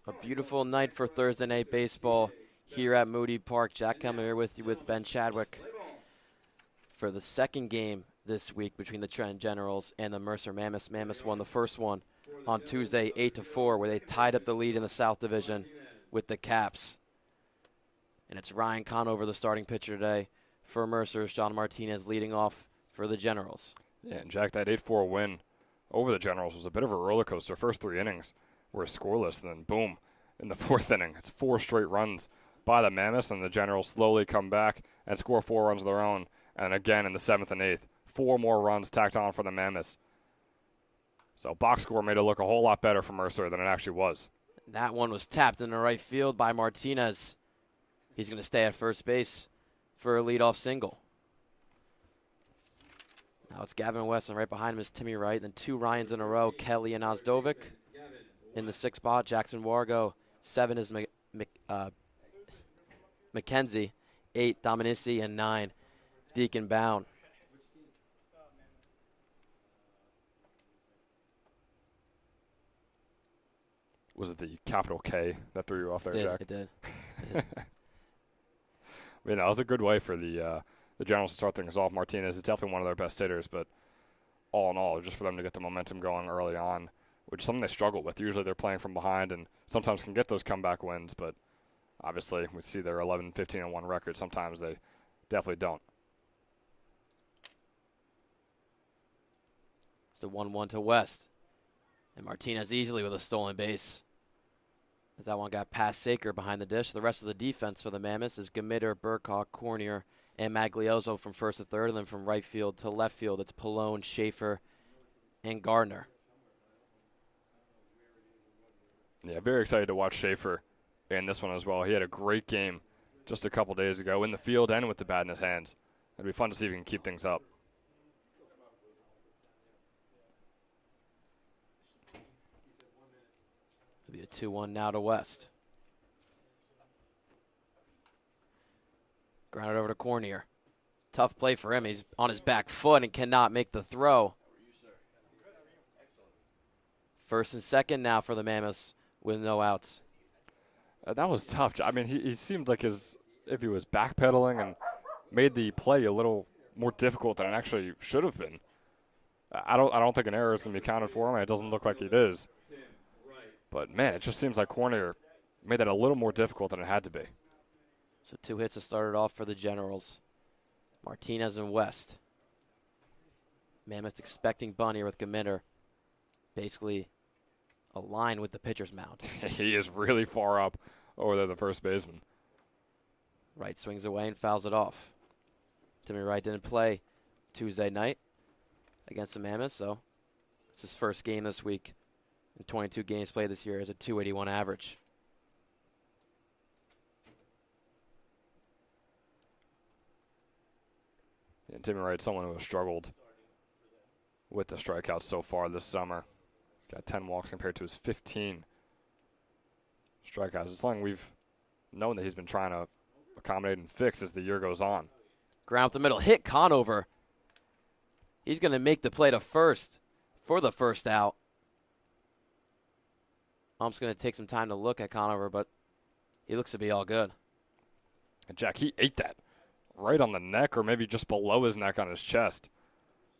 A beautiful night for Thursday night baseball here at Moody Park. Jack coming here with you with Ben Chadwick for the second game this week between the Trenton Generals and the Mercer Mammoths. Mammoths won the first one on Tuesday 8-4, where they tied up the lead in the South Division with the Caps. And it's Ryan Conover, the starting pitcher today for Mercer. John Martinez leading off for the Generals. Yeah, and Jack, that 8-4 win over the Generals was a bit of a roller coaster. First 3 innings were scoreless, and then boom, in the 4th inning, it's 4 straight runs by the Mammoths, and the Generals slowly come back and score 4 runs of their own. And again in the 7th and 8th, 4 more runs tacked on for the Mammoths. So box score made it look a whole lot better for Mercer than it actually was. That one was tapped in the right field by Martinez. He's going to stay at first base for a leadoff single. Now it's Gavin West, and right behind him is Timmy Wright. Then 2 Ryans in a row, Kelly and Ozdovic. In the 6th spot, Jackson Wargo. 7 is McKenzie. 8, Dominici, and 9, Deacon Bound. Was it the capital K that threw you off there, Jack? It did. That was a good way for the Generals to start things off. Martinez is definitely one of their best hitters, but all in all, just for them to get the momentum going early on, which is something they struggle with. Usually they're playing from behind and sometimes can get those comeback wins, but obviously we see their 11-15-1 record. Sometimes they definitely don't. It's the 1-1 to West. And Martinez easily with a stolen base, as that one got past Saker behind the dish. The rest of the defense for the Mammoths is Gamitter, Burkhalk, Cornier, and Maglioso from first to third, and then from right field to left field, it's Pallone, Schaefer, and Gardner. Yeah, very excited to watch Schaefer in this one as well. He had a great game just a couple days ago in the field and with the bat in his hands. It'd be fun to see if he can keep things up. It'll be a 2-1 now to West. Grounded over to Cornier. Tough play for him. He's on his back foot and cannot make the throw. First and second now for the Mammoths with no outs. That was tough. I mean, he seemed like if he was backpedaling and made the play a little more difficult than it actually should have been. I don't think an error is going to be counted for him, and it doesn't look like it is. But, man, it just seems like Cornier made that a little more difficult than it had to be. So 2 hits to start it off for the Generals. Martinez and West. Mammoth expecting bunt here with Gamitter. Basically aligned with the pitcher's mound. He is really far up over there, the first baseman. Wright swings away and fouls it off. Timmy Wright didn't play Tuesday night against the Mammoths, so it's his first game this week. In 22 games played this year, has a .281 average. And Timmy Wright, someone who has struggled with the strikeouts so far this summer. He's got 10 walks compared to his 15 strikeouts. It's something we've known that he's been trying to accommodate and fix as the year goes on. Ground up the middle, hit Conover. He's going to make the play to first for the first out. Ump's going to take some time to look at Conover, but he looks to be all good. And Jack, he ate that right on the neck or maybe just below his neck on his chest.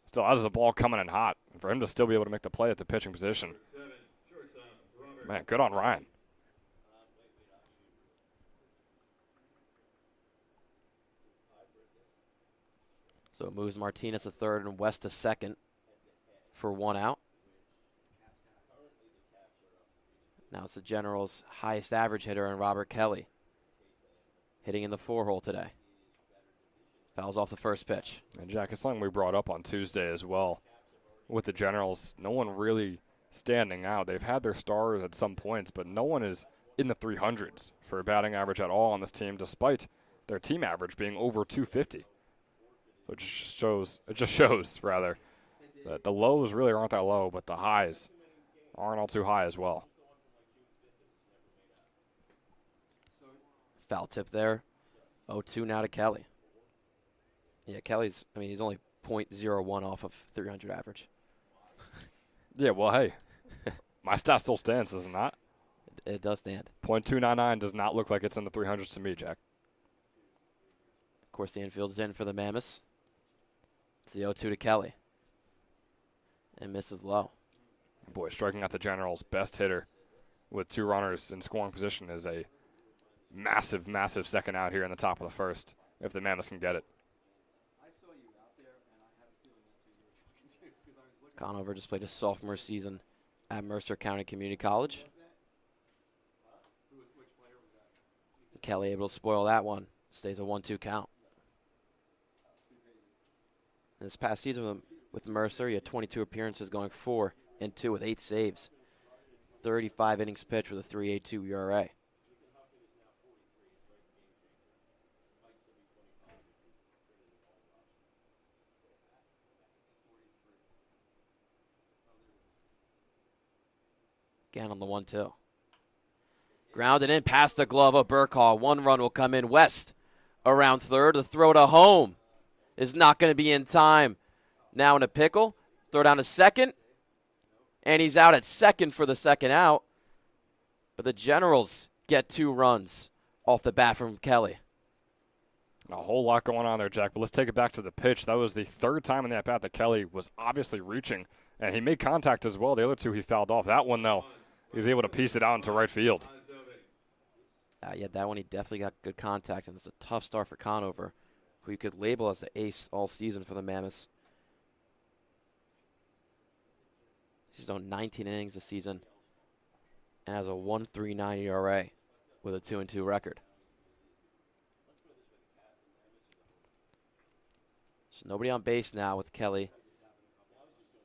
Still, that is a ball coming in hot. And for him to still be able to make the play at the pitching position, man, good on Ryan. So it moves Martinez to third and West to second for 1 out. Now it's the Generals' highest average hitter in Robert Kelly, hitting in the 4-hole today. Fouls off the first pitch. And Jack, it's something we brought up on Tuesday as well. With the Generals, no one really standing out. They've had their stars at some points, but no one is in the 300s for a batting average at all on this team, despite their team average being over 250. So it just shows that the lows really aren't that low, but the highs aren't all too high as well. Foul tip there. 0-2 now to Kelly. Yeah, he's only .01 off of 300 average. Yeah, well, hey, my stat still stands, does it not? It does stand. .299 does not look like it's in the 300s to me, Jack. Of course, the infield's in for the Mammoths. It's the 0-2 to Kelly. And misses low. Boy, striking out the Generals' best hitter with 2 runners in scoring position is a massive, massive second out here in the top of the first if the Mammoths can get it. Conover just played his sophomore season at Mercer County Community College. Kelly able to spoil that one. Stays a 1-2 count. This past season with Mercer, he had 22 appearances, going 4-2 with 8 saves. 35 innings pitched with a 3.82 ERA. Again on the 1-2. Grounded in past the glove of Burkhall. 1 run will come in. West around third. The throw to home is not going to be in time. Now in a pickle. Throw down to second. And he's out at second for the second out. But the Generals get 2 runs off the bat from Kelly. A whole lot going on there, Jack, but let's take it back to the pitch. That was the 3rd time in the at-bat that Kelly was obviously reaching, and he made contact as well. The other 2 he fouled off. That one, though, he's able to piece it out into right field. Yeah, that one he definitely got good contact, and it's a tough start for Conover, who you could label as the ace all season for the Mammoths. He's done 19 innings this season and has a 1.39 ERA with a 2-2 record. So nobody on base now with Kelly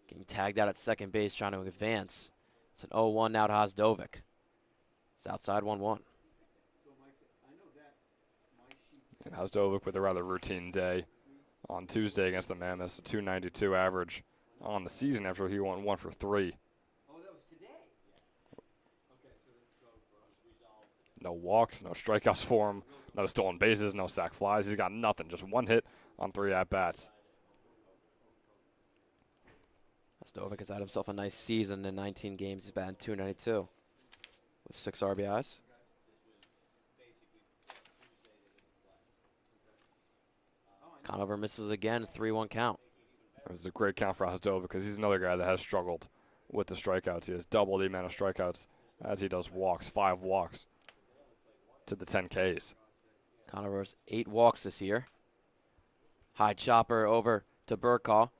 getting tagged out at second base trying to advance. It's an 0-1 now to Hosdovic. It's outside 1-1. And Hosdovic with a rather routine day on Tuesday against the Mammoths, a 292 average on the season after he went 1 for 3. No walks, no strikeouts for him, no stolen bases, no sac flies. He's got nothing, just 1 hit on 3 at-bats. Hosdovic has had himself a nice season in 19 games. He's batting .292 with 6 RBIs. Conover misses again, 3-1 count. This is a great count for Hosdovic because he's another guy that has struggled with the strikeouts. He has double the amount of strikeouts as he does walks, 5 walks to the 10 Ks. Conover's 8 walks this year. High chopper over to Burkhall.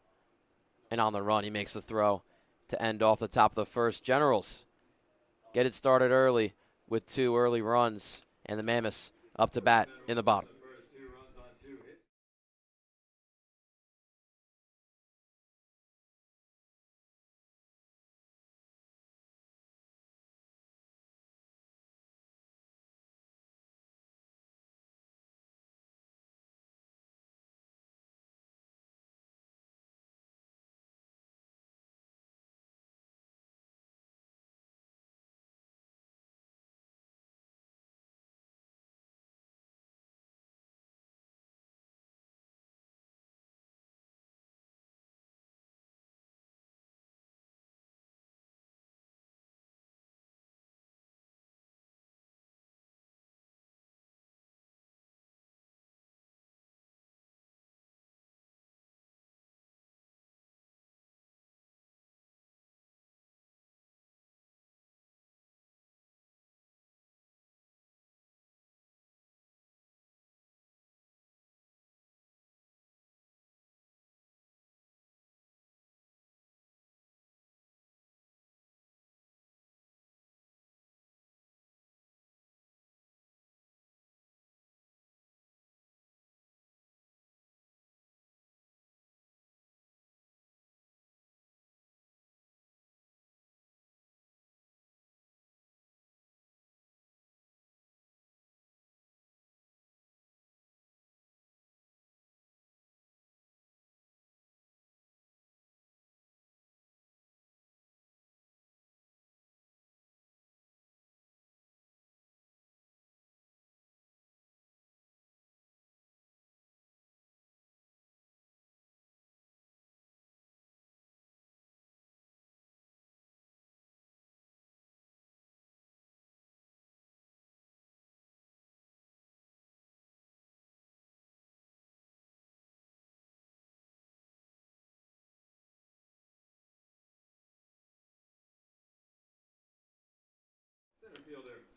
And on the run, he makes the throw to end off the top of the first. Generals get it started early with 2 early runs, and the Mammoths up to bat in the bottom.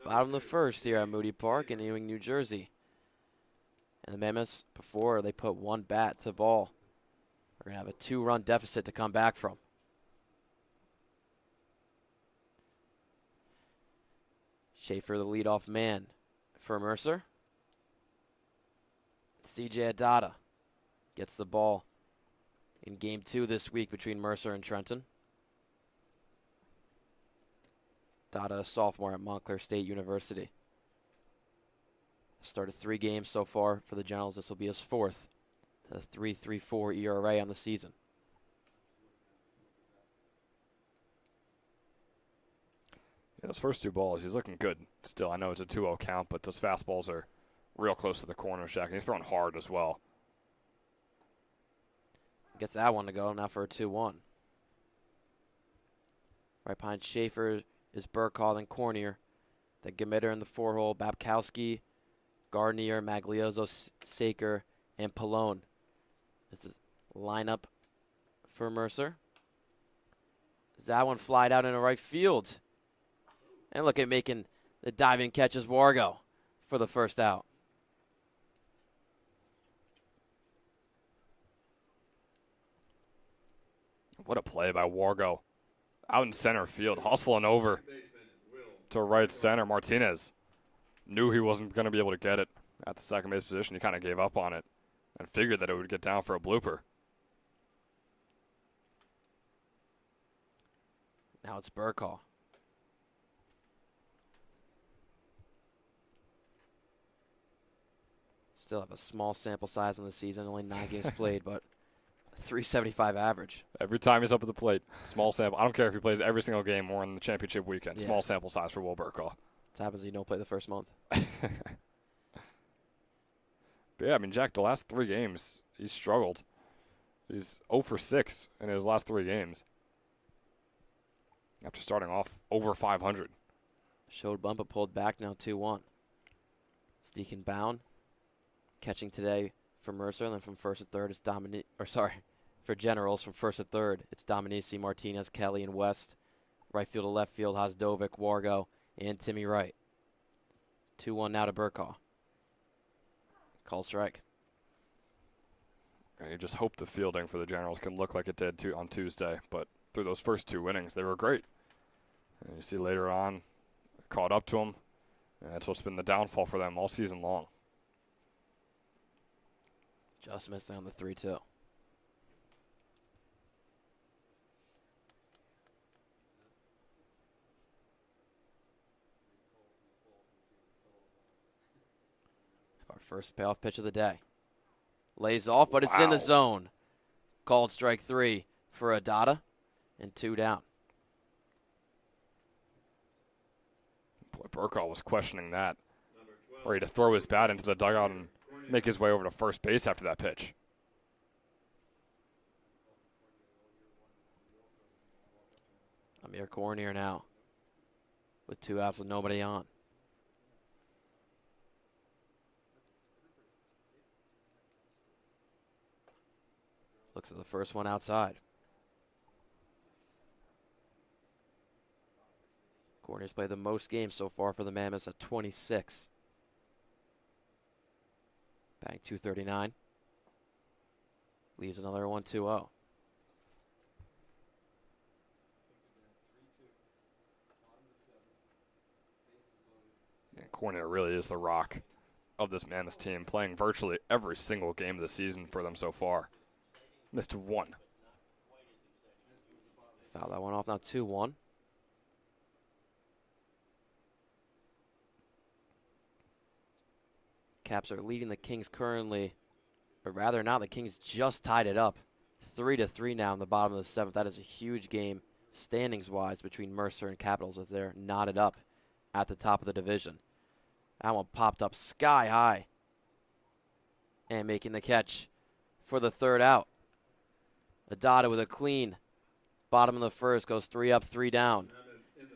Bottom of the first here at Moody Park in Ewing, New Jersey. And the Mammoths, before they put one bat to ball, we're going to have a 2-run deficit to come back from. Schaefer, the leadoff man for Mercer. CJ Adada gets the ball in Game 2 this week between Mercer and Trenton. Adada, a sophomore at Montclair State University. Started 3 games so far for the Generals. This will be his 4th. A 3.34 ERA on the season. Yeah, those first 2 balls, he's looking good still. I know it's a 2-0 count, but those fastballs are real close to the corner, Shaq. And he's throwing hard as well. Gets that one to go, now for a 2-1. Right behind Schaefer is Burkall, then Cornier. Then Gamitter in the 4-hole, Babkowski, Gardner, Maglioso, Saker, and Pallone. This is lineup for Mercer. That one flied out into right field. And look at making the diving catch as Wargo for the first out. What a play by Wargo. Out in center field, hustling over to right center. Martinez knew he wasn't going to be able to get it at the second base position. He kind of gave up on it and figured that it would get down for a blooper. Now it's Burkall. Still have a small sample size on the season, only 9 games played, but 375 average. Every time he's up at the plate, small sample. I don't care if he plays every single game or in the championship weekend. Yeah. Small sample size for Will Burkall. What happens if you don't play the first month? But yeah, I mean, Jack, the last 3 games, he's struggled. He's 0 for 6 in his last 3 games. After starting off over 500. Showed bump, but pulled back, now 2-1. Steakin bound. Catching today for Mercer, and then from first to third, it's for Generals from first to third, it's Dominici, Martinez, Kelly, and West. Right field to left field, Hosdovic, Wargo, and Timmy Wright. 2-1 now to Burkall. Call strike. And you just hope the fielding for the Generals can look like it did on Tuesday, but through those first 2 innings, they were great. And you see later on, caught up to them, and that's what's been the downfall for them all season long. Just missed on the 3-2. Our first payoff pitch of the day. Lays off, but it's in the zone. Called strike 3 for Adada, and 2 down. Boy, Burkall was questioning that. Ready to throw his bat into the dugout and make his way over to first base after that pitch. Amir Cornier now with 2 outs and nobody on. Looks at the first one outside. Cornier's played the most games so far for the Mammoths at 26. Batting .239. Leaves another 1-2-0. And Cornier really is the rock of this Mammoths team, playing virtually every single game of the season for them so far. Missed 1. Foul that one off, now 2-1. Caps are leading the Kings currently, or rather now the Kings just tied it up. 3-3 now in the bottom of the 7th. That is a huge game standings-wise between Mercer and Capitals as they're knotted up at the top of the division. That one popped up sky high. And making the catch for the 3rd out. Adada with a clean bottom of the 1st, goes 3 up, 3 down.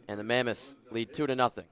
And the Mammoths lead 2-0.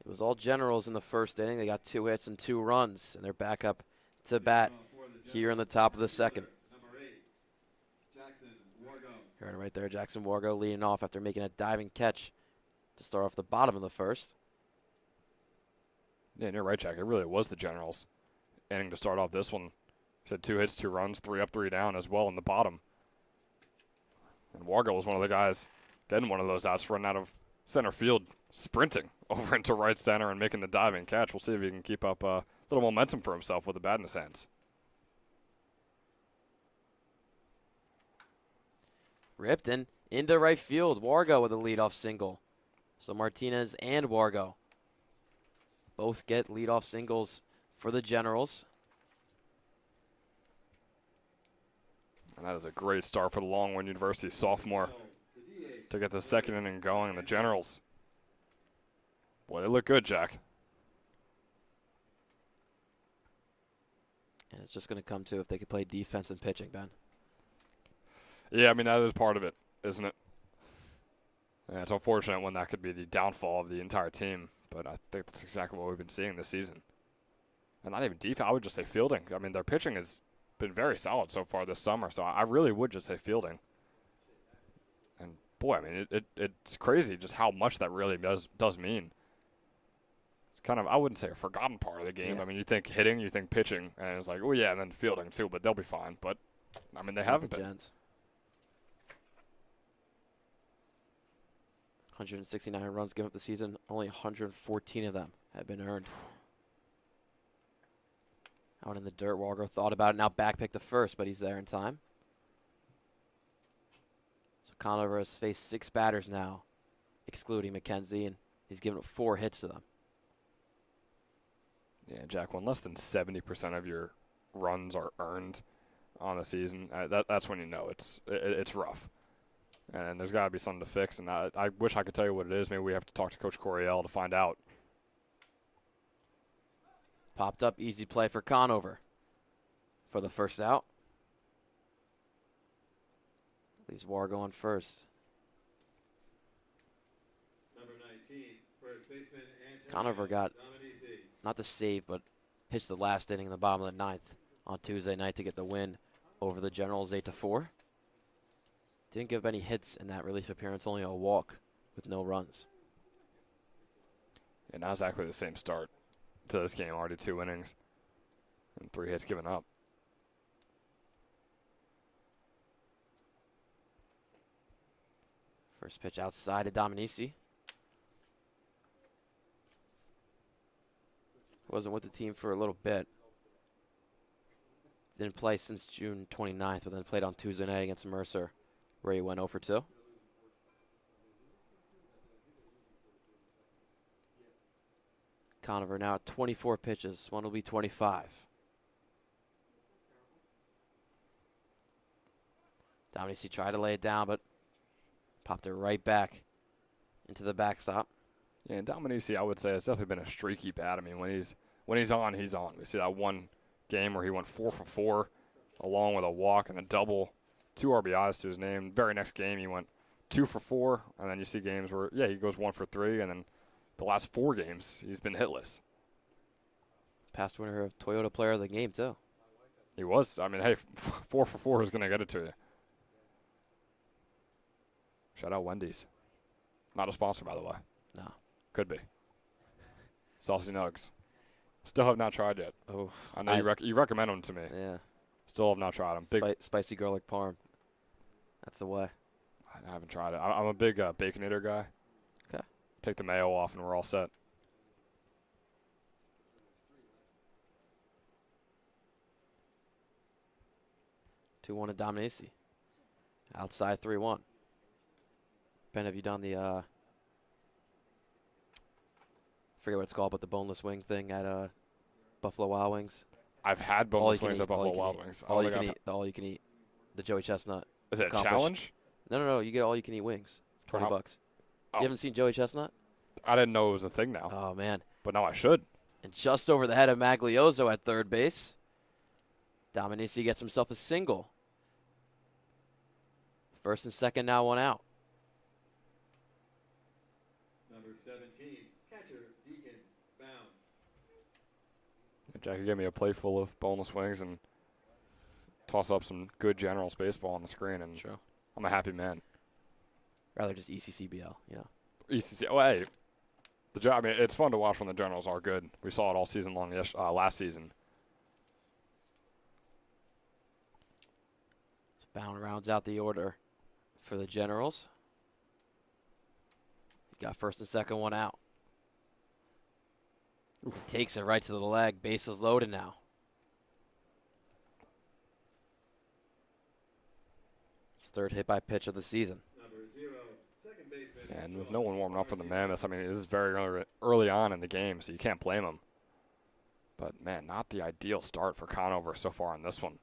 It was all Generals in the first inning. They got 2 hits and 2 runs, and they're back up to bat here in the top of the second. Heard it right there, Jackson Wargo leading off after making a diving catch to start off the bottom of the first. Yeah, and you're right, Jack. It really was the Generals inning to start off this one. Said 2 hits, 2 runs, 3 up, 3 down as well in the bottom. And Wargo was one of the guys getting one of those outs, running out of center field, sprinting over into right center and making the diving catch. We'll see if he can keep up a little momentum for himself with the bat in his hands. Ripton into right field. Wargo with a leadoff single. So Martinez and Wargo both get leadoff singles for the Generals. And that is a great start for the Longwood University sophomore to get the second inning going. The Generals, boy, they look good, Jack. And it's just going to come to if they could play defense and pitching, Ben. Yeah, I mean, that is part of it, isn't it? Yeah, it's unfortunate when that could be the downfall of the entire team, but I think that's exactly what we've been seeing this season. And not even defense, I would just say fielding. I mean, their pitching has been very solid so far this summer, so I really would just say fielding. And, boy, I mean, it's crazy just how much that really does mean. It's kind of, I wouldn't say a forgotten part of the game. Yeah. I mean, you think hitting, you think pitching, and it's like, oh, yeah, and then fielding too, but they'll be fine. But, I mean, they haven't been. Gents. 169 runs given up the season. Only 114 of them have been earned. Out in the dirt, Wargo thought about it. Now back pick to first, but he's there in time. So Conover has faced 6 batters now, excluding McKenzie, and he's given up 4 hits to them. Yeah, Jack, when less than 70% of your runs are earned on the season, that's when you know it's rough. And there's got to be something to fix, and I wish I could tell you what it is. Maybe we have to talk to Coach Coriel to find out. Popped up, easy play for Conover for the first out. Leaves Wargo on first. Number 19, first baseman Conover got, not the save, but pitched the last inning in the bottom of the 9th on Tuesday night to get the win over the Generals 8-4. Didn't give any hits in that relief appearance, only a walk with no runs. Yeah, not exactly the same start to this game. Already 2 innings and 3 hits given up. First pitch outside to Dominici. Wasn't with the team for a little bit. Didn't play since June 29th, but then played on Tuesday night against Mercer, where he went 0 for 2. Conover now at 24 pitches. One will be 25. Dominici tried to lay it down, but popped it right back into the backstop. Yeah, and Dominici, I would say, has definitely been a streaky bat. I mean, when he's on, he's on. We see that one game where he went 4 for 4, along with a walk and a double, 2 RBIs to his name. Very next game, he went 2 for 4, and then you see games where, yeah, he goes 1 for 3, and then the last 4 games, he's been hitless. Past winner of Toyota Player of the Game, too. He was. I mean, hey, 4 for 4 is going to get it to you. Shout out Wendy's. Not a sponsor, by the way. No. Could be. Saucy Nugs. Still have not tried yet. Oh, I know you recommend them to me. Yeah. Still have not tried them. Big. Spicy garlic parm. That's the way. I haven't tried it. I'm a big Baconator guy. Okay. Take the mayo off and we're all set. Two 2-1 to Dominici. Outside 3-1. Ben, have you done the forget what it's called, but the boneless wing thing at Buffalo Wild Wings? I've had boneless wings at Buffalo Wild Wings. All you can eat. The all you can eat. The Joey Chestnut. Is it a challenge? No. You get all you can eat wings. $20. Oh. You haven't seen Joey Chestnut? I didn't know it was a thing now. Oh man. But now I should. And just over the head of Maglioso at third base. Dominici gets himself a single. First and second now, 1 out. Number 17, catcher Deacon Jackie gave me a plate full of boneless wings and toss up some good Generals baseball on the screen, and Sure. I'm a happy man. Rather just ECCBL, you know. ECC. Oh, hey, I mean, it's fun to watch when the Generals are good. We saw it all season long last season. Bound rounds out the order for the Generals. Got first and second one out. Takes it right to the leg. Bases loaded now. His third hit by pitch of the season. Number 0, second baseman. And with no one warming up for the Mammoths, I mean, this is very early on in the game, so you can't blame them. But, man, not the ideal start for Conover so far on this one.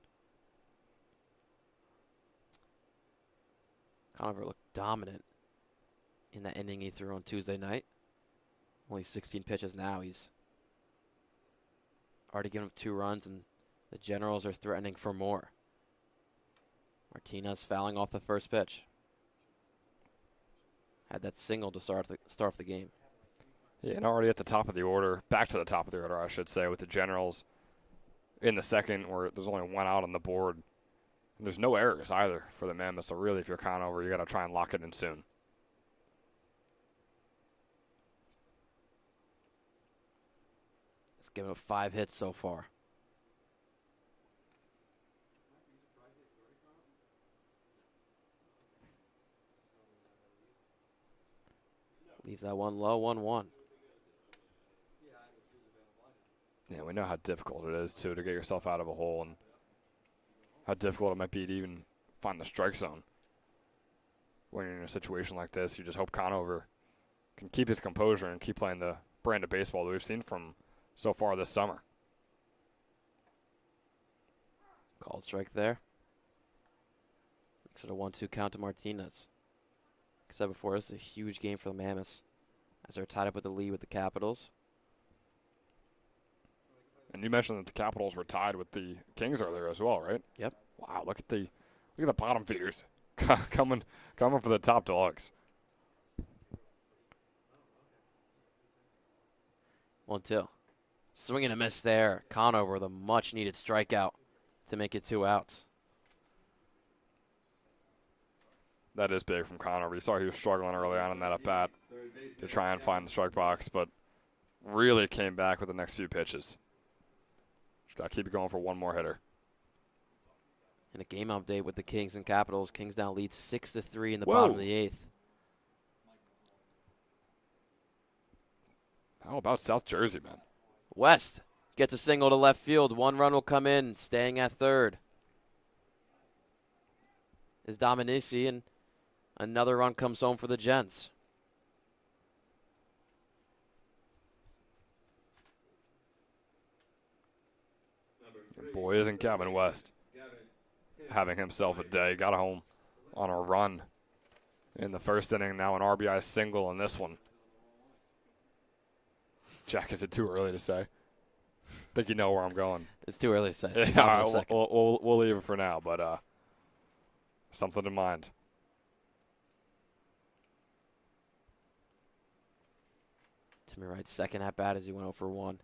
Conover looked dominant in that inning he threw on Tuesday night. Only 16 pitches now. He's already given up 2 runs, and the Generals are threatening for more. Martinez fouling off the first pitch. Had that single to start off the game. Yeah, and already at the top of the order, back to the top of the order, I should say, with the Generals in the second, where there's only 1 out on the board. And there's no errors either for the Mammoths, so really, if you're Conover, you got to try and lock it in soon. He's given up 5 hits so far. Leaves that one low, 1-1. Yeah, we know how difficult it is, too, to get yourself out of a hole, and how difficult it might be to even find the strike zone. When you're in a situation like this, you just hope Conover can keep his composure and keep playing the brand of baseball that we've seen from so far this summer. Called strike there. Makes it a 1-2 count to Martinez. Like I said before, this is a huge game for the Mammoths as they're tied up with the lead with the Capitals. And you mentioned that the Capitals were tied with the Kings earlier as well, right? Yep. Wow, look at the bottom feeders coming for the top dogs. 1-2. Swing and a miss there. Conover with a much needed strikeout to make it 2 outs. That is big from Conover. You saw he was struggling early on in that at bat to try and find the strike box, but really came back with the next few pitches. Just got to keep it going for one more hitter. In a game update with the Kings and Capitals, Kings now lead 6-3 in the Whoa. bottom of the 8th. How about South Jersey, man? West gets a single to left field. 1 run will come in, staying at third is Dominici, and another run comes home for the Gents. And boy, isn't Gavin West having himself a day. Got a home on a run in the first inning. Now an RBI single in this one. Jack, is it too early to say? Think you know where I'm going. It's too early to say. Yeah, all right, we'll leave it for now, but something in mind. Timmy Wright's second at bat as he went 0 for 1.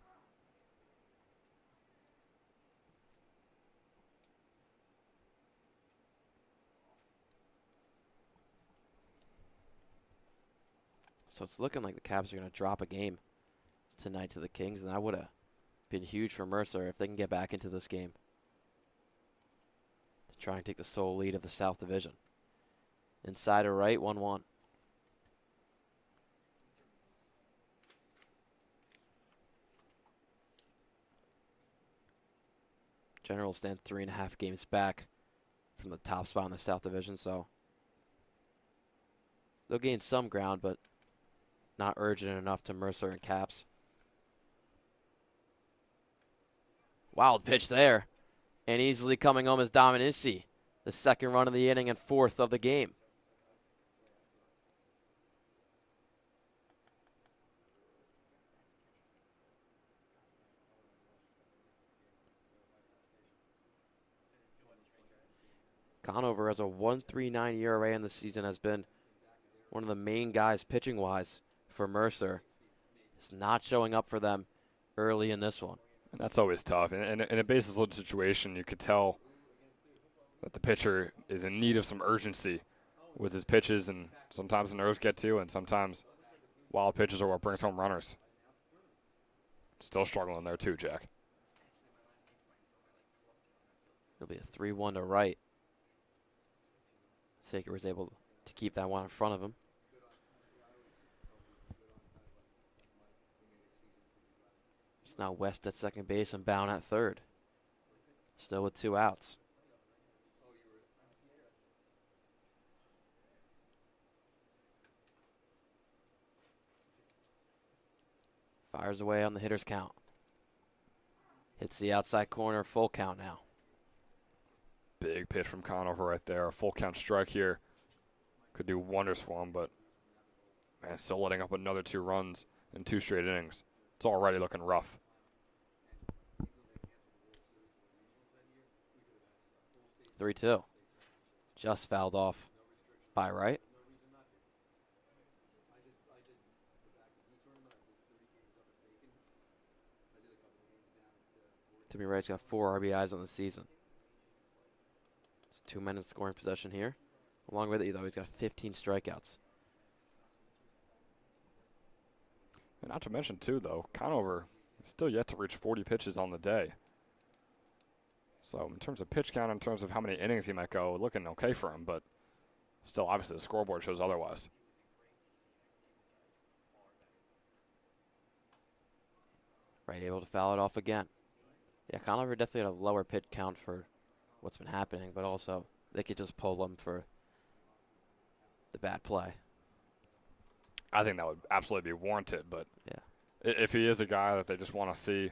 So it's looking like the Caps are going to drop a game tonight to the Kings, and that would have been huge for Mercer if they can get back into this game to try and take the sole lead of the South Division. Inside or right, 1-1. Generals stand 3.5 games back from the top spot in the South Division, so they'll gain some ground, but not urgent enough to Mercer and Caps. Wild pitch there. And easily coming home is Dominici. The second run of the inning and 4th of the game. Conover has a 1.39 ERA in the season, has been one of the main guys pitching-wise for Mercer. It's not showing up for them early in this one. And that's always tough. In a bases loaded situation, you could tell that the pitcher is in need of some urgency with his pitches, and sometimes the nerves get to, and sometimes wild pitches are what brings home runners. Still struggling there too, Jack. It'll be a 3-1 to right. Saker was able to keep that one in front of him. It's now West at second base and Bound at third. Still with 2 outs. Fires away on the hitter's count. Hits the outside corner, full count now. Big pitch from Conover right there. A full count strike here. Could do wonders for him, but man, still letting up another 2 runs in 2 straight innings. It's already looking rough. 3-2. Just fouled off by right. To be right, he's got 4 RBIs on the season. It's 2 minutes scoring possession here. Along with it, though, he's got 15 strikeouts. And not to mention, too, though, Conover is still yet to reach 40 pitches on the day. So in terms of pitch count, in terms of how many innings he might go, looking okay for him, but still, obviously, the scoreboard shows otherwise. Right, able to foul it off again. Yeah, Conover definitely had a lower pitch count for what's been happening, but also they could just pull him for the bad play. I think that would absolutely be warranted, but yeah, if he is a guy that they just want to see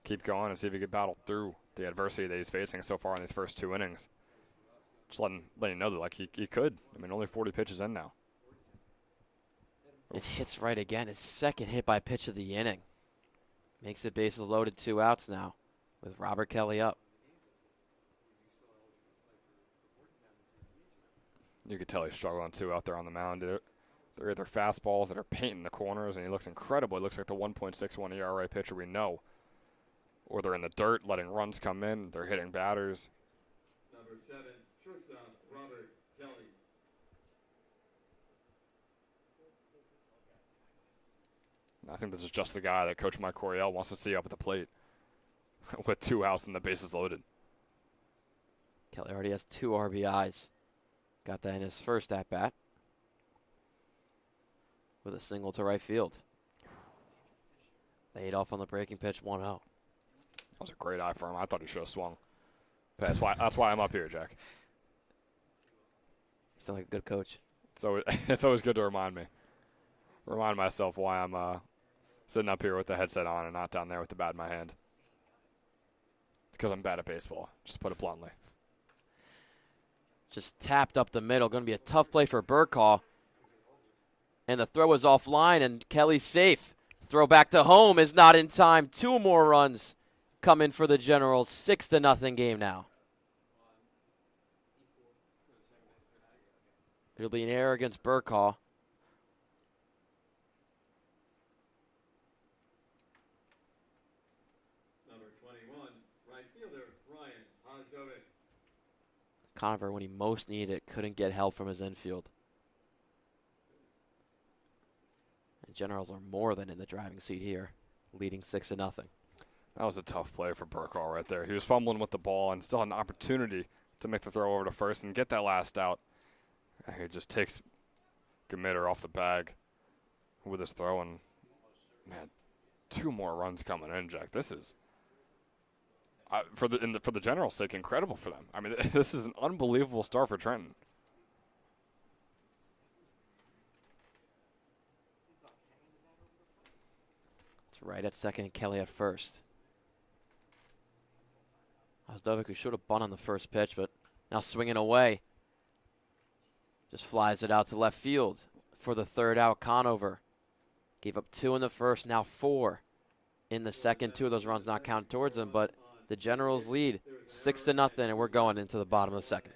keep going and see if he can battle through the adversity that he's facing so far in these first 2 innings, just letting you know that like he could. I mean, only 40 pitches in now. It hits right again. His second hit by pitch of the inning. Makes it bases loaded, 2 outs now with Robert Kelly up. You could tell he's struggling too out there on the mound. They're either fastballs that are painting the corners, and he looks incredible. He looks like the 1.61 ERA pitcher we know. Or they're in the dirt, letting runs come in. They're hitting batters. Number 7, shortstop, Robert Kelly. I think this is just the guy that Coach Mike Coryell wants to see up at the plate with 2 outs and the bases loaded. Kelly already has 2 RBIs. Got that in his first at-bat with a single to right field. Laid off on the breaking pitch, 1-0. That was a great eye for him. I thought he should have swung. But that's why I'm up here, Jack. You sound like a good coach. So it's always good to remind myself why I'm sitting up here with the headset on and not down there with the bat in my hand. It's because I'm bad at baseball, just to put it bluntly. Just tapped up the middle. Going to be a tough play for Burkall. And the throw is offline, and Kelly's safe. Throw back to home is not in time. 2 more runs come in for the Generals. 6-0 game now. It'll be an error against Burkall. Number 21, right fielder, Ryan Osgovic. Conover, when he most needed it, couldn't get help from his infield. And Generals are more than in the driving seat here, leading 6-0. That was a tough play for Burkall right there. He was fumbling with the ball and still had an opportunity to make the throw over to first and get that last out. And he just takes Gmitter off the bag with his throw, and man, 2 more runs coming in, Jack. This is for the Generals' sake, incredible for them. I mean, this is an unbelievable start for Trenton. It's right at second and Kelly at first. Osdovic, who should have bunt on the first pitch, but now swinging away. Just flies it out to left field for the 3rd out. Conover gave up 2 in the first, now 4 in the second. 2 of those runs not counted towards him, but the Generals lead 6-0, and we're going into the bottom of the second.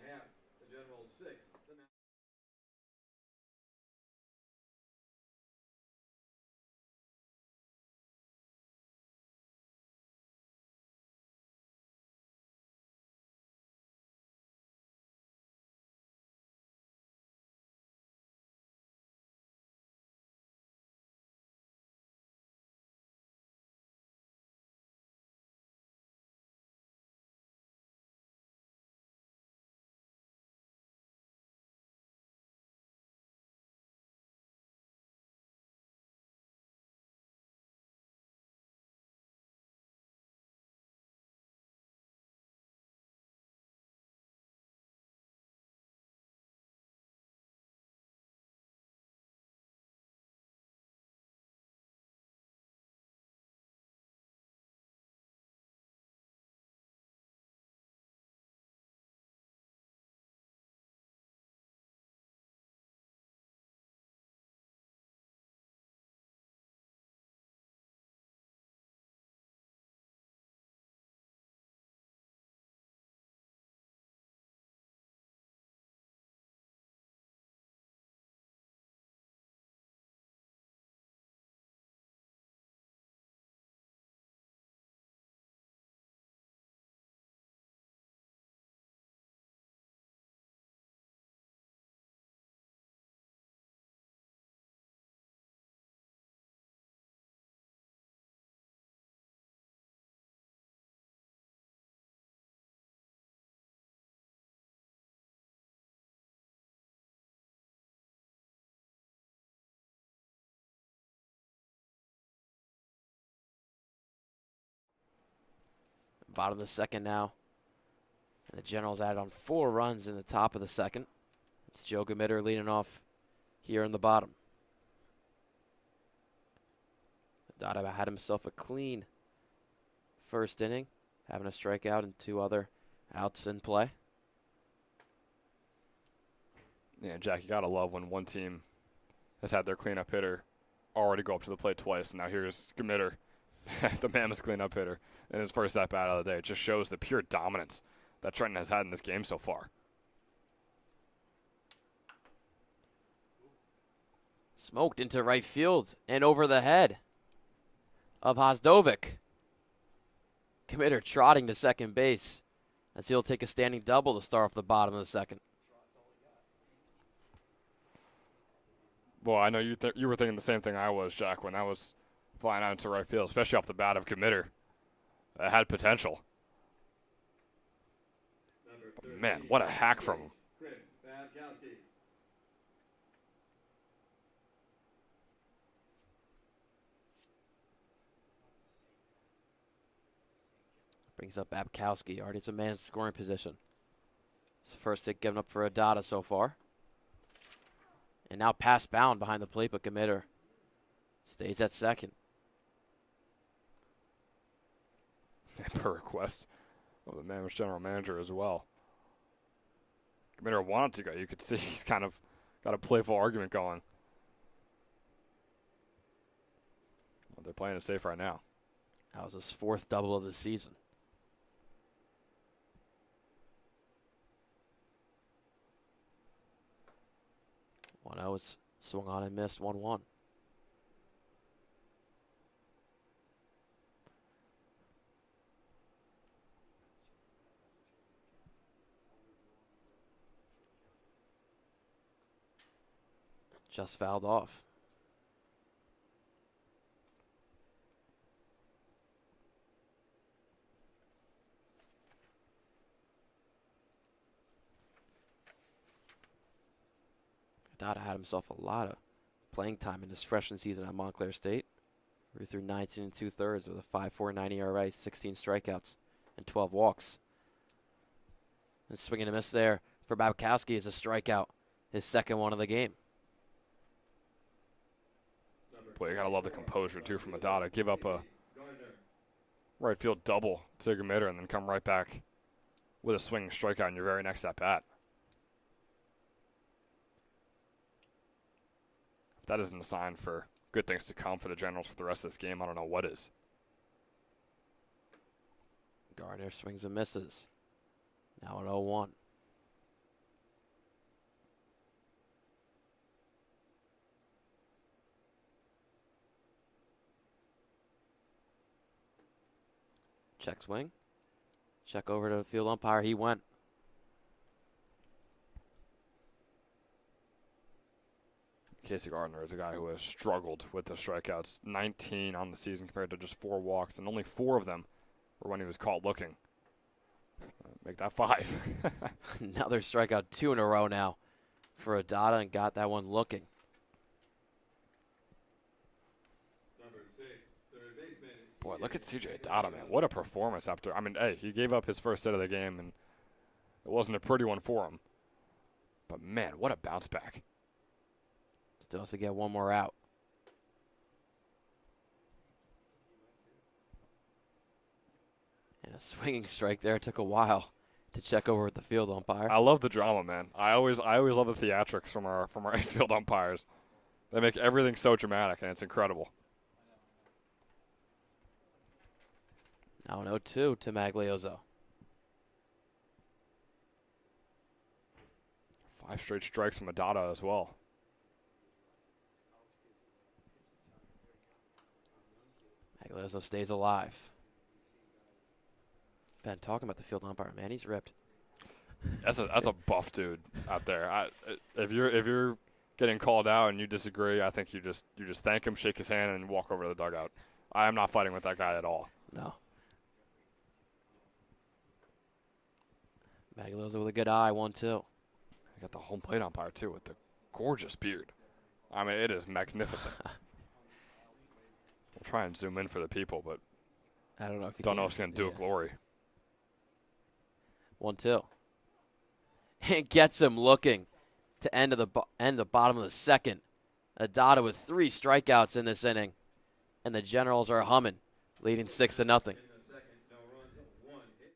Bottom of the second now. And the Generals added on 4 runs in the top of the second. It's Joe Gamitter leading off here in the bottom. Dada had himself a clean first inning, having a strikeout and 2 other outs in play. Yeah, Jack, you got to love when one team has had their cleanup hitter already go up to the plate twice. Now here's Gamitter, the Mammoths cleanup hitter, in his first at-bat of the day. It just shows the pure dominance that Trenton has had in this game so far. Smoked into right field and over the head of Hosdovic. Gamitter trotting to second base as he'll take a standing double to start off the bottom of the second. Well, I know you were thinking the same thing I was, Jack, when that was flying out into right field, especially off the bat of Gamitter. It had potential. But man, what a hack from him. Brings up Babkowski. Already it's a man in scoring position. His first hit given up for Adada so far. And now pass bound behind the plate, but Gamitter stays at second. Per request of the Mammoths general manager as well. Gamitter wanted to go. You could see he's kind of got a playful argument going. Well, they're playing it safe right now. That was his 4th double of the season. 1-0, it's swung on and missed, 1-1. Just fouled off. Dada had himself a lot of playing time in his freshman season at Montclair State. He threw 19 2/3 with a 5.49 ERA, 16 strikeouts, and 12 walks. And swinging a miss there for Babkowski is a strikeout, his second one of the game. Boy, you got to love the composure, too, from Adada. Give up a right field double to Gamitter and then come right back with a swinging strikeout in your very next at-bat. If that isn't a sign for good things to come for the Generals for the rest of this game, I don't know what is. Gardner swings and misses. Now an 0-1. Check swing. Check over to the field umpire. He went. Casey Gardner is a guy who has struggled with the strikeouts. 19 on the season compared to just 4 walks, and only 4 of them were when he was caught looking. Make that 5. Another strikeout, 2 in a row now for Adada, and got that one looking. Boy, look at CJ Adada, man. What a performance after. I mean, hey, he gave up his first set of the game, and it wasn't a pretty one for him. But, man, what a bounce back. Still has to get one more out. And a swinging strike there. It took a while to check over with the field umpire. I love the drama, man. I always love the theatrics from our infield umpires. They make everything so dramatic, and it's incredible. Now an 0-2 to Maglioso. 5 straight strikes from Adada as well. Maglioso stays alive. Ben, talking about the field umpire, man, he's ripped. That's a buff dude out there. If you're getting called out and you disagree, I think you just thank him, shake his hand, and walk over to the dugout. I am not fighting with that guy at all. No. Maglioso with a good eye, 1-2. You got the home plate umpire too with the gorgeous beard. I mean, it is magnificent. We'll try and zoom in for the people, but I don't know if you don't know if it's going to do it glory. 1-2. And gets him looking to end the bottom of the second. Adada with 3 strikeouts in this inning, and the Generals are humming, leading 6-0. In the second, no runs, 1 hit.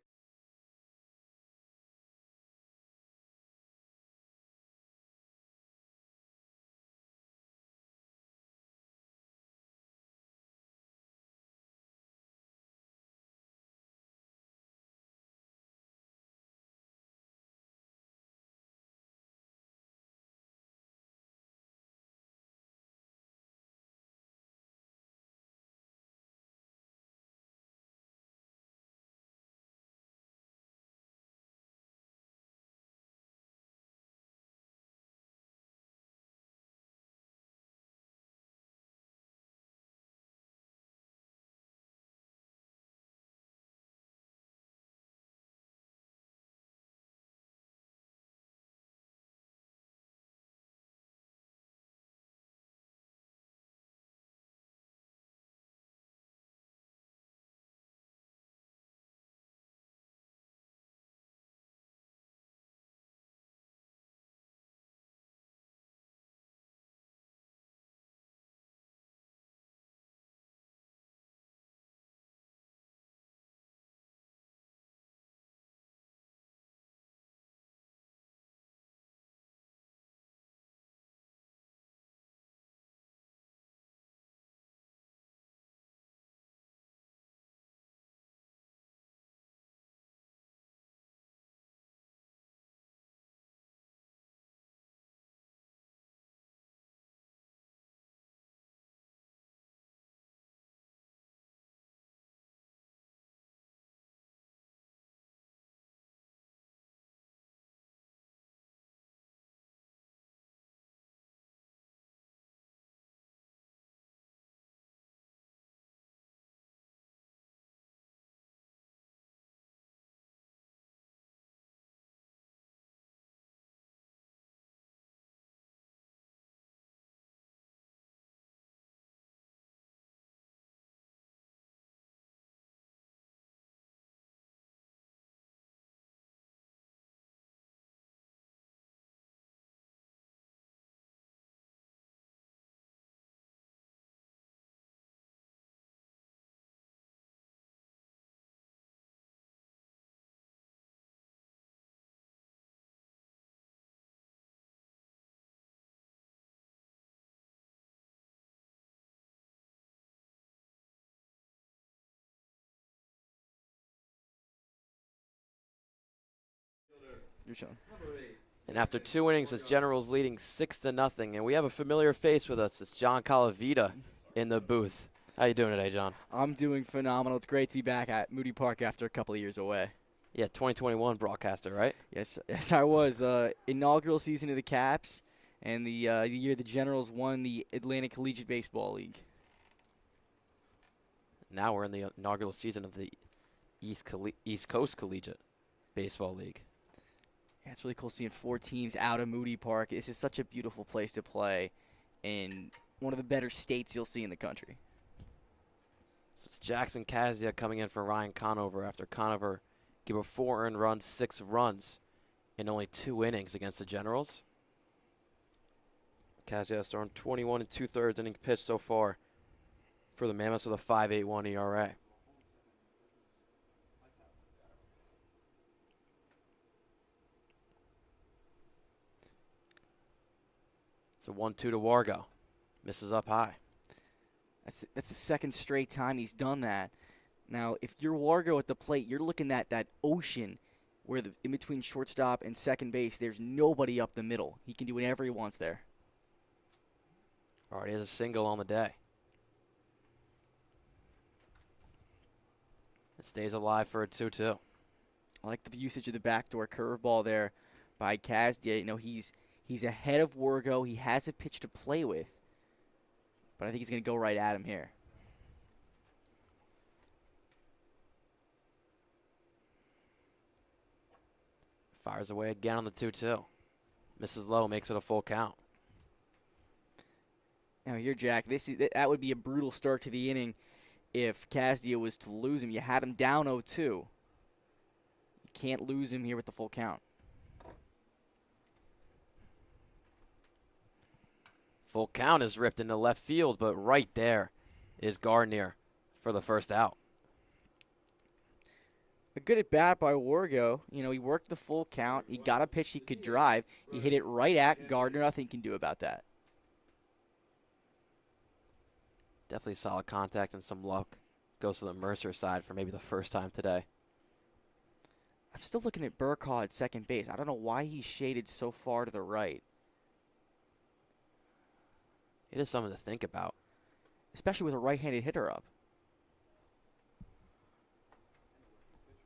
Your turn. And after 2 innings, this Generals leading 6-0, and we have a familiar face with us. It's John Calavita in the booth. How you doing today, John? I'm doing phenomenal. It's great to be back at Moody Park after a couple of years away. Yeah, 2021 broadcaster, right? Yes, I was. The inaugural season of the Caps and the year the Generals won the Atlantic Collegiate Baseball League. Now we're in the inaugural season of the East Coast Collegiate Baseball League. Yeah, it's really cool seeing 4 teams out of Moody Park. This is such a beautiful place to play in one of the better states you'll see in the country. So it's Jackson Kazia coming in for Ryan Conover after Conover gave up 4 earned runs, 6 runs in only 2 innings against the Generals. Kazia has thrown 21 2/3 innings pitched so far for the Mammoths with a 5.81 ERA. So 1-2 to Wargo. Misses up high. That's the second straight time he's done that. Now, if you're Wargo at the plate, you're looking at that ocean where in between shortstop and second base, there's nobody up the middle. He can do whatever he wants there. Already has a single on the day. It stays alive for a 2-2. I like the usage of the backdoor curveball there by Kazdia. You know, he's ahead of Wargo. He has a pitch to play with. But I think he's going to go right at him here. Fires away again on the 2-2. Misses low, makes it a full count. Now here, Jack, that would be a brutal start to the inning if Kazdia was to lose him. You had him down 0-2. You can't lose him here with the full count. Full count is ripped into left field, but right there is Gardner for the first out. A good at bat by Wargo. You know, he worked the full count. He got a pitch he could drive. He hit it right at Gardner. Nothing he can do about that. Definitely solid contact and some luck. Goes to the Mercer side for maybe the first time today. I'm still looking at Burkhaw at second base. I don't know why he's shaded so far to the right. It is something to think about. Especially with a right-handed hitter up.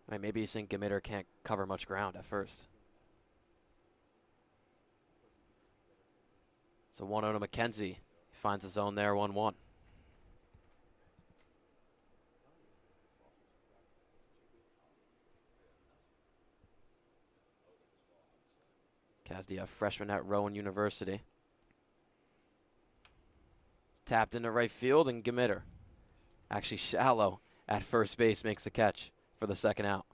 I mean, maybe he's saying Gamitter can't cover much ground at first. So 1-0 to McKenzie. He finds his zone there, 1-1. Kazdia, freshman at Rowan University. Tapped into right field, and Gamitter, actually shallow at first base, makes the catch for the second out.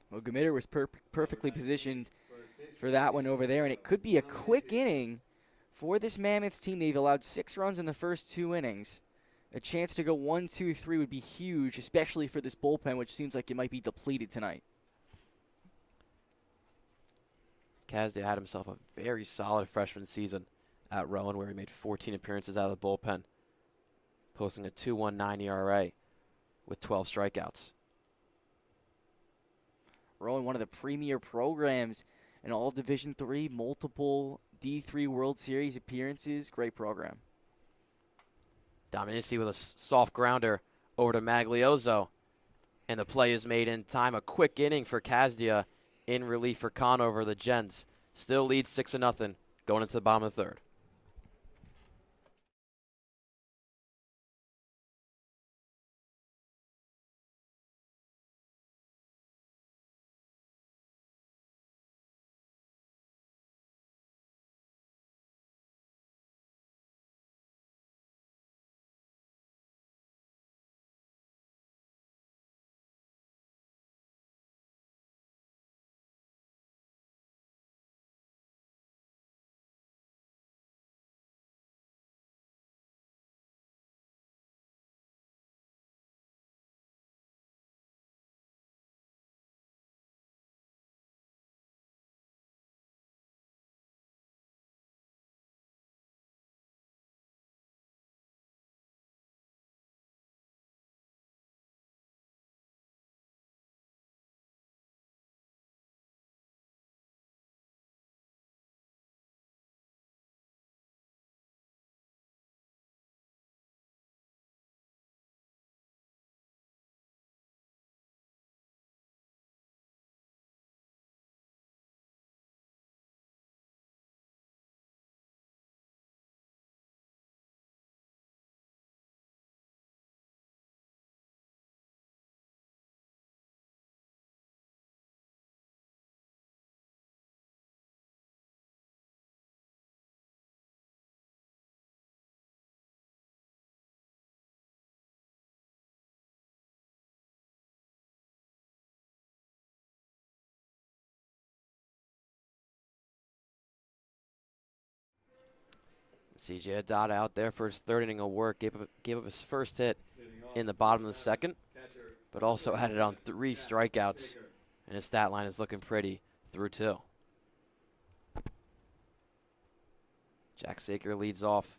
Well, Gamitter was perfectly positioned for that one over there, and it could be a quick inning for this Mammoths team. They've allowed 6 runs in the first 2 innings. A chance to go 1-2-3 would be huge, especially for this bullpen, which seems like it might be depleted tonight. Kazdia had himself a very solid freshman season at Rowan, where he made 14 appearances out of the bullpen, posting a 2.19 ERA with 12 strikeouts. Rowan, one of the premier programs in all Division III, multiple D3 World Series appearances. Great program. Dominici with a soft grounder over to Magliozzo, and the play is made in time. A quick inning for Kazdia in relief for Conover. The Gens still lead 6-0 going into the bottom of the third. CJ Haddad out there for his third inning of work, gave up his first hit in the bottom of the second, but also added on 3 strikeouts, and his stat line is looking pretty through 2. Jack Saker leads off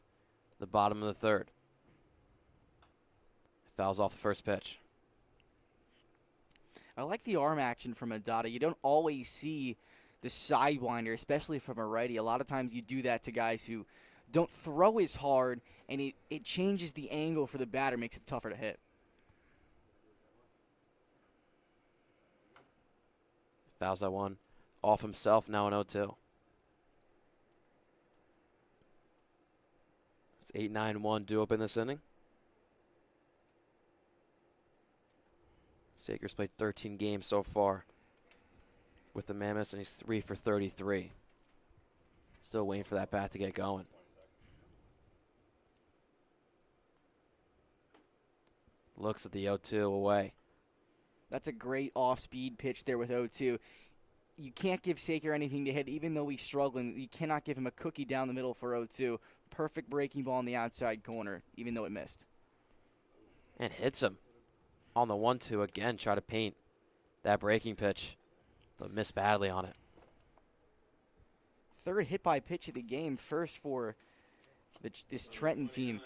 the bottom of the third. Fouls off the first pitch. I like the arm action from Adada. You don't always see the sidewinder, especially from a righty. A lot of times you do that to guys who don't throw as hard, and it changes the angle for the batter, makes it tougher to hit. Fouls that one off himself, now an 0-2. It's 8-9-1 due up in this inning. Saker's played 13 games so far with the Mammoths, and he's 3 for 33. Still waiting for that bat to get going. Looks at the 0-2 away. That's a great off-speed pitch there with 0-2. You can't give Saker anything to hit, even though he's struggling. You cannot give him a cookie down the middle for 0-2. Perfect breaking ball in the outside corner, even though it missed. And hits him on the 1-2 again. Try to paint that breaking pitch, but missed badly on it. Third hit by pitch of the game, first for this Trenton team.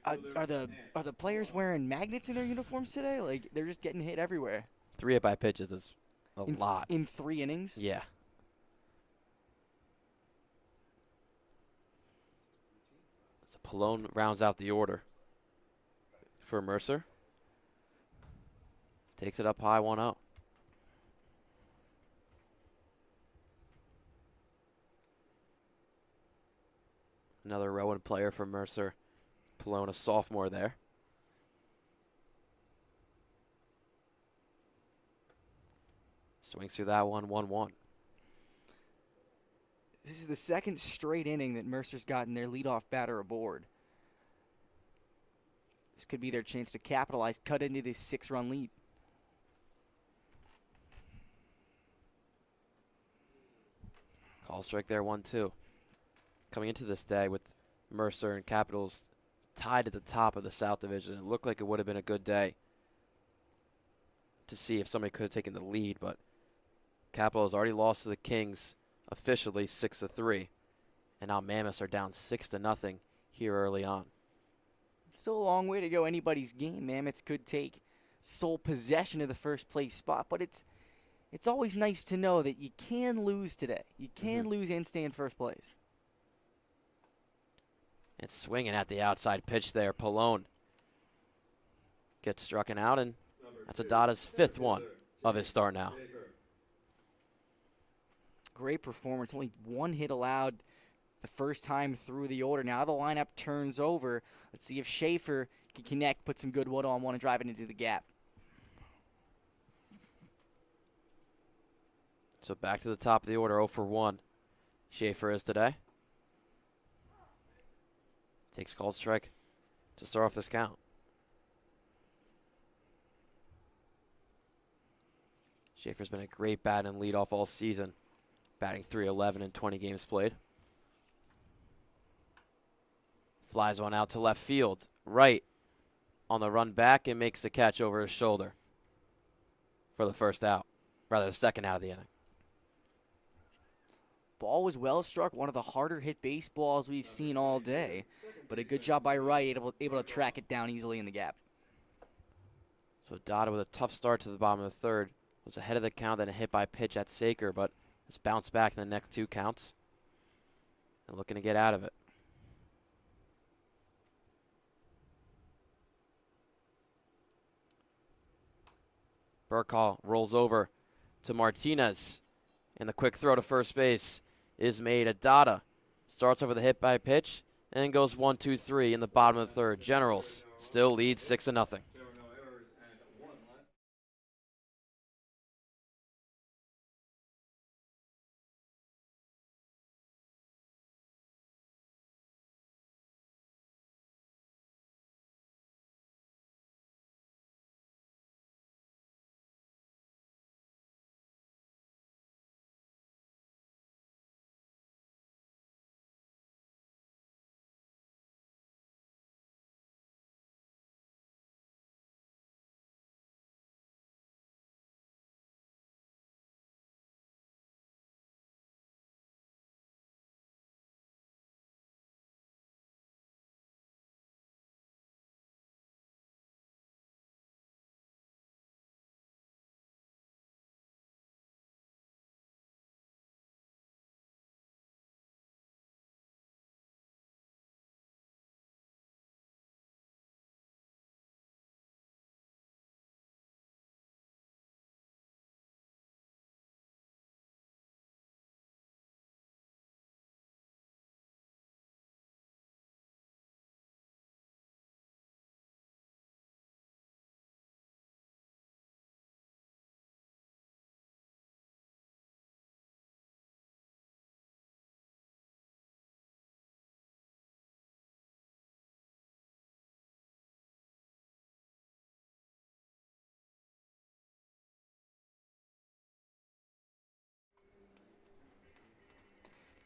Are the players wearing magnets in their uniforms today? Like, they're just getting hit everywhere. 3 hit by pitches is a lot. In 3 innings? Yeah. So Pallone rounds out the order for Mercer. Takes it up high 1-0. Another Rowan player for Mercer. Pallone, a sophomore there. Swings through that one, 1-1. This is the second straight inning that Mercer's gotten their leadoff batter aboard. This could be their chance to capitalize, cut into this 6-run lead. Call strike there, 1-2. Coming into this day with Mercer and Capitals tied at the top of the South Division, it looked like it would have been a good day to see if somebody could have taken the lead, but Capital has already lost to the Kings officially 6-3, and now Mammoths are down 6-0 here early on. Still a long way to go anybody's game. Mammoths could take sole possession of the first place spot, but it's always nice to know that you can lose today. You can lose and stay in first place. And swinging at the outside pitch there, Pallone gets struck out, and that's Adada's 5th one of his start now. Great performance. Only 1 hit allowed the first time through the order. Now the lineup turns over. Let's see if Schaefer can connect, put some good wood on one, and drive it into the gap. So back to the top of the order, 0 for 1. Schaefer is today. Takes called strike to start off this count. Schaefer's been a great bat and leadoff all season, batting .311 in 20 games played. Flies one out to left field, right on the run back, and makes the catch over his shoulder for the first out, rather the second out of the inning. Ball was well struck, one of the harder hit baseballs we've seen all day, but a good job by Wright, able to track it down easily in the gap. So Dada with a tough start to the bottom of the third, was ahead of the count, then a hit by pitch at Saker, but has bounced back in the next 2 counts and looking to get out of it. Burkhall rolls over to Martinez, and the quick throw to first base is made. Adada starts over the hit by pitch and then goes 1-2-3 in the bottom of the third. Generals still lead 6-0.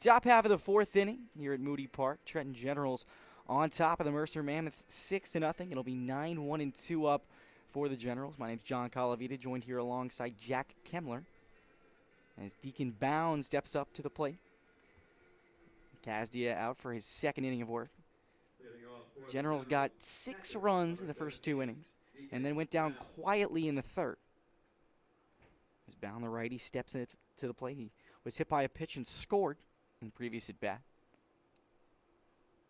Top half of the fourth inning here at Moody Park. Trenton Generals on top of the Mercer Mammoths 6-0. It'll be 9-1-2 up for the Generals. My name's John Calavita, joined here alongside Jack Kemmler as Deacon Bound steps up to the plate. Kazdia out for his second inning of work. Generals got 6 runs in the first 2 innings and then went down quietly in the third. As Bound, the righty, steps in to the plate. He was hit by a pitch and scored in the previous at bat.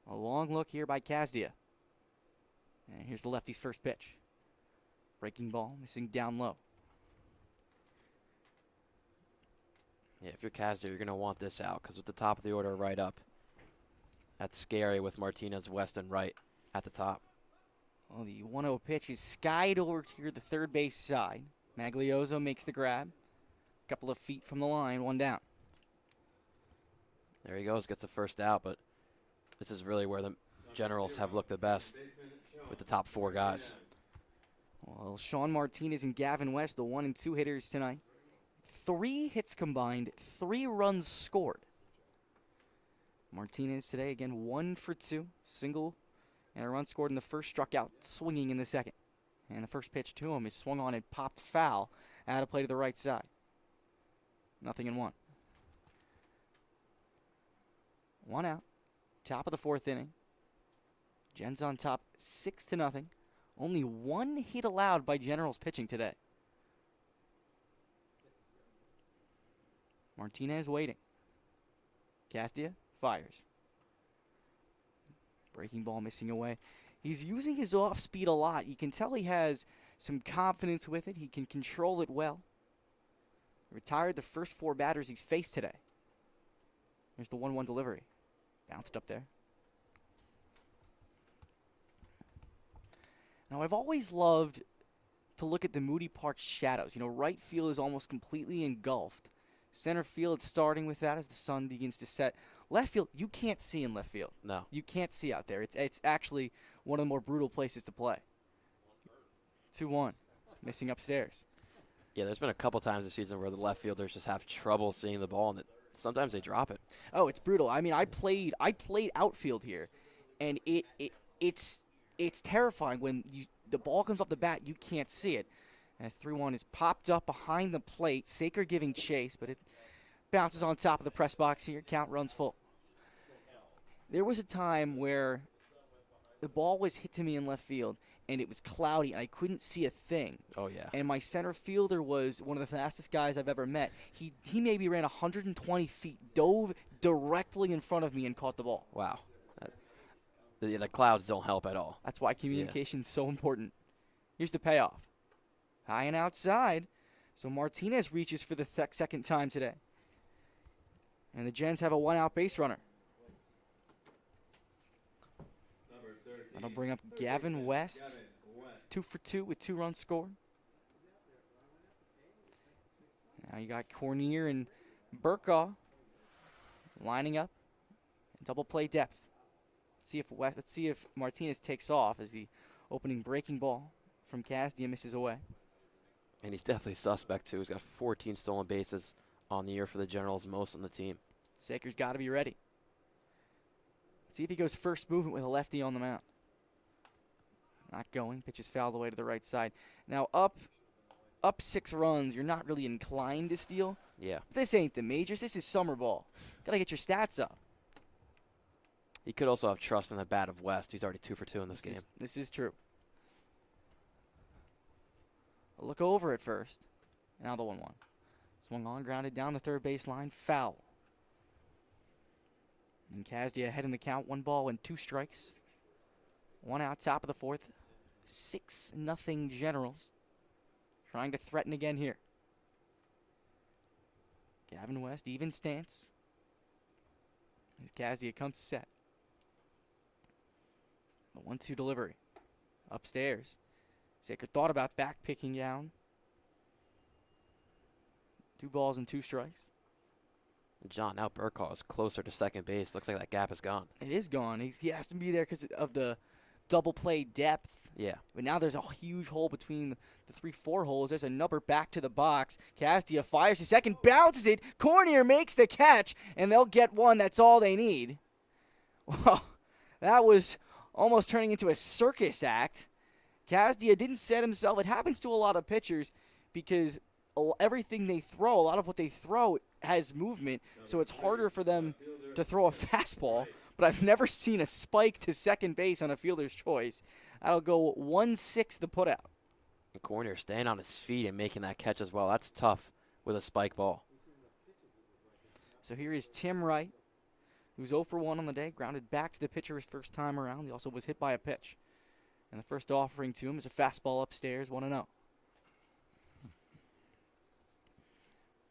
A long look here by Kazdia. And here's the lefty's first pitch. Breaking ball, missing down low. Yeah, if you're Kazdia, you're going to want this out because with the top of the order right up, that's scary with Martinez, West, and Wright at the top. Well, the 1-0 pitch is skied over to the third base side. Maglioso makes the grab. A couple of feet from the line, 1 down. There he goes, gets the first out, but this is really where the Generals have looked the best with the top 4 guys. Well, Sean Martinez and Gavin West, the 1 and 2 hitters tonight. 3 hits combined, 3 runs scored. Martinez today, again, 1 for 2. Single and a run scored in the first, struck out swinging in the second. And the first pitch to him is swung on and popped foul out of play to the right side. 0-1. 1 out. Top of the 4th inning. Gens on top 6-0. Only 1 hit allowed by Generals pitching today. Martinez waiting. Kazdia fires. Breaking ball missing away. He's using his off speed a lot. You can tell he has some confidence with it. He can control it well. Retired the first 4 batters he's faced today. Here's the 1-1 delivery. Bounced up there. Now, I've always loved to look at the Moody Park shadows. You know, right field is almost completely engulfed. Center field starting with that as the sun begins to set. Left field, you can't see in left field. No. You can't see out there. It's actually one of the more brutal places to play. 2-1. Missing upstairs. Yeah, there's been a couple times this season where the left fielders just have trouble seeing the ball, and sometimes they drop it. Oh, it's brutal. I mean, I played outfield here, and it's terrifying when the ball comes off the bat, you can't see it. As 3-1 is popped up behind the plate. Saker giving chase, but it bounces on top of the press box here. Count runs full. There was a time where the ball was hit to me in left field, and it was cloudy, and I couldn't see a thing. Oh, yeah. And my center fielder was one of the fastest guys I've ever met. He maybe ran 120 feet, dove directly in front of me, and caught the ball. Wow. The clouds don't help at all. That's why communication's so important. Here's the payoff. High and outside. So Martinez reaches for the second time today. And the Gens have a 1-out base runner. That'll bring up Gavin West. 2 for 2 with 2 runs scored. Now you got Cornier and Burkaw lining up. Double play depth. Let's see if Martinez takes off as the opening breaking ball from Kazdia misses away. And he's definitely suspect, too. He's got 14 stolen bases on the year for the Generals, most on the team. Saker's got to be ready. See if he goes first movement with a lefty on the mound. Not going. Pitch is fouled away to the right side. Now up 6 runs, you're not really inclined to steal. Yeah. This ain't the majors. This is summer ball. Got to get your stats up. He could also have trust in the bat of West. He's already 2 for 2 in this game. This is true. A look over at first. Now the 1-1. Swung on, grounded down the third baseline. Foul. And Kazdia ahead in the count. 1 ball and 2 strikes. 1 out, top of the 4th. 6-0 Generals. Trying to threaten again here. Gavin West, even stance. As Kazdia comes set. The 1-2 delivery. Upstairs. Saker thought about back picking down. 2 balls and 2 strikes. John, now Burkaw is closer to second base. Looks like that gap is gone. It is gone. He has to be there because of the double play depth. Yeah. But now there's a huge hole between the 3-4 holes. There's a number back to the box. Casdia fires the second, bounces it. Cornier makes the catch, and they'll get one. That's all they need. Well, that was almost turning into a circus act. Casdia didn't set himself. It happens to a lot of pitchers because everything they throw, a lot of what they throw has movement, so it's harder for them to throw a fastball. But I've never seen a spike to second base on a fielder's choice. That'll go 1-6 the putout. And Cornier staying on his feet and making that catch as well. That's tough with a spike ball. So here is Tim Wright, who's 0 for 1 on the day, grounded back to the pitcher his first time around. He also was hit by a pitch. And the first offering to him is a fastball upstairs, 1-0.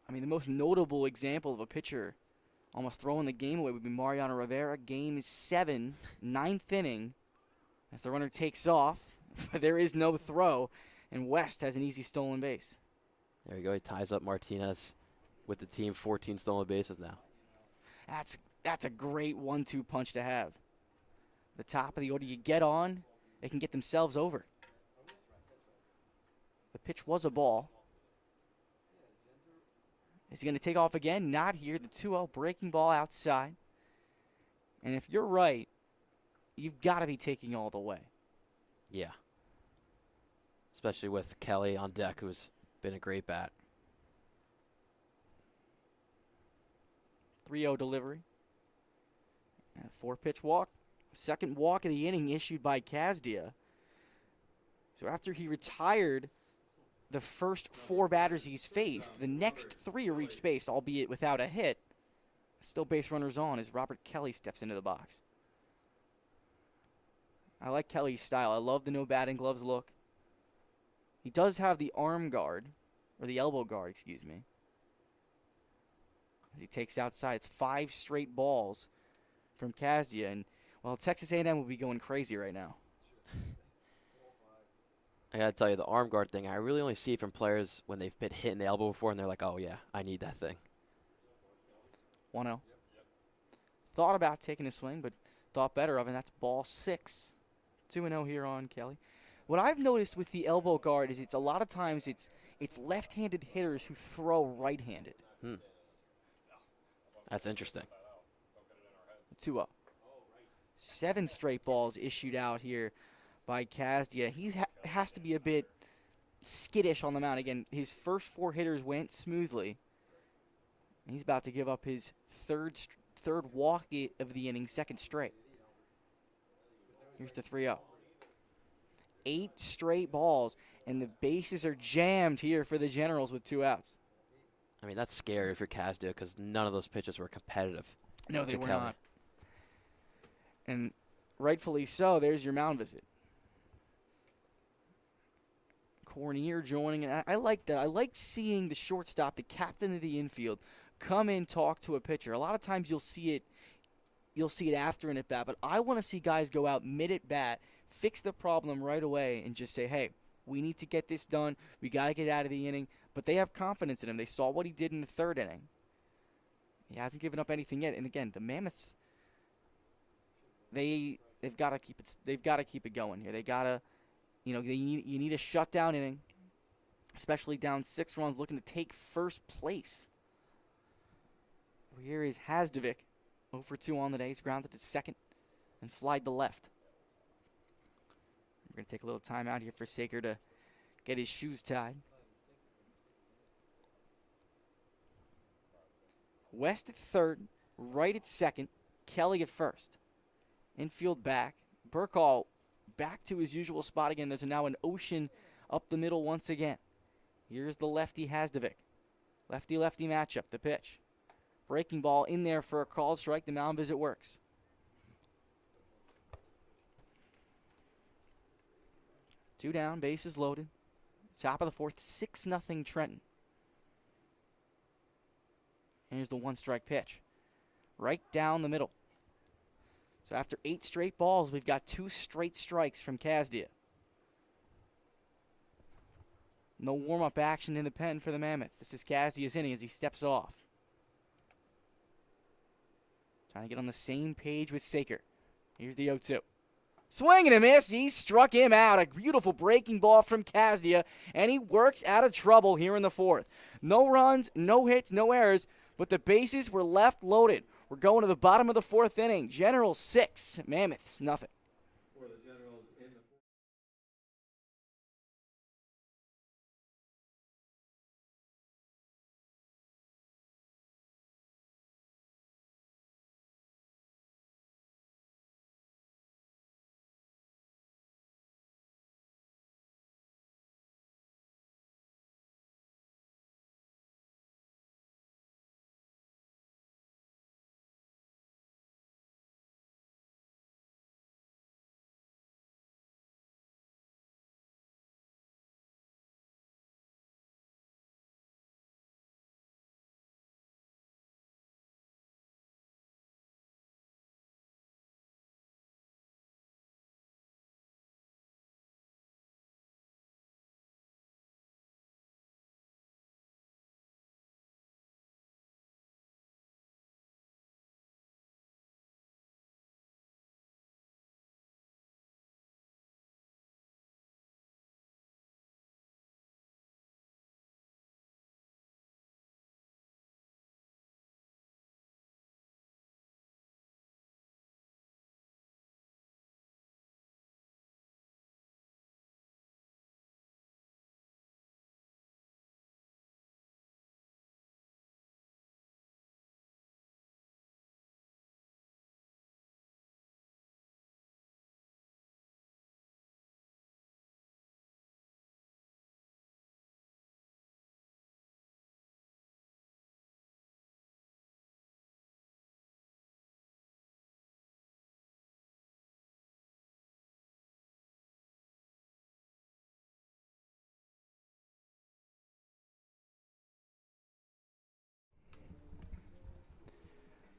I mean, the most notable example of a pitcher almost throwing the game away would be Mariano Rivera. Game is 7, 9th inning, as the runner takes off. But there is no throw, and West has an easy stolen base. There you go. He ties up Martinez with the team, 14 stolen bases now. That's a great 1-2 punch to have. The top of the order, you get on, they can get themselves over. The pitch was a ball. Is he going to take off again? Not here. The 2-0 breaking ball outside. And if you're right, you've got to be taking all the way. Yeah. Especially with Kelly on deck, who's been a great bat. 3-0 delivery. And a 4-pitch walk. Second walk of the inning issued by Casdia. So after he retired the first 4 batters he's faced, the next 3 reached base, albeit without a hit. Still base runners on as Robert Kelly steps into the box. I like Kelly's style. I love the no batting gloves look. He does have the arm guard, or the elbow guard, excuse me. As he takes outside, it's 5 straight balls from Casdia, and well, Texas A&M will be going crazy right now. I gotta tell you, the arm guard thing, I really only see it from players when they've been hit in the elbow before and they're like, oh yeah, I need that thing. 1-0. Thought about taking a swing, but thought better of it. That's ball 6. 2-0 here on Kelly. What I've noticed with the elbow guard is it's a lot of times it's left-handed hitters who throw right-handed. That's interesting. 2-0. 7 straight balls issued out here by Casdia. He has to be a bit skittish on the mound. Again, his first 4 hitters went smoothly. And he's about to give up his third walk of the inning, second straight. Here's the 3-0. 8 straight balls, and the bases are jammed here for the Generals with 2 outs. I mean, that's scary for Casdia because none of those pitches were competitive. No, they to were Kelly. not. And rightfully so, there's your mound visit. Cornier joining, and I like that. I like seeing the shortstop, the captain of the infield, come in, talk to a pitcher. A lot of times you'll see it after an at-bat, but I want to see guys go out mid-at-bat, fix the problem right away, and just say, hey, we need to get this done. We got to get out of the inning. But they have confidence in him. They saw what he did in the 3rd inning. He hasn't given up anything yet. And again, the Mammoths, they've got to keep it. They've got to keep it going here. They got to, you need a shutdown inning, especially down 6 runs, looking to take first place. Here is Hasdovic, 0 for 2 on the day. He's grounded to second and flied to left. We're going to take a little time out here for Saker to get his shoes tied. West at 3rd, Wright at 2nd, Kelly at 1st. Infield back. Burkall back to his usual spot again. There's now an ocean up the middle once again. Here's the lefty Hasdovic. Lefty-lefty matchup, the pitch. Breaking ball in there for a called strike. The mound visit works. Two down, bases loaded. Top of the 4th, 6-0 Trenton. Here's the 1-strike pitch. Right down the middle. So after 8 straight balls, we've got 2 straight strikes from Casdia. No warm-up action in the pen for the Mammoths. This is Casdia's inning as he steps off. Trying to get on the same page with Saker. Here's the 0-2. Swing and a miss. He struck him out. A beautiful breaking ball from Kazdia, and he works out of trouble here in the fourth. No runs, no hits, no errors, but the bases were left loaded. We're going to the bottom of the fourth inning. Generals 6, Mammoths nothing. For the Generals in the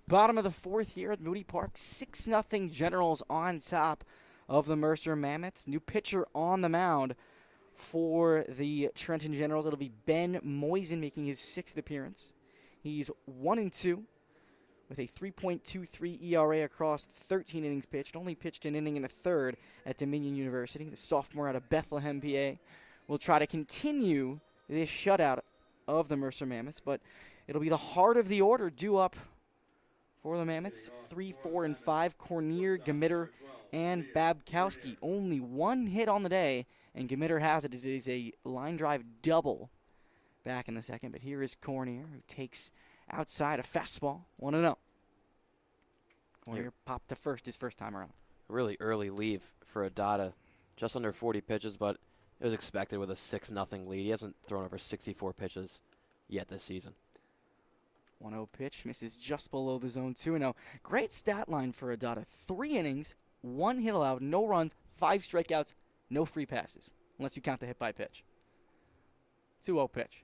Bottom of the fourth here at Moody Park. 6-0 Generals on top of the Mercer Mammoths. New pitcher on the mound for the Trenton Generals. It'll be Ben Moisen making his 6th appearance. He's 1-2 with a 3.23 ERA across 13 innings pitched. Only pitched an inning and a third at Dominion University. The sophomore out of Bethlehem, PA, will try to continue this shutout of the Mercer Mammoths, but it'll be the heart of the order due up for the Mammoths. 3, 4, and 5. Cornier, Gamitter, and Babkowski. Only one hit on the day, and Gamitter has it. It is a line drive double back in the second. But here is Cornier, who takes outside a fastball. 1-0. Cornier popped to first his first time around. Really early leave for Adada. Just under 40 pitches, but it was expected with a 6-0 lead. He hasn't thrown over 64 pitches yet this season. 1-0 pitch, misses just below the zone 2-0. Great stat line for Adada. 3 innings, 1 hit allowed, no runs, 5 strikeouts, no free passes, unless you count the hit by pitch. 2-0 pitch.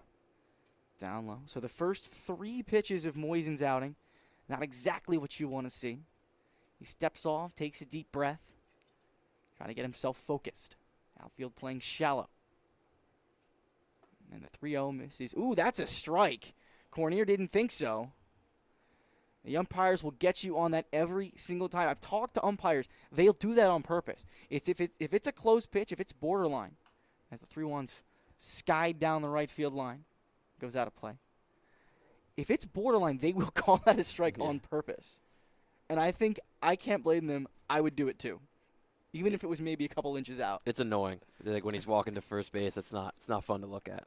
Down low. So the first 3 pitches of Moisen's outing, not exactly what you want to see. He steps off, takes a deep breath, trying to get himself focused. Outfield playing shallow. And the 3-0 misses. Ooh, that's a strike. Cornier didn't think so. The umpires will get you on that every single time. I've talked to umpires. They'll do that on purpose. It's if it's a close pitch, if it's borderline, as the 3-1's skied down the right field line, goes out of play. If it's borderline, they will call that a strike on purpose. And I think I can't blame them. I would do it too, even if it was maybe a couple inches out. It's annoying. Like when he's walking to first base, it's not fun to look at.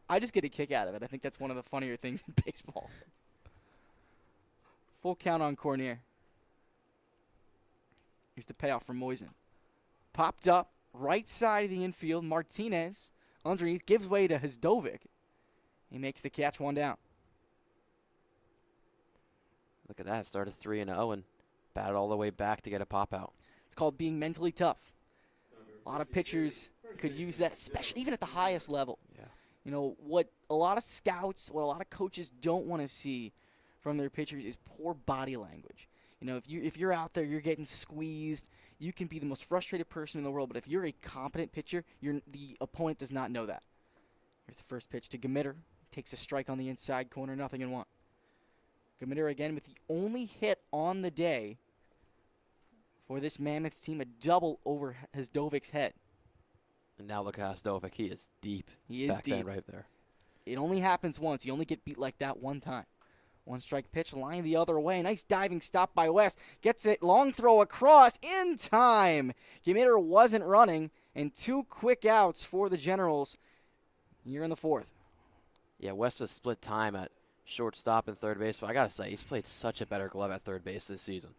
I just get a kick out of it. I think that's one of the funnier things in baseball. Full count on Cornier. Here's the payoff from Moisen. Popped up, right side of the infield. Martinez underneath, gives way to Hizdovic. He makes the catch, 1 down. Look at that. Started 3-0 and batted all the way back to get a pop out. It's called being mentally tough. A lot of pitchers could use that, especially even at the highest level. Yeah. You know, what a lot of scouts, what a lot of coaches don't want to see from their pitchers is poor body language. You know, if you're out there, you're getting squeezed, you can be the most frustrated person in the world, but if you're a competent pitcher, the opponent does not know that. Here's the first pitch to Gamitter. Takes a strike on the inside corner, 0-1. Gamitter again with the only hit on the day for this Mammoths team, a double over Hasdovic's head. And now look at Hasdovic. He is deep. He is back then deep. right there. It only happens once. You only get beat like that one time. One strike pitch, line the other way. Nice diving stop by West. Gets it, long throw across in time. Committer wasn't running, and 2 quick outs for the Generals here in the 4th. Yeah, West has split time at shortstop and third base, but I got to say, he's played such a better glove at third base this season.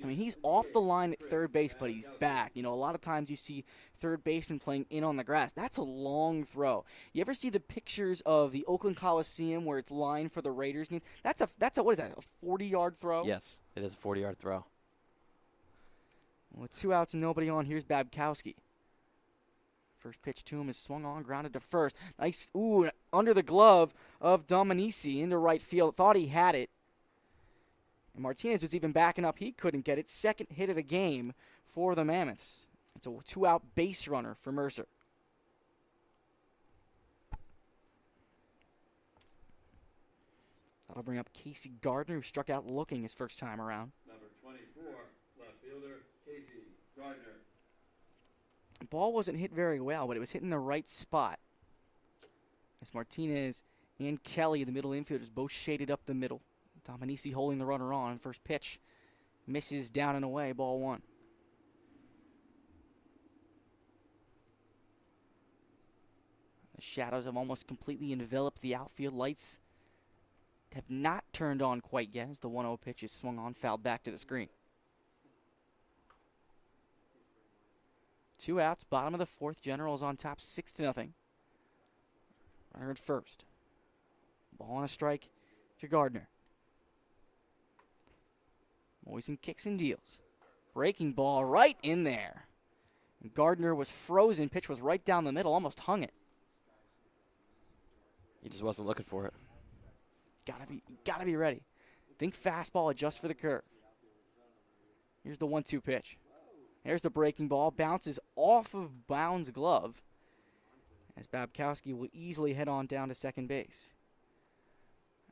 I mean, he's off the line at third base, but he's back. You know, a lot of times you see third baseman playing in on the grass. That's a long throw. You ever see the pictures of the Oakland Coliseum where it's lined for the Raiders game? That's a what is that, a 40-yard throw? Yes, it is a 40-yard throw. With 2 outs and nobody on, here's Babkowski. First pitch to him is swung on, grounded to first. Nice, under the glove of Dominici into right field. Thought he had it. And Martinez was even backing up. He couldn't get it. Second hit of the game for the Mammoths. It's a 2-out base runner for Mercer. That'll bring up Casey Gardner, who struck out looking his first time around. Number 24, left fielder, Casey Gardner. The ball wasn't hit very well, but it was hit in the right spot. As Martinez and Kelly, the middle infielders, both shaded up the middle. Dominici holding the runner on. First pitch misses down and away, ball 1. The shadows have almost completely enveloped the outfield. Lights have not turned on quite yet as the 1-0 pitch is swung on, fouled back to the screen. 2 outs, bottom of the 4th. Generals on top, 6-0. Runner at first. Ball on a strike to Gardner. Moisen kicks and deals. Breaking ball right in there. And Gardner was frozen. Pitch was right down the middle, almost hung it. He just wasn't looking for it. Gotta be ready. Think fastball, adjust for the curve. Here's the 1-2 pitch. There's the breaking ball. Bounces off of Bound's glove as Babkowski will easily head on down to second base.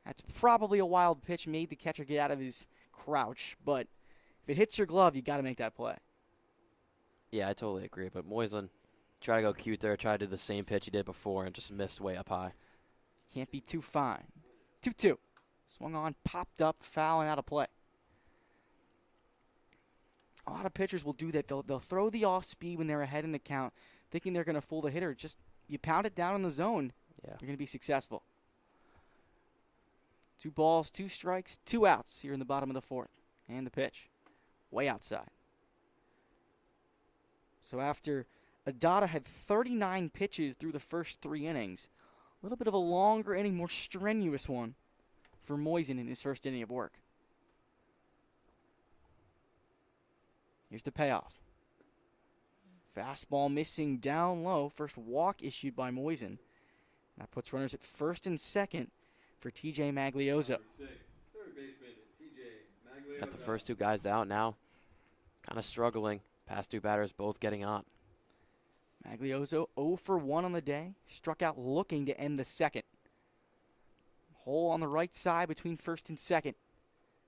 That's probably a wild pitch, made the catcher get out of his crouch, but if it hits your glove, you got to make that play. Yeah, I totally agree. But Moisen tried to go cute there, tried to do the same pitch he did before, and just missed way up high. Can't be too fine. 2-2. Swung on, popped up, foul, and out of play. A lot of pitchers will do that. They'll throw the off speed when they're ahead in the count, thinking they're going to fool the hitter. Just you pound it down in the zone, Yeah. you're going to be successful. 2 balls, 2 strikes, 2 outs here in the bottom of the 4th. And the pitch, way outside. So after Adada had 39 pitches through the first 3 innings, a little bit of a longer inning, more strenuous one for Moisen in his first inning of work. Here's the payoff. Fastball missing down low. First walk issued by Moisen. That puts runners at first and second for TJ Maglioso. Number 6, third baseman, TJ Maglioso. Got the first 2 guys out now. Kind of struggling. Past 2 batters both getting on. Maglioso 0 for 1 on the day. Struck out looking to end the second. Hole on the right side between first and second.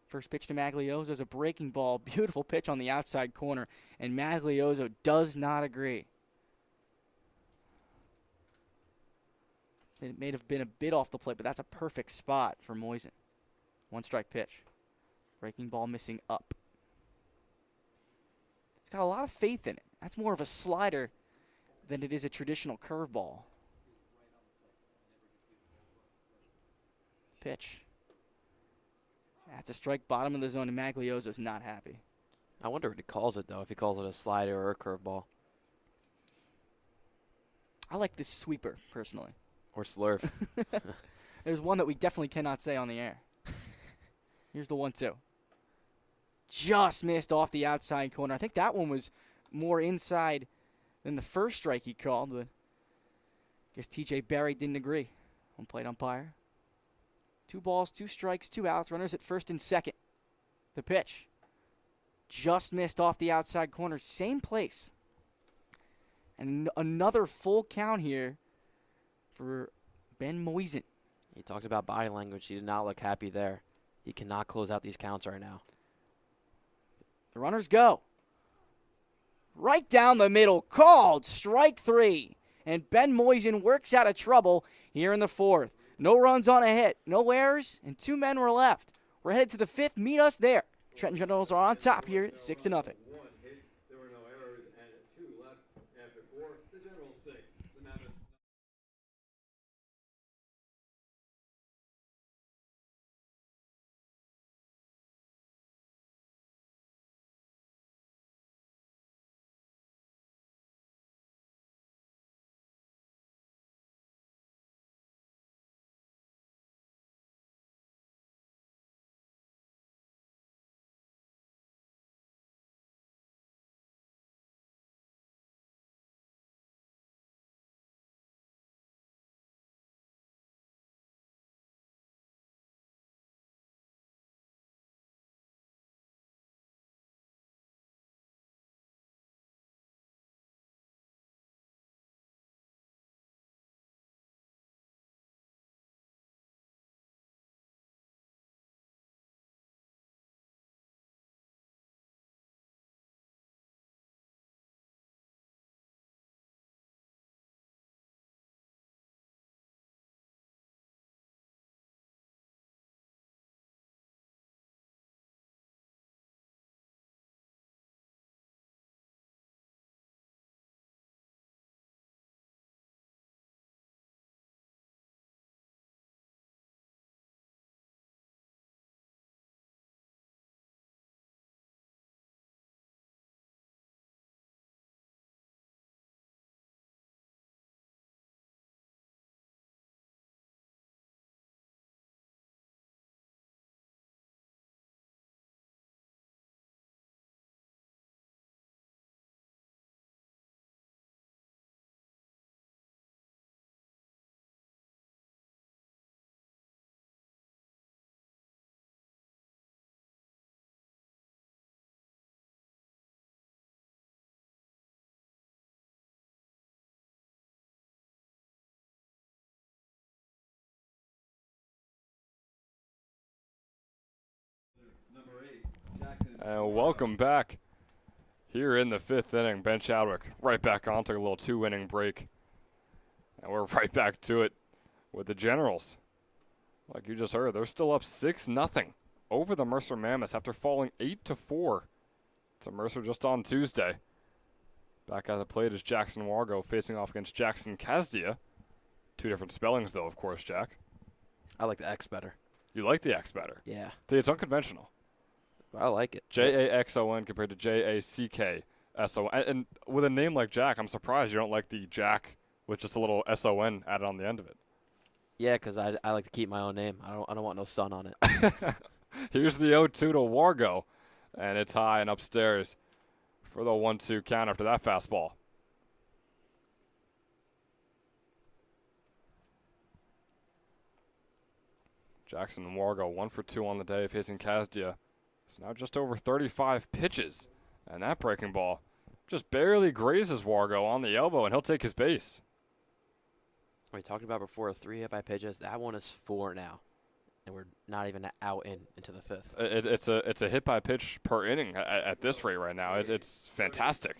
First pitch to Maglioso is a breaking ball. Beautiful pitch on the outside corner. And Maglioso does not agree. It may have been a bit off the plate, but that's a perfect spot for Moisen. 1 strike pitch. Breaking ball missing up. It's got a lot of faith in it. That's more of a slider than it is a traditional curveball. Pitch. That's a strike, bottom of the zone, and Maglioso's not happy. I wonder what he calls it, though, if he calls it a slider or a curveball. I like this sweeper, personally. Or slurve. There's one that we definitely cannot say on the air. Here's the 1-2. Just missed off the outside corner. I think that one was more inside than the first strike he called, but I guess TJ Barry didn't agree on plate umpire. 2 balls, 2 strikes, 2 outs. Runners at first and second. The pitch. Just missed off the outside corner. Same place. And another full count here for Ben Moisen. He talked about body language. He did not look happy there. He cannot close out these counts right now. The runners go. Right down the middle, called strike 3. And Ben Moisen works out of trouble here in the 4th. No runs on a hit, no errors, and 2 men were left. We're headed to the 5th. Meet us there. Trenton Generals are on top here, 6-0. One hit, there were no errors, and 2 left after 4. The Generals 6. The Mammoths. Number 8, Jackson. And welcome back here in the 5th inning. Ben Chadwick right back on, took a little 2-inning break. And we're right back to it with the Generals. Like you just heard, they're still up 6-0 over the Mercer Mammoths after falling 8-4 to Mercer just on Tuesday. Back at the plate is Jackson Wargo facing off against Jackson Kazdia. 2 different spellings, though, of course, Jack. I like the X better. You like the X better. Yeah, See, it's unconventional. I like it. Jaxon compared to Jackson. And with a name like Jack, I'm surprised you don't like the Jack with just a little SON added on the end of it. Yeah, because I like to keep my own name. I don't want no son on it. Here's the 0-2 to Wargo, and it's high and upstairs for the 1-2 count after that fastball. Jackson and Wargo 1 for 2 on the day facing Kazdia. It's now just over 35 pitches, and that breaking ball just barely grazes Wargo on the elbow, and he'll take his base. We talked about before 3 hit by pitches. That one is 4 now, and we're not even out into the 5th. It's a hit by pitch per inning at this rate right now. It's fantastic.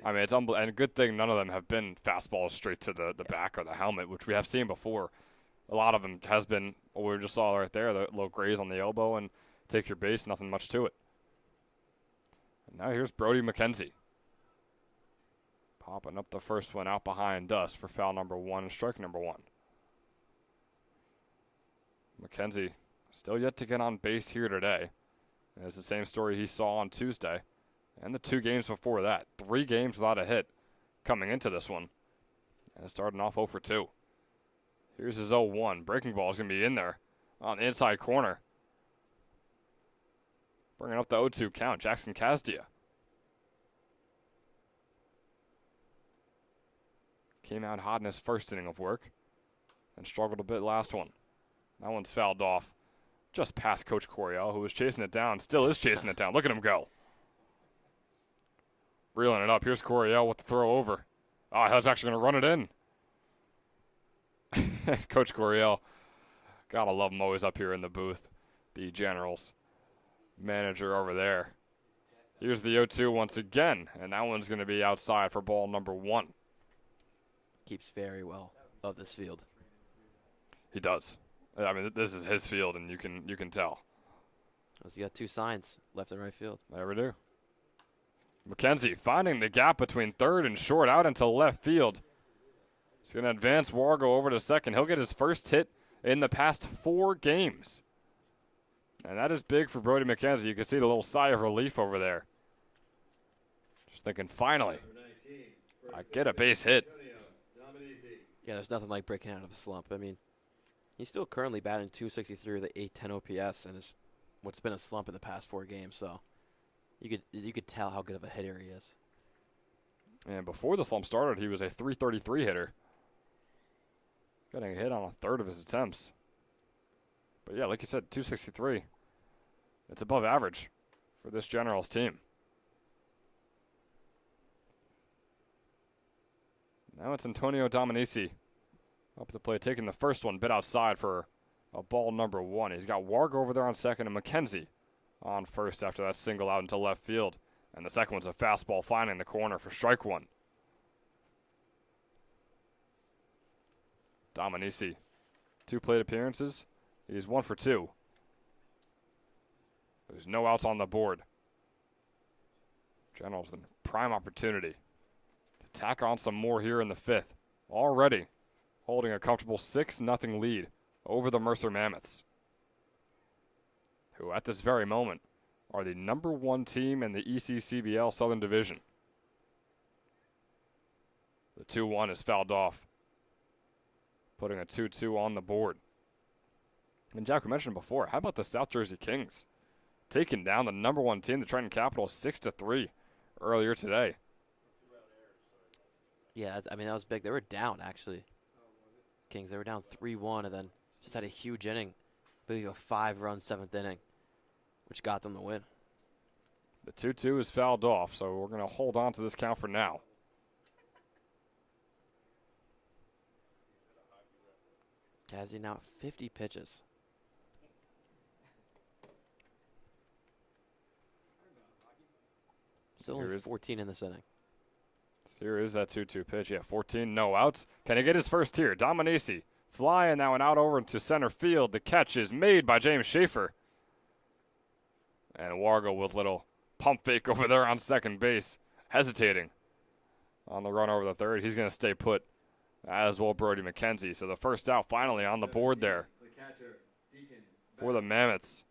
I mean, it's unbelievable, and good thing none of them have been fastballs straight to the back or the helmet, which we have seen before. A lot of them has been what we just saw right there, the little graze on the elbow and take your base, nothing much to it. And now here's Brody McKenzie. Popping up the first one out behind us for foul number 1 and strike number 1. McKenzie still yet to get on base here today. And it's the same story he saw on Tuesday and the 2 games before that. 3 games without a hit coming into this one. And starting off 0 for 2. Here's his 0-1. Breaking ball is going to be in there on the inside corner. Bringing up the 0-2 count, Jackson Kazdia. Came out hot in his first inning of work and struggled a bit last one. That one's fouled off just past Coach Coryell, who was chasing it down, still is chasing it down. Look at him go. Reeling it up. Here's Coryell with the throw over. Oh, that's actually going to run it in. Coach Coryell, gotta love him always up here in the booth. The Generals manager over there. Here's the 0-2 once again, and that one's going to be outside for ball number 1. Keeps very well of this field. He does. I mean, this is his field, and you can tell. He got 2 signs, left and right field. There we do. McKenzie finding the gap between third and short out into left field. He's going to advance Wargo over to second. He'll get his first hit in the past 4 games. And that is big for Brody McKenzie. You can see the little sigh of relief over there. Just thinking, finally, I get a base hit. Yeah, there's nothing like breaking out of a slump. I mean, he's still currently batting .263 with a .810 OPS, and is what's been a slump in the past 4 games. So you could tell how good of a hitter he is. And before the slump started, he was a .333 hitter. Getting a hit on a third of his attempts. But yeah, like you said, .263. It's above average for this Generals team. Now it's Antonio Dominici up at the plate, taking the first one, bit outside for a ball number 1. He's got Wargo over there on second and McKenzie on first after that single out into left field. And the second one's a fastball finding the corner for strike 1. Dominici, 2 plate appearances. He's 1 for 2. There's no outs on the board. Generals in prime opportunity to tack on some more here in the 5th. Already holding a comfortable 6-0 lead over the Mercer Mammoths, who at this very moment are the number 1 team in the ECCBL Southern Division. The 2-1 is fouled off, putting a 2-2 on the board. And Jack, we mentioned before, how about the South Jersey Kings taking down the number 1 team, the Trenton Capitals, 6-3 earlier today? Yeah, I mean, that was big. They were down, actually. Kings, they were down 3-1 and then just had a huge inning. I believe a 5-run 7th inning, which got them the win. The 2-2 is fouled off, so we're going to hold on to this count for now. Jazzy now at 50 pitches. Still only 14 in this inning. Here is that 2-2 pitch. Yeah, 14, no outs. Can he get his first here? Dominici flying that one out over to center field. The catch is made by James Schaefer. And Wargo with little pump fake over there on second base, hesitating on the run over the third. He's going to stay put, as will Brody McKenzie. So the first out finally on the board there for the Mammoths.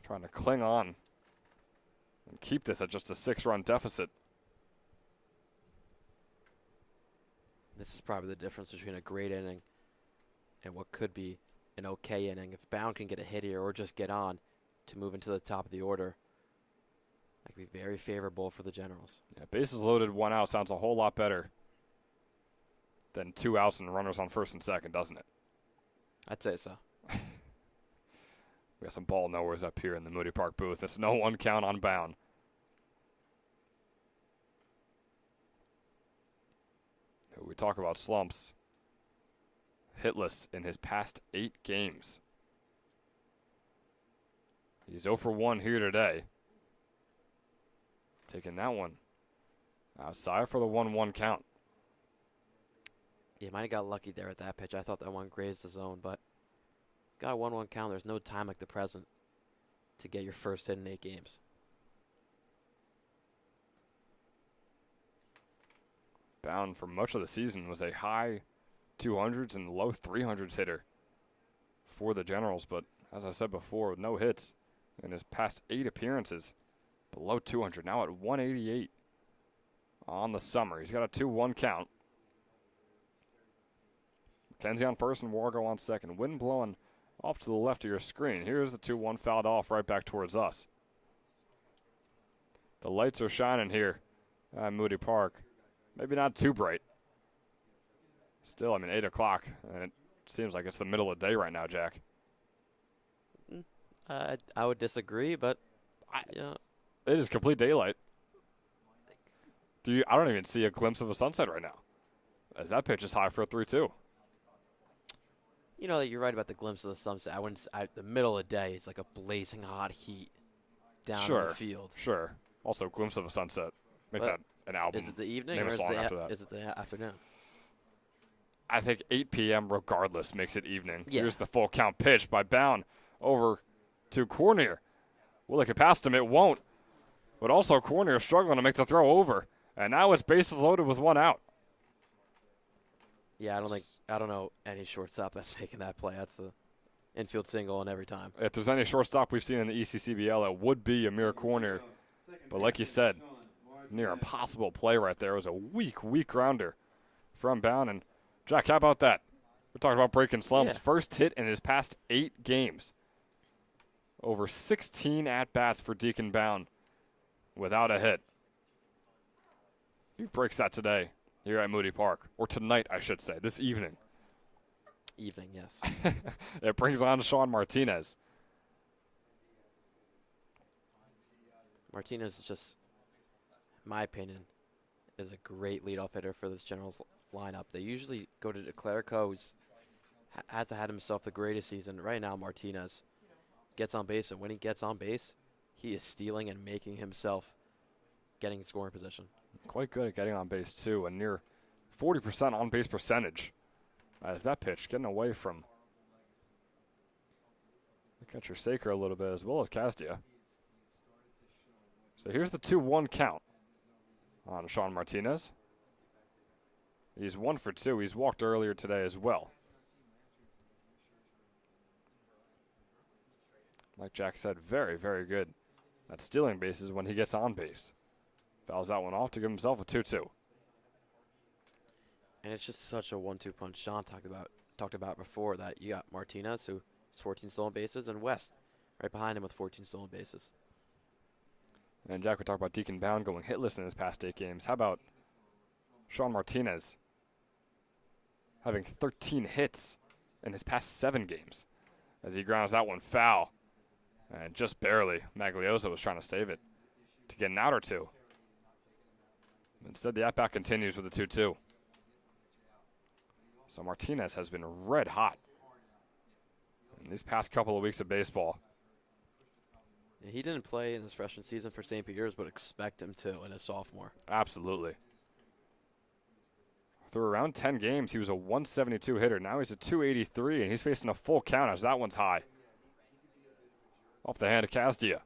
Trying to cling on and keep this at just a 6-run deficit. This is probably the difference between a great inning and what could be an okay inning. If Bound can get a hit here or just get on to move into the top of the order, that could be very favorable for the Generals. Yeah, bases loaded, 1 out sounds a whole lot better than 2 outs and runners on first and second, doesn't it? I'd say so. We got some ball nowheres up here in the Moody Park booth. It's no 1 count on Bound. We talk about slumps. Hitless in his past 8 games. He's 0 for 1 here today. Taking that one outside for the 1-1 count. Yeah, might have got lucky there at that pitch. I thought that one grazed the zone, but got a 1-1 count. There's no time like the present to get your first hit in 8 games. Bound for much of the season was a high 200s and low 300s hitter for the Generals, but as I said before, no hits in his past 8 appearances. Below 200, now at 188 on the summer. He's got a 2-1 count. McKenzie on first and Wargo on second. Wind blowing off to the left of your screen. Here's the 2-1 fouled off right back towards us. The lights are shining here at Moody Park. Maybe not too bright. Still, I mean, 8 o'clock, and it seems like it's the middle of the day right now, Jack. I would disagree, but it is complete daylight. I don't even see a glimpse of a sunset right now, as that pitch is high for a 3-2. You know, you're right about the glimpse of the sunset. The middle of the day is like a blazing hot heat. down in Sure. the field. Sure. Also, Glimpse of a Sunset. Make But that an album. Is it the evening Name or a is song after that. is it the afternoon? I think 8 p.m. regardless makes it evening. Yeah. Here's the full count pitch by Bound over to Cornier. Will it get past him? It won't. But also Cornier struggling to make the throw over. And now it's bases loaded with one out. Yeah, I don't know any shortstop that's making that play. That's the infield single and every time. If there's any shortstop we've seen in the ECCBL, it would be Amir Cornier. But like you said, near impossible play right there. It was a weak grounder from Bound. And Jack, how about that? We're talking about breaking slumps. Yeah. First hit in his past 8 games. Over 16 at-bats for Deacon Bound without a hit. He breaks that today here at Moody Park. Or tonight, I should say, this evening. Evening, yes. It brings on Sean Martinez. Martinez is just, in my opinion, is a great leadoff hitter for this Generals lineup. They usually go to Declarico, who's hasn't had himself the greatest season. Right now, Martinez gets on base, and when he gets on base, he is stealing and making himself getting scoring position. Quite good at getting on base, too. A near 40% on-base percentage. As that pitch getting away from the catcher Saker a little bit, as well as Castia. So here's the 2-1 count on Sean Martinez. He's 1 for 2. He's walked earlier today as well. Like Jack said, very good at stealing bases when he gets on base. Fouls that one off to give himself a 2-2. And it's just such a 1-2 punch. Sean talked about before that you got Martinez, who has 14 stolen bases, and West right behind him with 14 stolen bases. And Jack, we talked about Deacon Bound going hitless in his past 8 games. How about Sean Martinez having 13 hits in his past 7 games as he grounds that one foul. And just barely, Magliosa was trying to save it to get an out or two. Instead, the at-bat continues with a 2-2. So Martinez has been red hot in these past couple of weeks of baseball. Yeah, he didn't play in his freshman season for St. Peter's, but expect him to in his sophomore. Absolutely. Through around 10 games, he was a 172 hitter. Now he's a 283, and he's facing a full count as that one's high. Off the hand of Castia.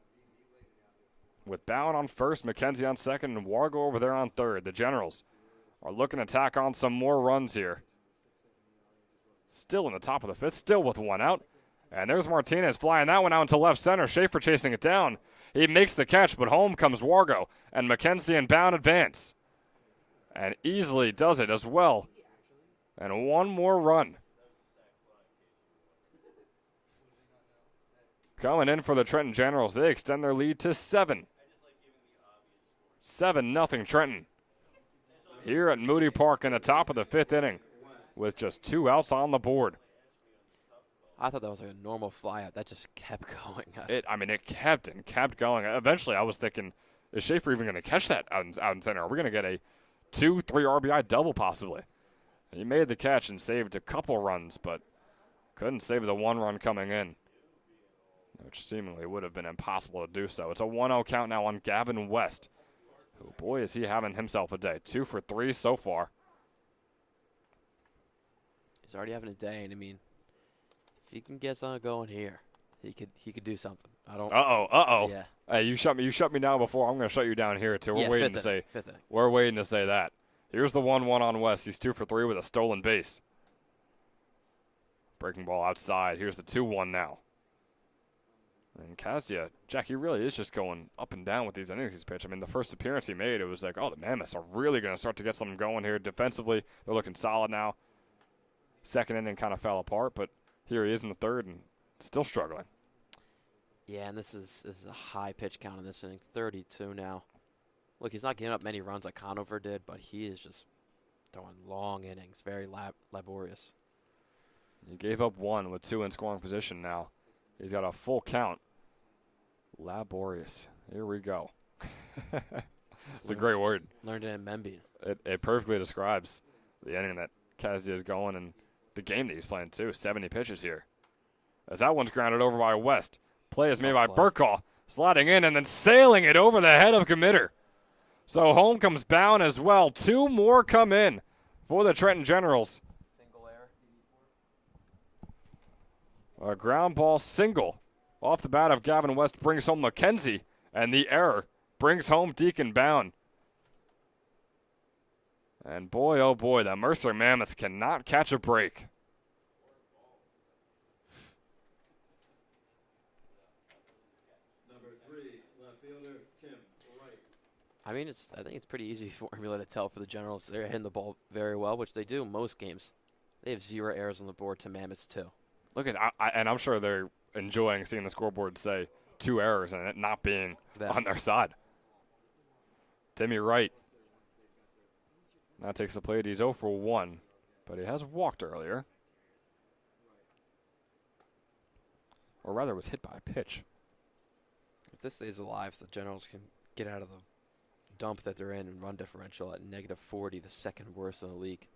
With Bowen on first, McKenzie on second, and Wargo over there on third. The Generals are looking to tack on some more runs here. Still in the top of the 5th, still with 1 out. And there's Martinez flying that one out into left center. Schaefer chasing it down. He makes the catch, but home comes Wargo. And McKenzie and Bound advance. And easily does it as well. And one more run. Coming in for the Trenton Generals. They extend their lead to 7. 7-0 Trenton. Here at Moody Park in the top of the 5th inning with just 2 outs on the board. I thought that was like a normal flyout. That just kept going. It kept going. Eventually, I was thinking, is Schaefer even going to catch that out in center? Are we going to get a 2-3 RBI double possibly? And he made the catch and saved a couple runs, but couldn't save the 1 run coming in, which seemingly would have been impossible to do so. It's a 1-0 count now on Gavin West. Oh boy, is he having himself a day. 2 for 3 so far. He's already having a day, and I mean, if he can get something going here, he could do something. I don't. Uh-oh. Yeah. Hey, you shut me down before. I'm going to shut you down here too. We're waiting to say. Fifth inning. We're waiting to say that. Here's the 1-1 on West. He's 2 for 3 with a stolen base. Breaking ball outside. Here's the 2-1 now. And Castia, Jack, he really is just going up and down with these innings he's pitched. I mean, the first appearance he made, it was like, oh, the Mammoths are really going to start to get something going here. Defensively, they're looking solid now. Second inning kind of fell apart, but here he is in the 3rd and still struggling. Yeah, and this is a high pitch count in this inning, 32 now. Look, he's not giving up many runs like Conover did, but he is just throwing long innings, very laborious. He gave up 1 with 2 in scoring position now. He's got a full count. Laborious. Here we go. It's a great word. Learned it in Memby. It perfectly describes the inning that Cassia is going and the game that he's playing too. 70 pitches here. As that one's grounded over by West. Play is made by play. Burkall. Sliding in and then sailing it over the head of committer. So home comes bound as well. 2 more come in for the Trenton Generals. Single error. A ground ball single off the bat of Gavin West brings home McKenzie, and the error brings home Deacon Bound. And boy, oh boy, the Mercer Mammoths cannot catch a break. Number 3, left fielder, Tim Wright. I mean, I think it's pretty easy formula to tell for the Generals. They're hitting the ball very well, which they do most games. They have 0 errors on the board to Mammoths 2. Look at, and I'm sure they're enjoying seeing the scoreboard say 2 errors and it not being on their side. Timmy Wright now takes the plate. He's 0 for 1, but he has walked earlier. Or rather was hit by a pitch. If this stays alive, the Generals can get out of the dump that they're in and run differential at -40, the second worst in the league,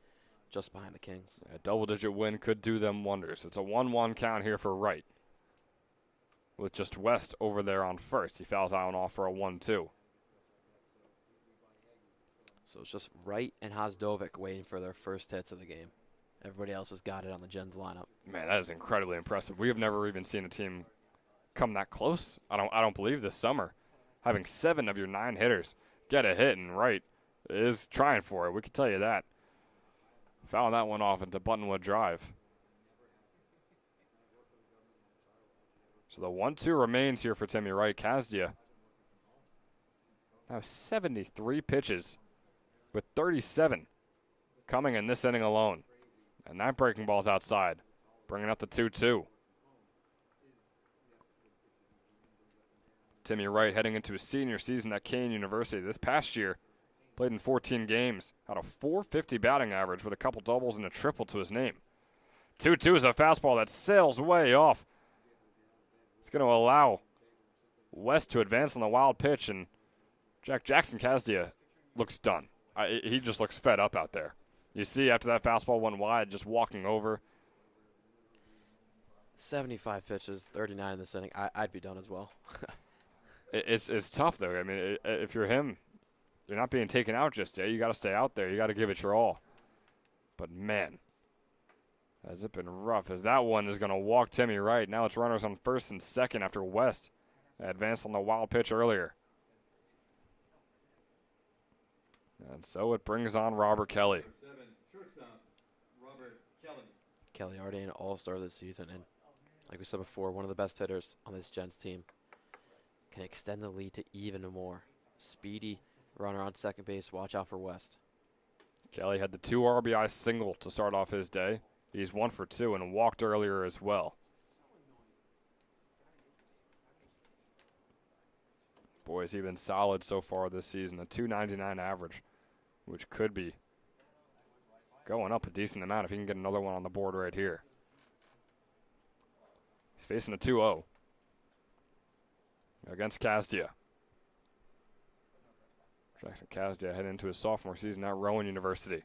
just behind the Kings. A double-digit win could do them wonders. It's a 1-1 count here for Wright, with just West over there on first. He fouls that one off for a 1-2. So it's just Wright and Hosdovic waiting for their first hits of the game. Everybody else has got it on the Gens lineup. Man, that is incredibly impressive. We have never even seen a team come that close. I don't believe this summer. Having 7 of your 9 hitters get a hit, and Wright is trying for it. We can tell you that. Fouling that one off into Buttonwood Drive. So the 1-2 remains here for Timmy Wright. Kazdia now 73 pitches with 37 coming in this inning alone. And that breaking ball's outside, bringing up the 2-2. Timmy Wright heading into his senior season at Kane University. This past year, played in 14 games, had a .450 batting average with a couple doubles and a triple to his name. 2-2 is a fastball that sails way off. It's going to allow West to advance on the wild pitch, and Jackson Kazdia looks done. He just looks fed up out there. You see after that fastball went wide, just walking over. 75 pitches, 39 in this inning. I'd be done as well. It's tough, though. I mean, if you're him, you're not being taken out just yet. You got to stay out there. You got to give it your all. But, man, has it been rough, as that one is going to walk Timmy Wright. Now it's runners on first and second after West advanced on the wild pitch earlier. And so it brings on Robert Kelly. 7, shortstop, Robert Kelly. Kelly already an all-star this season, and like we said before, one of the best hitters on this Gens team. Can extend the lead to even more. Speedy runner on second base. Watch out for West. Kelly had the 2 RBI single to start off his day. He's 1 for 2 and walked earlier as well. Boy, has he been solid so far this season. A .299 average, which could be going up a decent amount if he can get another one on the board right here. He's facing a 2-0 against Kazdia. Jackson Kazdia heading into his sophomore season at Rowan University.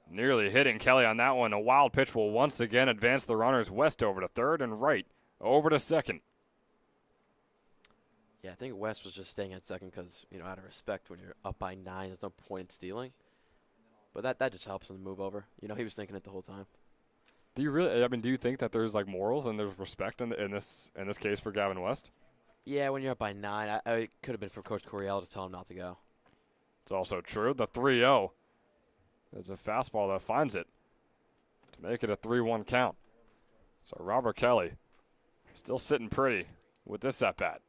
Nearly hitting Kelly on that one. A wild pitch will once again advance the runners. West over to third and Wright over to second. Yeah, I think West was just staying at second because, out of respect, when you're up by 9, there's no point in stealing. But that just helps him to move over. He was thinking it the whole time. Do you really? I mean, do you think that there's morals and there's respect in this case for Gavin West? Yeah, when you're up by 9, it could have been for Coach Coriel to tell him not to go. It's also true. The 3-0 is a fastball that finds it to make it a 3-1 count. So Robert Kelly still sitting pretty with this at-bat.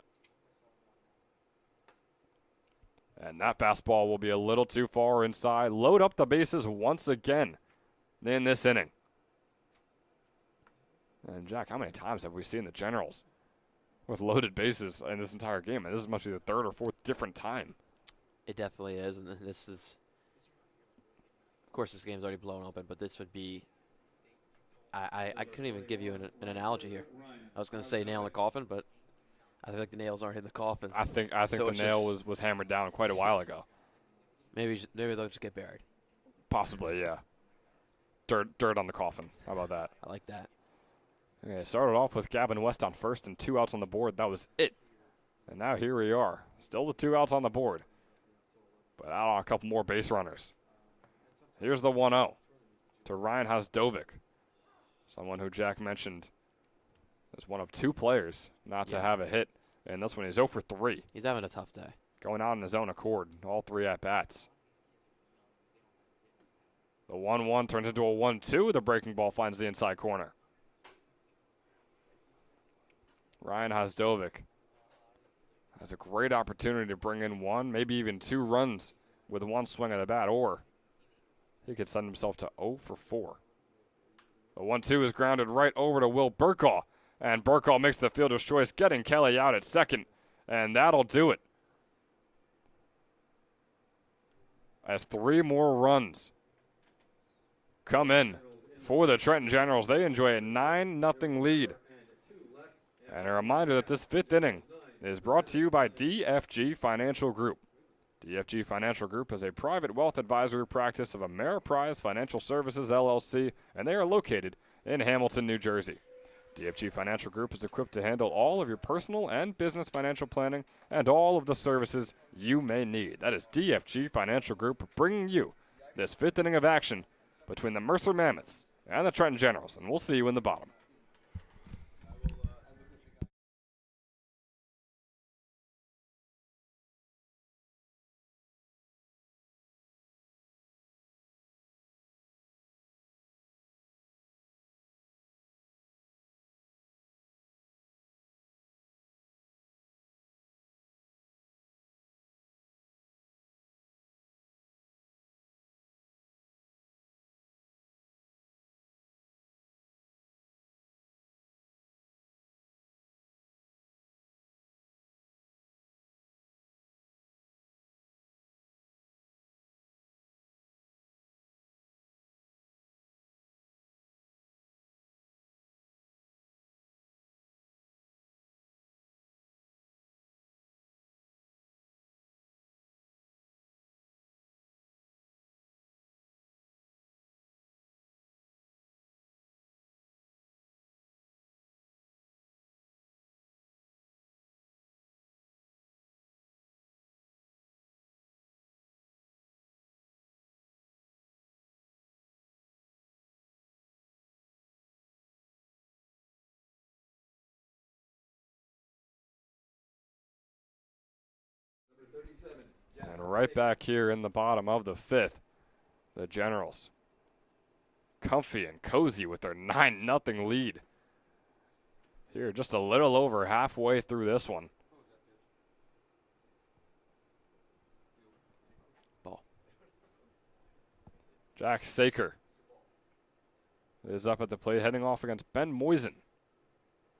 And that fastball will be a little too far inside. Load up the bases once again in this inning. And, Jack, how many times have we seen the Generals with loaded bases in this entire game? And this must be the 3rd or 4th different time. It definitely is, and this is, of course, this game's already blown open, but this would be, I couldn't even give you an analogy here. I was going to say nail in the coffin, but I feel like the nails aren't in the coffin. I think So the nail was hammered down quite a while ago. Maybe they'll just get buried. Possibly, yeah. Dirt on the coffin. How about that? I like that. Okay, started off with Gavin West on first and 2 outs on the board. That was it And now here we are. Still the 2 outs on the board, but out on a couple more base runners. Here's the 1-0 to Ryan Hasdovic, someone who Jack mentioned as one of 2 players not to have a hit. And this one, he's 0 for 3. He's having a tough day. Going out on his own accord, all 3 at-bats. The 1-1 turns into a 1-2. The breaking ball finds the inside corner. Ryan Hasdovic has a great opportunity to bring in 1, maybe even 2 runs with 1 swing of the bat, or he could send himself to 0 for 4. The 1-2 is grounded right over to Will Burkall, and Burkall makes the fielder's choice, getting Kelly out at second, and that'll do it. As 3 more runs come in for the Trenton Generals, they enjoy a 9-0 lead. And a reminder that this 5th inning is brought to you by DFG Financial Group. DFG Financial Group is a private wealth advisory practice of Ameriprise Financial Services, LLC, and they are located in Hamilton, New Jersey. DFG Financial Group is equipped to handle all of your personal and business financial planning and all of the services you may need. That is DFG Financial Group bringing you this 5th inning of action between the Mercer Mammoths and the Trenton Generals, and we'll see you in the bottom. And right back here in the bottom of the 5th, the Generals, comfy and cozy with their 9-0 lead. Here, just a little over halfway through this one. Ball. Jack Saker is up at the plate, heading off against Ben Moisen,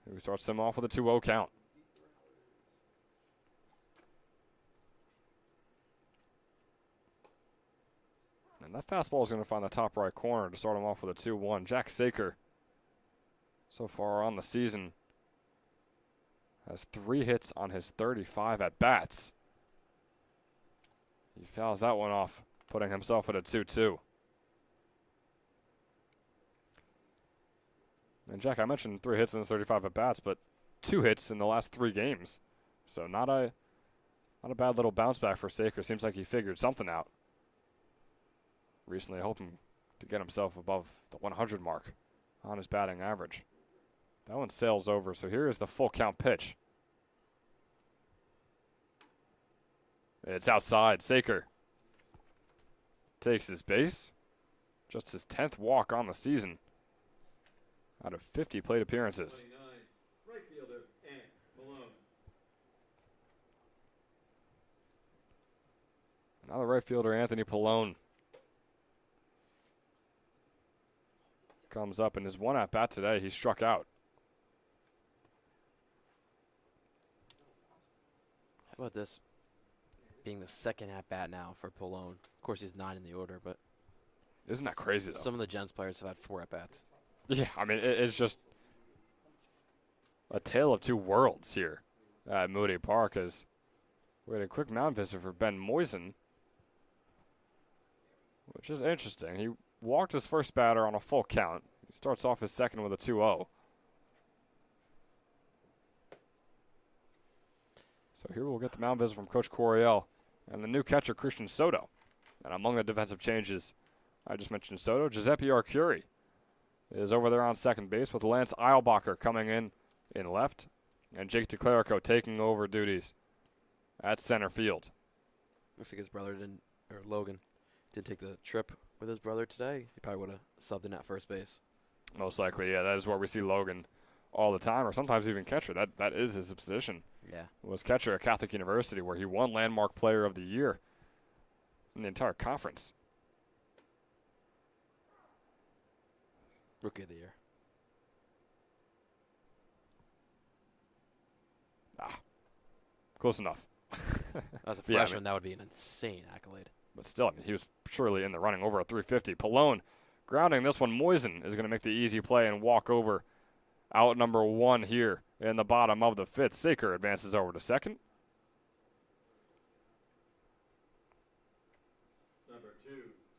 who starts him off with a 2-0 count. And that fastball is going to find the top right corner to start him off with a 2-1. Jack Saker, so far on the season, has 3 hits on his 35 at-bats. He fouls that one off, putting himself at a 2-2. And Jack, I mentioned 3 hits in his 35 at-bats, but 2 hits in the last 3 games. So not a bad little bounce back for Saker. Seems like he figured something out recently, hoping to get himself above the 100 mark on his batting average. That one sails over, so here is the full count pitch. It's outside. Saker takes his base. Just his 10th walk on the season out of 50 plate appearances. Right fielder, Malone. Another right fielder, Anthony Pallone, comes up in his 1 at-bat today. He struck out. How about this being the 2nd at-bat now for Pallone? Of course, he's 9 in the order, but Isn't that crazy, though? some of the Gens players have had 4 at-bats. Yeah, I mean, it's just a tale of 2 worlds here at Moody Park, as we had a quick mound visit for Ben Moisen, which is interesting. He walked his first batter on a full count. He starts off his second with a 2-0. So here we'll get the mound visit from Coach Coryell and the new catcher, Christian Soto. And among the defensive changes, I just mentioned Soto, Giuseppe Arcuri is over there on second base with Lance Eilbacher coming in left, and Jake DeClerico taking over duties at center field. Looks like his brother Logan didn't take the trip with his brother today. He probably would have subbed in at first base. Most likely, yeah, that is where we see Logan all the time, or sometimes even catcher. That is his position. Yeah. Was catcher at Catholic University, where he won Landmark Player of the Year in the entire conference. Rookie of the year. Close enough. As a Yeah, freshman, that would be an insane accolade. But still, I mean, he was surely in the running over a 350. Pallone grounding this one. Moisen is going to make the easy play and walk over out number 1 here in the bottom of the 5th. Saker advances over to second. Number 2,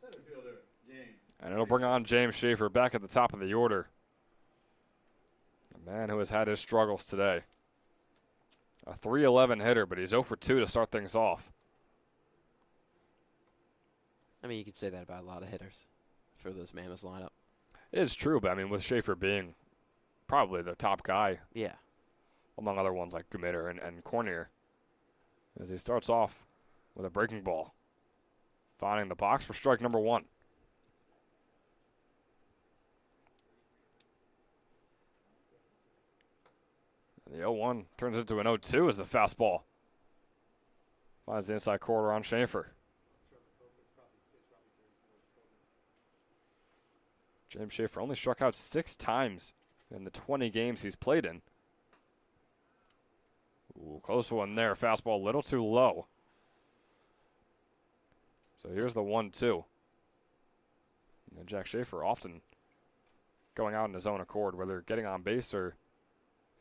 center fielder, James. And it'll bring on James Schaefer back at the top of the order. A man who has had his struggles today. A .311 hitter, but he's 0 for 2 to start things off. I mean, you could say that about a lot of hitters for this Mammoths lineup. It is true, but I mean, with Schaefer being probably the top guy, Yeah. among other ones like Gumitter and Cornier, as he starts off with a breaking ball, finding the box for strike number 1. The 0-1 turns into an 0-2 as the fastball finds the inside corner on Schaefer. James Schaefer only struck out 6 times in the 20 games he's played in. Ooh, close one there. Fastball a little too low. So here's the 1-2. And Jack Schaefer often going out in his own accord, whether getting on base or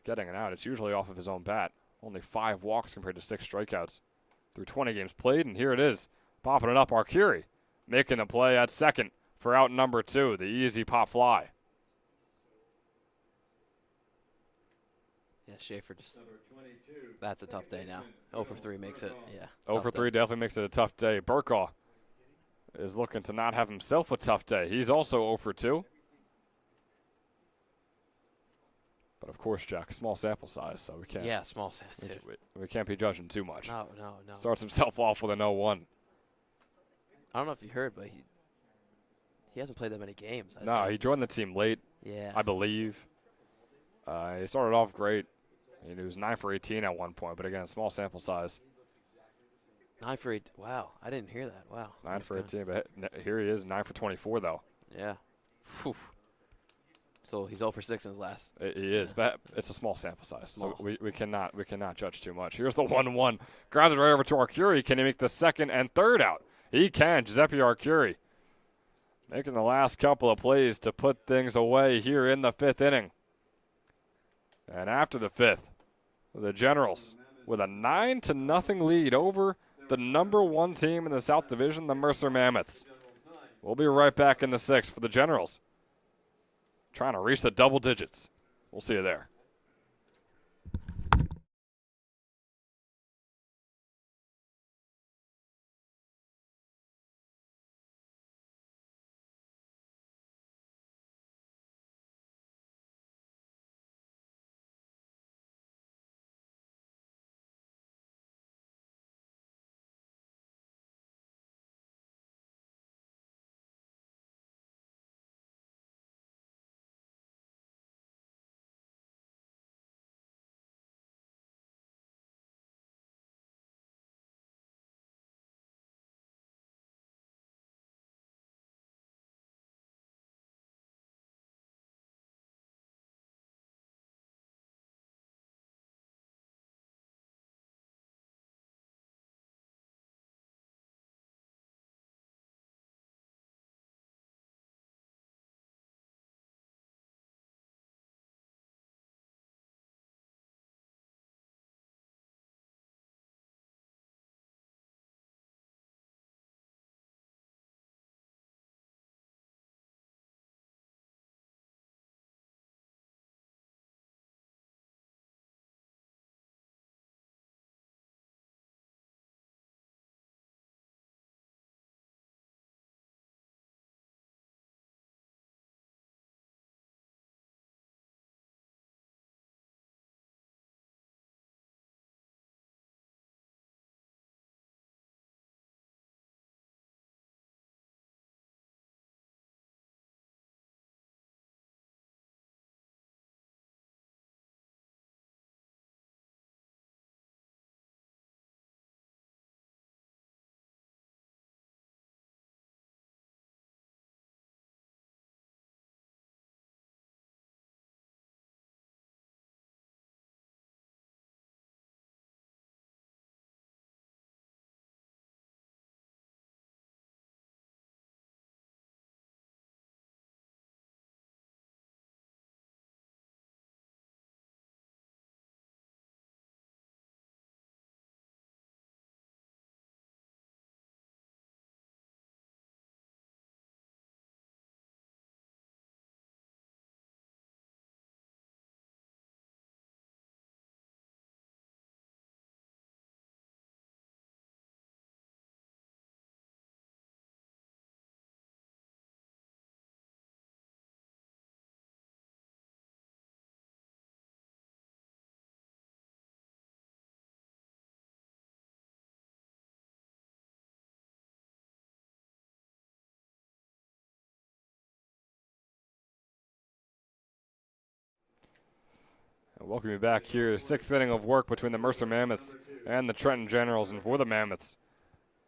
getting an out. It's usually off of his own bat. Only 5 walks compared to 6 strikeouts through 20 games played, and here it is. Popping it up, Arcuri making the play at second for out number 2, the easy pop fly. Yeah, Schaefer just, Number 22. that's a tough day now. 0 for 3 makes it, yeah. 0 tough for day. 3 definitely makes it a tough day. Burkaw is looking to not have himself a tough day. He's also 0 for 2. But of course, Jack, small sample size, so we can't. Yeah, small sense, dude. We can't be judging too much. No. Starts himself off with an 0-1. I don't know if you heard, but he hasn't played that many games. I No, think. he joined the team late, Yeah. I believe. He started off great. He was 9 for 18 at one point, but again, small sample size. 9 for 8. Wow, I didn't hear that. Wow. 9 He's for gonna- 18, but here he is, 9 for 24 though. Yeah. Whew. So he's 0 for 6 in his last. He is, but it's a small sample size, Small. so we cannot judge too much. Here's the 1-1, grounded right over to Arcuri. Can he make the second and third out? He can. Giuseppe Arcuri making the last couple of plays to put things away here in the 5th inning. And after the 5th, the Generals with a 9-0 lead over the number 1 team in the South Division, the Mercer Mammoths. We'll be right back in the 6th for the Generals, trying to reach the double digits. We'll see you there. Welcome you back here. 6th inning of work between the Mercer Mammoths and the Trenton Generals. And for the Mammoths,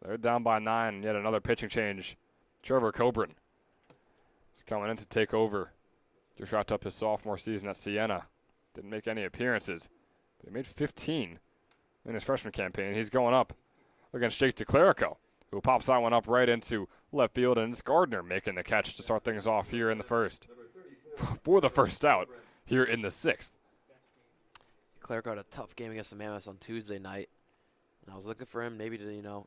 they're down by 9. Yet another pitching change. Trevor Coburn is coming in to take over. Just wrapped up his sophomore season at Siena. Didn't make any appearances, but he made 15 in his freshman campaign. He's going up against Jake DeClerico, who pops that one up right into left field, and it's Gardner making the catch to start things off here in the first. For the first out here in the 6th. Clark had a tough game against the Mammoths on Tuesday night, and I was looking for him maybe to,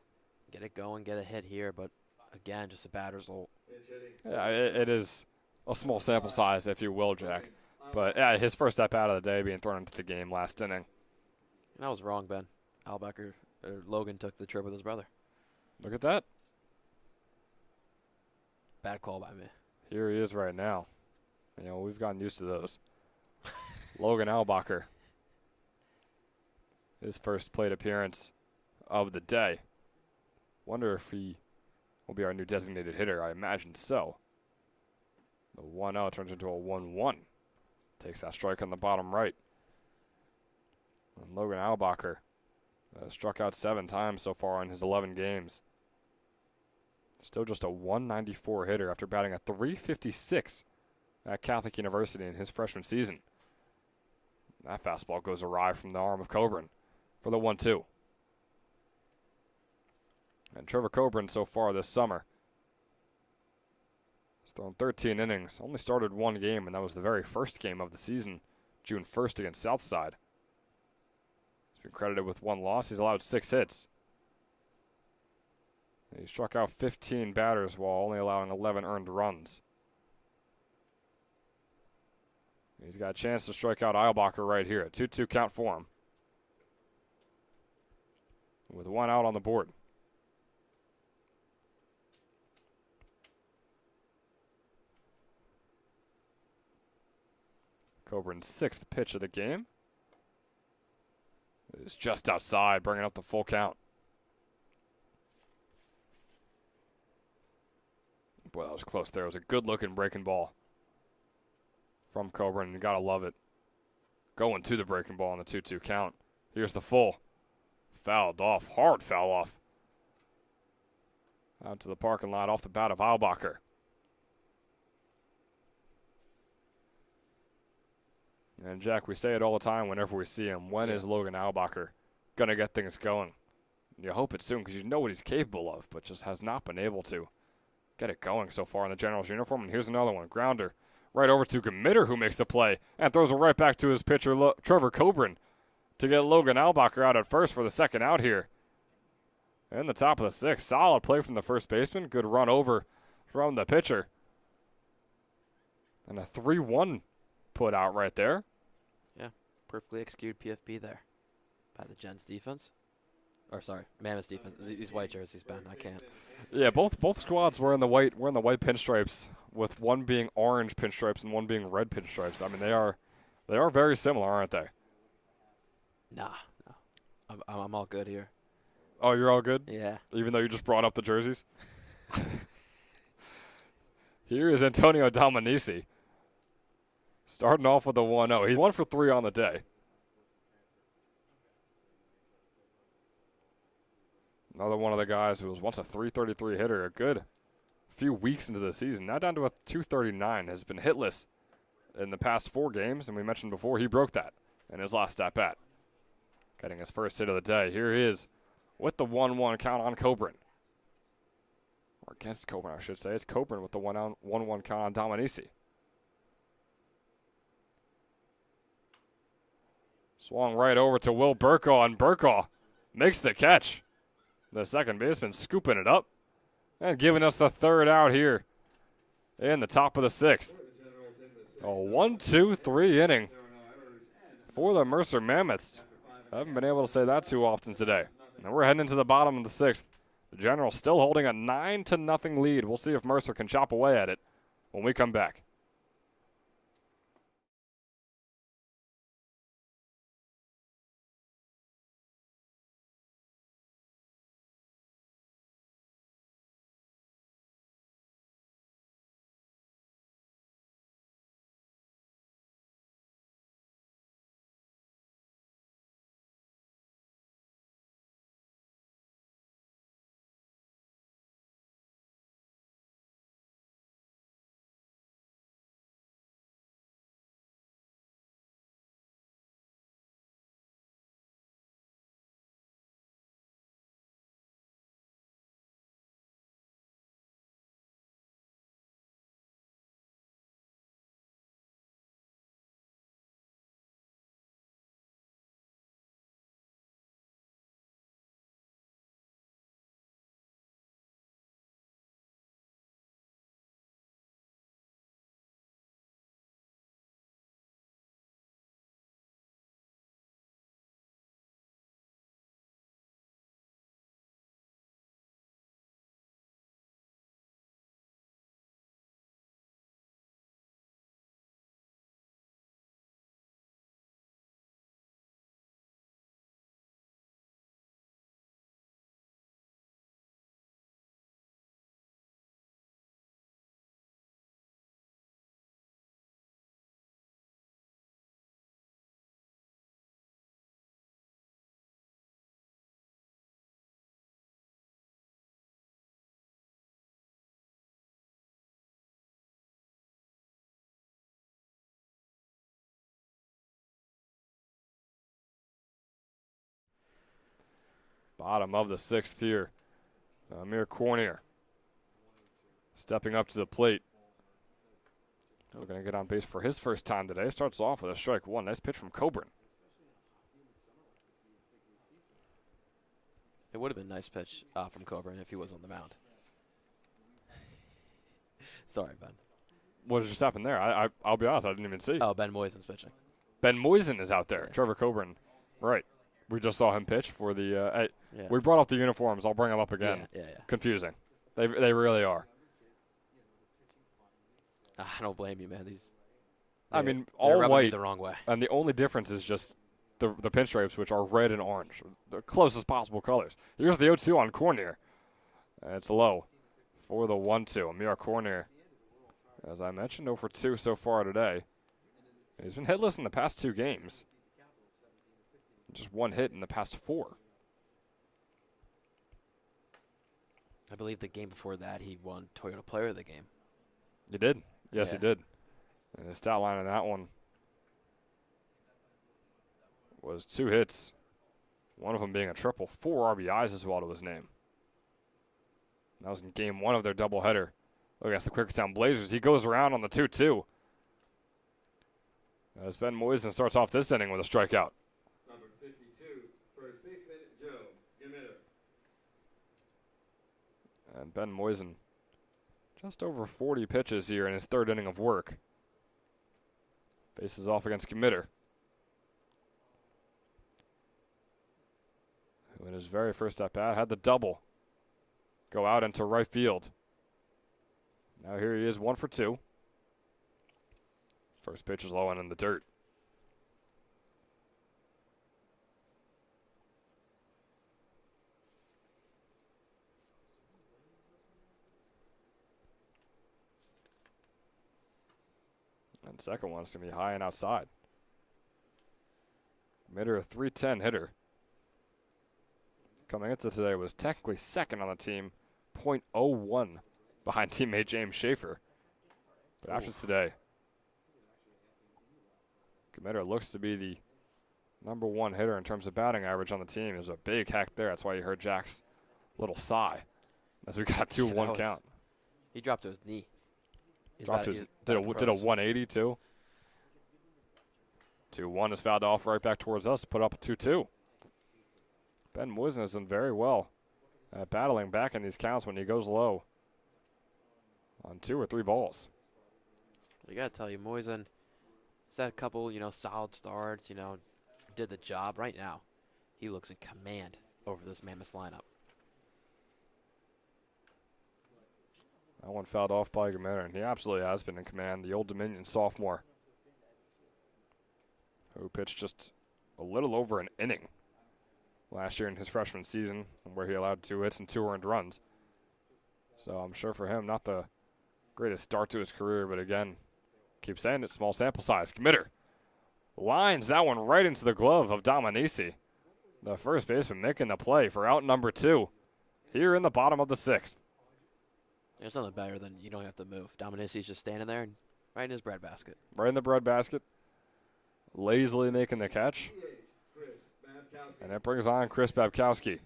get it going, get a hit here, but again, just a bad result. Yeah, it is a small sample size, if you will, Jack. But yeah, his first at bat of the day being thrown into the game last inning. And I was wrong, Ben. Logan took the trip with his brother. Look at that. Bad call by me. Here he is right now. We've gotten used to those. Logan Albacher. His first plate appearance of the day. Wonder if he will be our new designated hitter. I imagine so. The 1-0 turns into a 1-1. Takes that strike on the bottom right. And Logan Albacher struck out 7 times so far in his 11 games. Still just a 194 hitter after batting a 356 at Catholic University in his freshman season. That fastball goes awry from the arm of Coburn for the 1-2. And Trevor Coburn so far this summer has thrown 13 innings, only started 1 game, and that was the very first game of the season, June 1st against Southside. He's been credited with 1 loss. He's allowed 6 hits. He struck out 15 batters while only allowing 11 earned runs. He's got a chance to strike out Eilbacher right here. A 2-2 count for him. With 1 out on the board. Coburn's 6th pitch of the game is just outside, bringing up the full count. Boy, that was close there. It was a good-looking breaking ball from Coburn. You got to love it. Going to the breaking ball on the 2-2 count. Here's the full. Fouled off. Hard foul off. Out to the parking lot off the bat of Eilbacher. And, Jack, we say it all the time whenever we see him. When is Logan Eilbacher going to get things going? You hope it's soon because you know what he's capable of, but just has not been able to get it going so far in the Generals uniform. And here's another one. Grounder right over to Gmitter, who makes the play and throws it right back to his pitcher, Trevor Coburn, to get Logan Eilbacher out at first for the second out here. In the top of the 6th. Solid play from the first baseman. Good run over from the pitcher. And a 3-1 put out right there. Yeah, perfectly executed PFP there by the Gens defense. Or sorry, Mammoths defense. These white jerseys, Ben. I can't. Yeah, both squads were in the white pinstripes, with one being orange pinstripes and one being red pinstripes. I mean, they are very similar, aren't they? Nah, no. I'm all good here. Oh, you're all good? Yeah. Even though you just brought up the jerseys? Here is Antonio Dominici. Starting off with a 1-0. He's 1 for 3 on the day. Another one of the guys who was once a 333 hitter, a good few weeks into the season. Now down to a 239, has been hitless in the past 4 games, and we mentioned before he broke that in his last at-bat. Getting his first hit of the day. Here he is with the 1-1 count on Coburn. Or against Coburn, I should say. It's Coburn with the 1-1 count on Dominici. Swung right over to Will Burkaw, and Burkaw makes the catch. The second baseman scooping it up and giving us the 3rd out here in the top of the 6th. A 1-2-3 inning for the Mercer Mammoths. I haven't been able to say that too often today. And we're heading into the bottom of the 6th. The Generals still holding a 9-0 lead. We'll see if Mercer can chop away at it when we come back. Bottom of the 6th here. Amir Cornier stepping up to the plate. We're going to get on base for his first time today. Starts off with a strike one. Nice pitch from Coburn. It would have been a nice pitch from Coburn if he was on the mound. Sorry, Ben. What just happened there? I'll be honest, I didn't even see. Oh, Ben Moisen's pitching. Ben Moisen is out there. Yeah. Trevor Coburn. Right. We just saw him pitch for the Yeah. we brought up the uniforms. I'll bring them up again. Yeah. Confusing. They really are. I don't blame you, man. I mean, they're all rubbing me white, the wrong way. and the only difference is just the pinstripes, which are red and orange, the closest possible colors. Here's the 0-2 on Cornier. It's low for the 1-2. Amir Cornier, as I mentioned, 0 for 2 so far today. He's been hitless in the past 2 games. Just 1 hit in the past 4. I believe the game before that he won Toyota Player of the Game. He did. Yes, Yeah. he did. And his stat line in that one was 2 hits, one of them being a triple, 4 RBIs as well to his name. That was in game 1 of their doubleheader against the Quakertown Blazers. He goes around on the 2-2. As Ben Moisen starts off this inning with a strikeout. Number 52, first baseman Joe Gimitter. And Ben Moisen just over 40 pitches here in his 3rd inning of work. Faces off against Gimitter, who in his very first at bat had the double go out into right field. Now here he is, 1 for 2. First pitch is low and in the dirt. And second one is going to be high and outside. Mitter, a .310 hitter. Coming into today was technically second on the team, .01 behind teammate James Schaefer. But after today, Mitter looks to be the number 1 hitter in terms of batting average on the team. There's a big hack there. That's why you heard Jack's little sigh as we got 2-1 count. He dropped to his knee. Dropped his, did a 180 too. 2-1 is fouled off right back towards us to put up a 2-2. Ben Moisen has done very well at battling back in these counts when he goes low on 2 or 3 balls. You got to tell you, Moisen has had a couple, solid starts, did the job. Right now, he looks in command over this Mammoths lineup. That one fouled off by Gimitter, and he absolutely has been in command. The Old Dominion sophomore, who pitched just a little over an inning last year in his freshman season, where he allowed 2 hits and 2 earned runs. So I'm sure for him, not the greatest start to his career, but again, keep saying it, small sample size. Gimitter lines that one right into the glove of Dominici, the first baseman making the play for out number 2 here in the bottom of the 6th. There's nothing better than you don't have to move. Dominici's just standing there and right in his breadbasket. Right in the breadbasket, lazily making the catch. Chris Babkowski. And that brings on Chris Babkowski.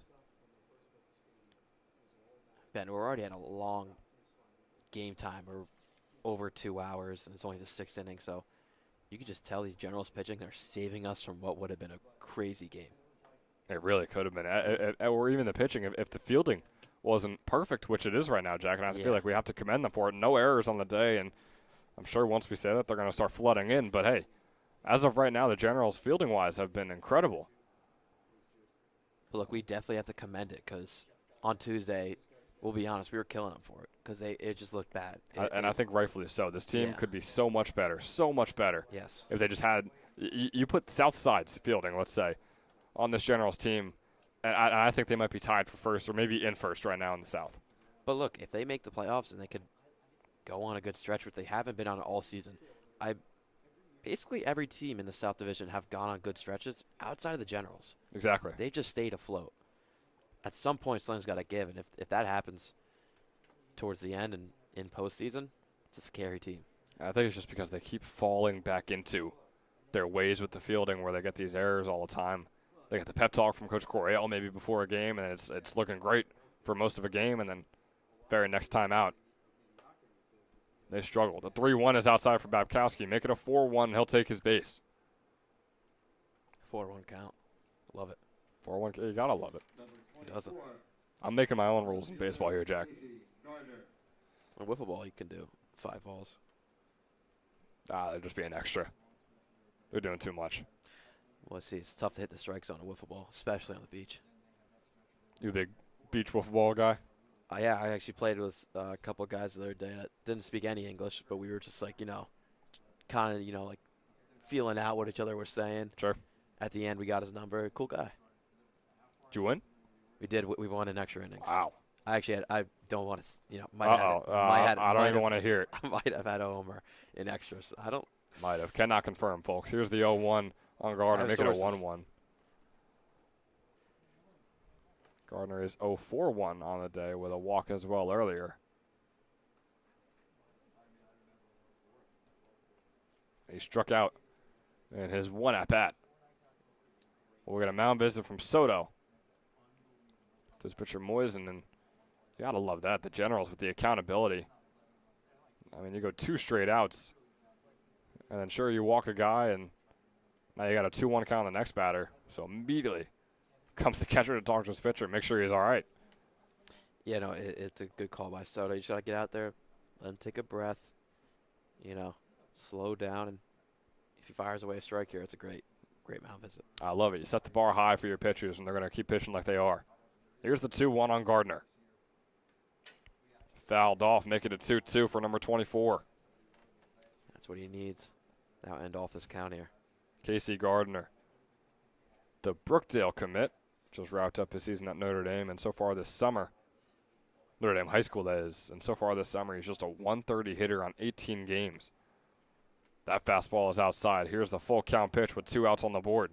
Ben, we're already at a long game time. We're over 2 hours, and it's only the 6th inning, so you can just tell these Generals pitching are saving us from what would have been a crazy game. It really could have been. Or even the pitching, if the fielding wasn't perfect, which it is right now, Jack, and I feel like we have to commend them for it. No errors on the day, and I'm sure once we say that, they're going to start flooding in. But, hey, as of right now, the Generals fielding-wise have been incredible. But, look, we definitely have to commend it because on Tuesday, we'll be honest, we were killing them for it because it just looked bad. I think rightfully so. This team Yeah. could be so much better, Yes. if they just had you put South Side's fielding, let's say, on this Generals team, and I think they might be tied for first or maybe in first right now in the South. But, look, if they make the playoffs and they could go on a good stretch, which they haven't been on all season, basically every team in the South Division have gone on good stretches outside of the Generals. Exactly. They just stayed afloat. At some point, something's got to give, and if that happens towards the end and in postseason, it's a scary team. I think it's just because they keep falling back into their ways with the fielding where they get these errors all the time. They get the pep talk from Coach Coryell maybe before a game, and it's looking great for most of a game, and then very next time out, they struggle. The 3-1 is outside for Babkowski. Make it a 4-1, and he'll take his base. 4-1 count. Love it. 4-1, you gotta love it. Who doesn't? I'm making my own rules in baseball here, Jack. On wiffle ball, you can do 5 balls. They're just being extra. They're doing too much. Well, see, it's tough to hit the strike zone on a wiffle ball, especially on the beach. You a big beach wiffle ball guy? Yeah, I actually played with a couple of guys the other day that didn't speak any English, but we were just like, kind of, like feeling out what each other were saying. Sure. At the end, we got his number. Cool guy. Did you win? We did. We won in extra innings. Wow. I actually I don't want to, I don't even want to hear it. I might have had a homer in extras. I don't. Might have. Cannot confirm, folks. Here's the 0-1 on Gardner. Make it a 1-1. Gardner is 0-4-1 on the day with a walk as well earlier. He struck out in his one at-bat. We'll get a mound visit from Soto. To his pitcher Moisen, and you gotta love that. The Generals with the accountability. I mean, you go 2 straight outs, and then sure, you walk a guy, and now you got a 2-1 count on the next batter. So immediately comes the catcher to talk to his pitcher, make sure he's all right. Yeah, no, it's a good call by Soto. You just got to get out there, let him take a breath, slow down, and if he fires away a strike here, it's a great mound visit. I love it. You set the bar high for your pitchers, and they're going to keep pitching like they are. Here's the 2-1 on Gardner. Fouled off, make it a 2-2 for number 24. That's what he needs. Now end off this count here. Casey Gardner, the Brookdale commit, just wrapped up his season at Notre Dame, and so far this summer, Notre Dame High School that is, and so far this summer he's just a 130 hitter on 18 games. That fastball is outside. Here's the full count pitch with 2 outs on the board.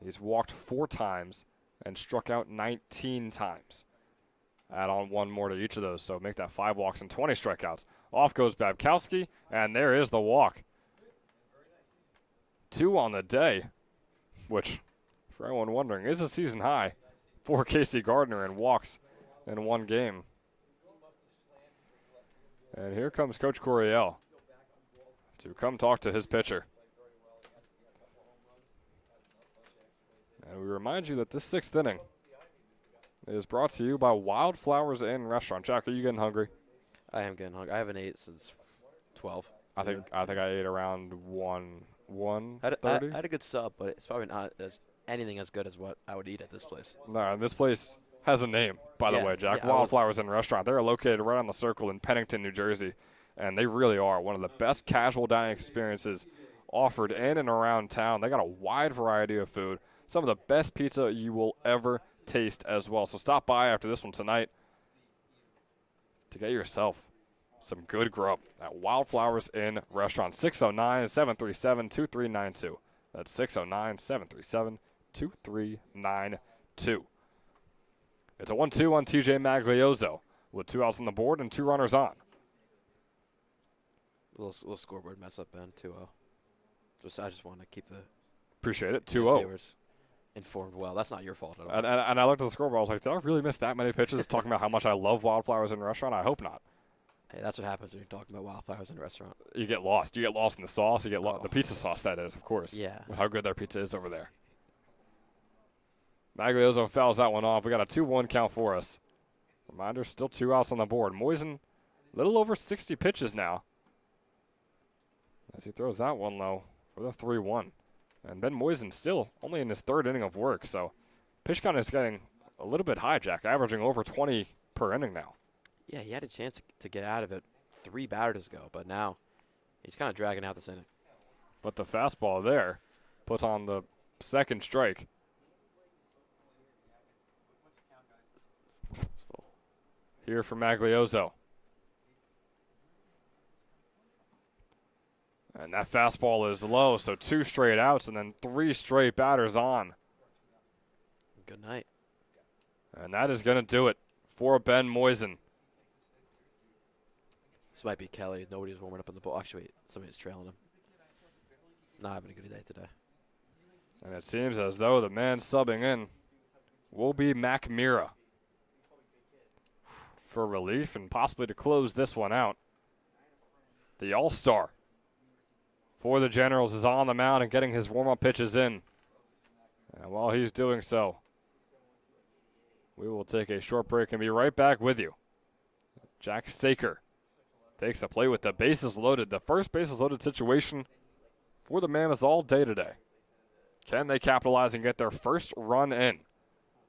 He's walked 4 times and struck out 19 times. Add on 1 more to each of those, so make that 5 walks and 20 strikeouts. Off goes Babkowski, and there is the walk. 2 on the day, which, for everyone wondering, is a season high for Casey Gardner in walks in 1 game. And here comes Coach Coryell to come talk to his pitcher. And we remind you that this 6th inning is brought to you by Wildflowers Inn Restaurant. Jack, are you getting hungry? I am getting hungry. I haven't ate since 12. I think I ate around 1:30. I had a good sub, but it's probably not anything as good as what I would eat at this place. No, and this place has a name, by the way, Jack. Yeah, Wildflowers Inn Restaurant. They're located right on the Circle in Pennington, New Jersey, and they really are one of the best casual dining experiences offered in and around town. They got a wide variety of food, some of the best pizza you will ever taste as well. So stop by after this one tonight to get yourself some good grub at Wildflowers Inn Restaurant. 609-737-2392. That's 609-737-2392. It's a 1-2 on TJ Maglioso with 2 outs on the board and 2 runners on. Little scoreboard mess up, Ben. 2-0. I just want to keep the appreciate it. 2-0. viewers informed well. That's not your fault at all. And I looked at the scoreboard. I was like, did I really miss that many pitches talking about how much I love Wildflowers Inn Restaurant? I hope not. Hey, that's what happens when you're talking about Wildflowers in a restaurant. You get lost. You get lost in the sauce. You get the pizza sauce, that is, of course. Yeah. With how good their pizza is over there. Maglioso fouls that one off. We got a 2-1 count for us. Reminder, still 2 outs on the board. Moisen, a little over 60 pitches now. As he throws that one low for the 3-1. And Ben Moisen still only in his 3rd inning of work. So pitch count is getting a little bit high, Jack, averaging over 20 per inning now. Yeah, he had a chance to get out of it 3 batters ago, but now he's kind of dragging out this inning. But the fastball there puts on the 2nd strike. Here for Maglioso. And that fastball is low, so 2 straight outs and then 3 straight batters on. Good night. And that is going to do it for Ben Moisen. This might be Kelly. Nobody's warming up in the ball. Actually, wait, somebody's trailing him. Not having a good day today. And it seems as though the man subbing in will be Mac Mira for relief and possibly to close this one out. The All-Star for the Generals is on the mound and getting his warm-up pitches in. And while he's doing so, we will take a short break and be right back with you. Jack Saker takes the play with the bases loaded. The first bases loaded situation for the Mammoths all day today. Can they capitalize and get their first run in?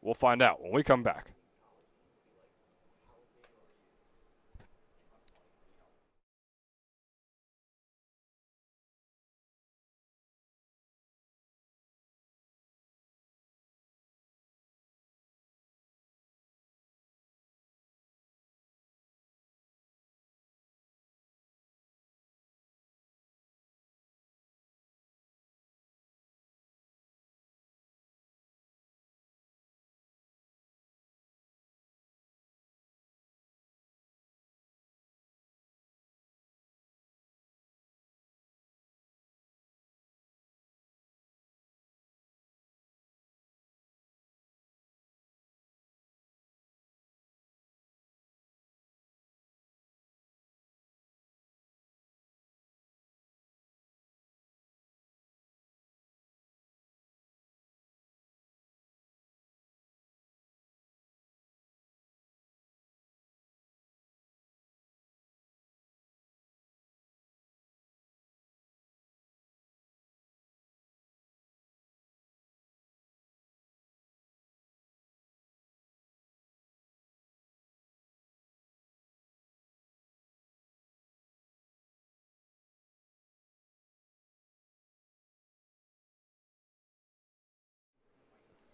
We'll find out when we come back.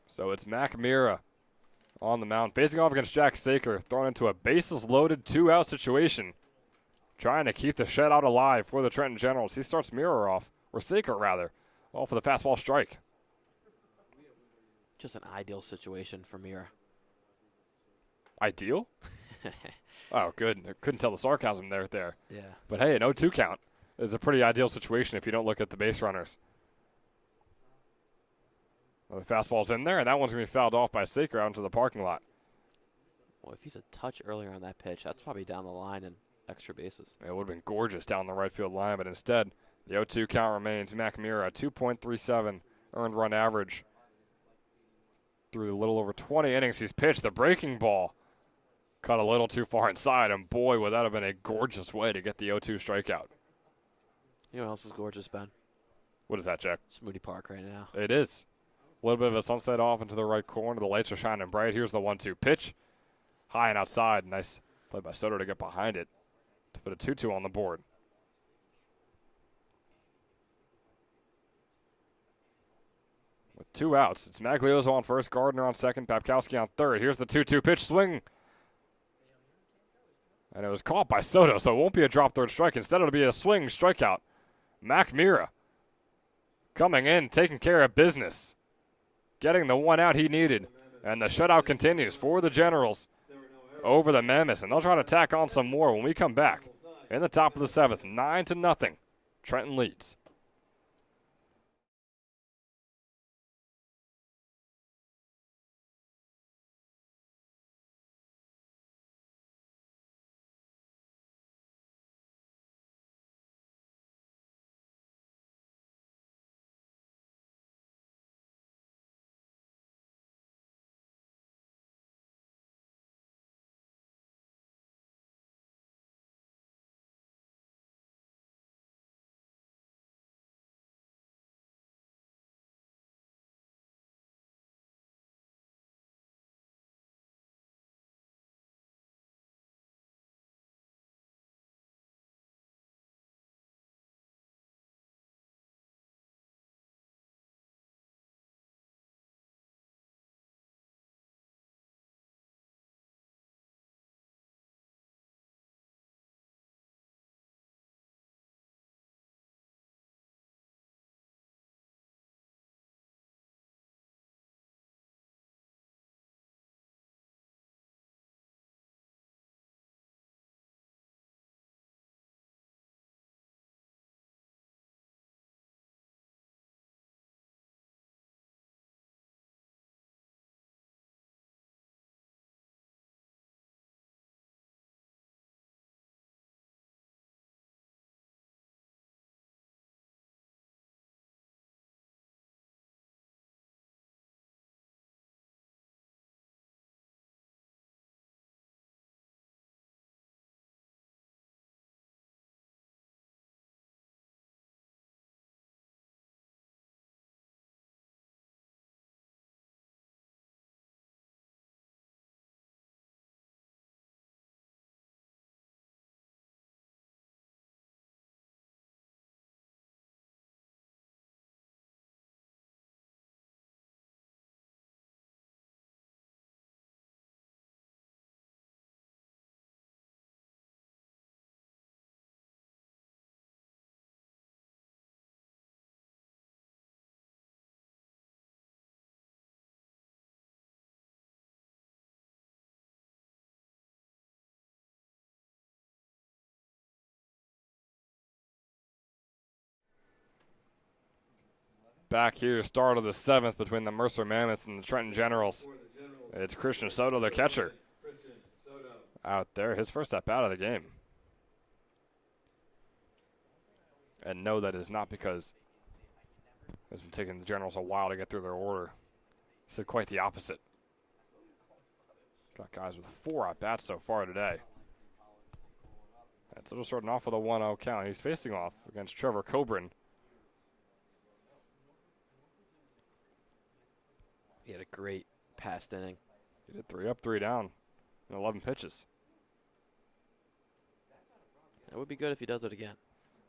So it's Mac Mira on the mound, facing off against Jack Saker, thrown into a bases-loaded, two-out situation, trying to keep the shutout alive for the Trenton Generals. He starts Mira off, or Saker rather, off with a fastball strike. Just an ideal situation for Mira. Ideal? Oh, good. I couldn't tell the sarcasm there. Yeah. But hey, an 0-2 count is a pretty ideal situation if you don't look at the base runners. Well, the fastball's in there, and that one's going to be fouled off by Saker out into the parking lot. Well, if he's a touch earlier on that pitch, that's probably down the line and extra bases. It would have been gorgeous down the right field line, but instead, the 0-2 count remains. Mac Mira, 2.37 earned run average through a little over 20 innings. He's pitched the breaking ball. Cut a little too far inside, and boy, would that have been a gorgeous way to get the 0-2 strikeout. You know what else is gorgeous, Ben? What is that, Jack? It's Moody Park right now. It is. A little bit of a sunset off into the right corner. The lights are shining bright. Here's the 1-2 pitch. High and outside. Nice play by Soto to get behind it to put a 2-2 on the board. With two outs, it's Maglioso on first, Gardner on second, Babkowski on third. Here's the 2-2 pitch swing. And it was caught by Soto, so it won't be a drop third strike. Instead, it'll be a swing strikeout. Mac Mira coming in, taking care of business. Getting the one out he needed. And the shutout continues for the Generals over the Mammoths. And they'll try to tack on some more when we come back in the top of the seventh. 9-0. Trenton leads. back here, start of the 7th between the Mercer Mammoths and the Trenton Generals. For the Generals, It's Christian Soto, the catcher, Christian Soto. out there. His first at bat of the game. And no, that is not because it's been taking the Generals a while to get through their order. Said quite the opposite. Got guys with 4 at bats so far today. And Soto starting off with a 1-0 count. He's facing off against Trevor Coburn. He had a great past inning. He did 3 up, 3 down in 11 pitches. That would be good if he does it again.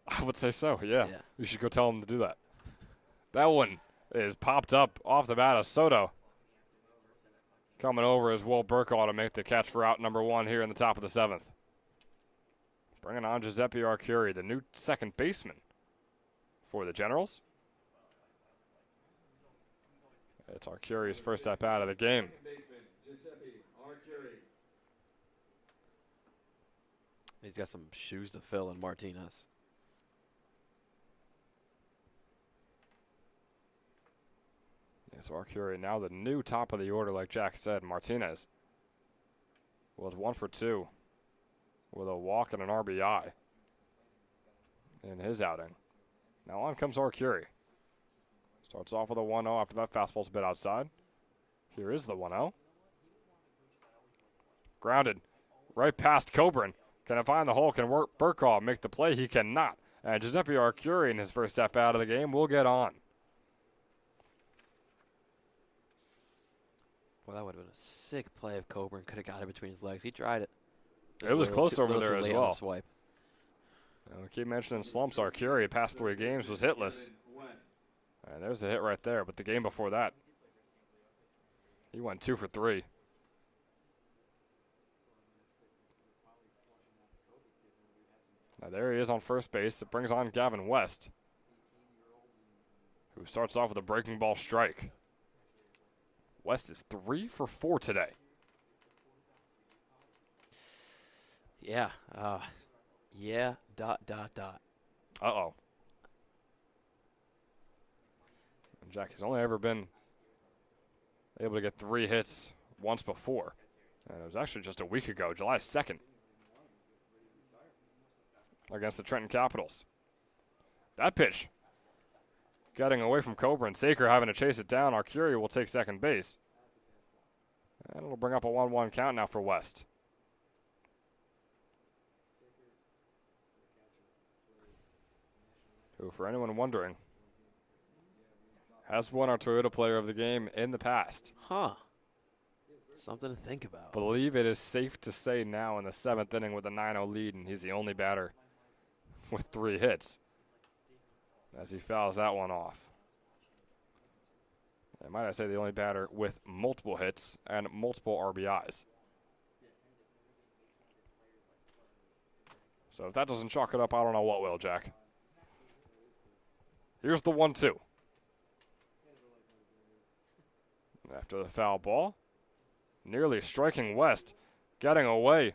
I would say so, yeah. Yeah. We should go tell him to do that. That one is popped up off the bat of Soto. Coming over is Will Burkall to make the catch for out number 1 here in the top of the 7th. Bringing on Giuseppe Arcuri, the new second baseman for the Generals. It's Arcuri's first at bat of the game. Second baseman, Giuseppe Arcuri. He's got some shoes to fill in Martinez. So Arcuri now the new top of the order, like Jack said. Martinez was 1 for 2 with a walk and an RBI in his outing. Now on comes Arcuri. Starts off with a 1-0 after that fastball's a bit outside. Here is the 1-0. Grounded right past Coburn. Can it find the hole? Can Burkall make the play? He cannot. And Giuseppe Arcuri in his first step out of the game will get on. Well, that would have been a sick play if Coburn could have got it between his legs. He tried it. It was close over there as on the well. swipe. We keep mentioning slumps. Arcuri, past 3 games, was hitless. West. And there's a hit right there. But the game before that, he went 2 for 3. Now there he is on first base. It brings on Gavin West, who starts off with a breaking ball strike. West is 3 for 4 today. Yeah. Yeah. ... Uh-oh. And Jack has only ever been able to get 3 hits once before. And it was actually just a week ago, July 2nd, against the Trenton Capitals. That pitch getting away from Coburn. Saker having to chase it down. Arcuri will take second base. And it'll bring up a 1-1 count now for West. Who, for anyone wondering, has won our Toyota Player of the Game in the past. Huh. Something to think about. Believe it is safe to say now in the 7th inning with a 9-0 lead, and he's the only batter with 3 hits as he fouls that one off. And might I say the only batter with multiple hits and multiple RBIs. So if that doesn't chalk it up, I don't know what will, Jack. Here's the 1-2. After the foul ball, nearly striking West, getting away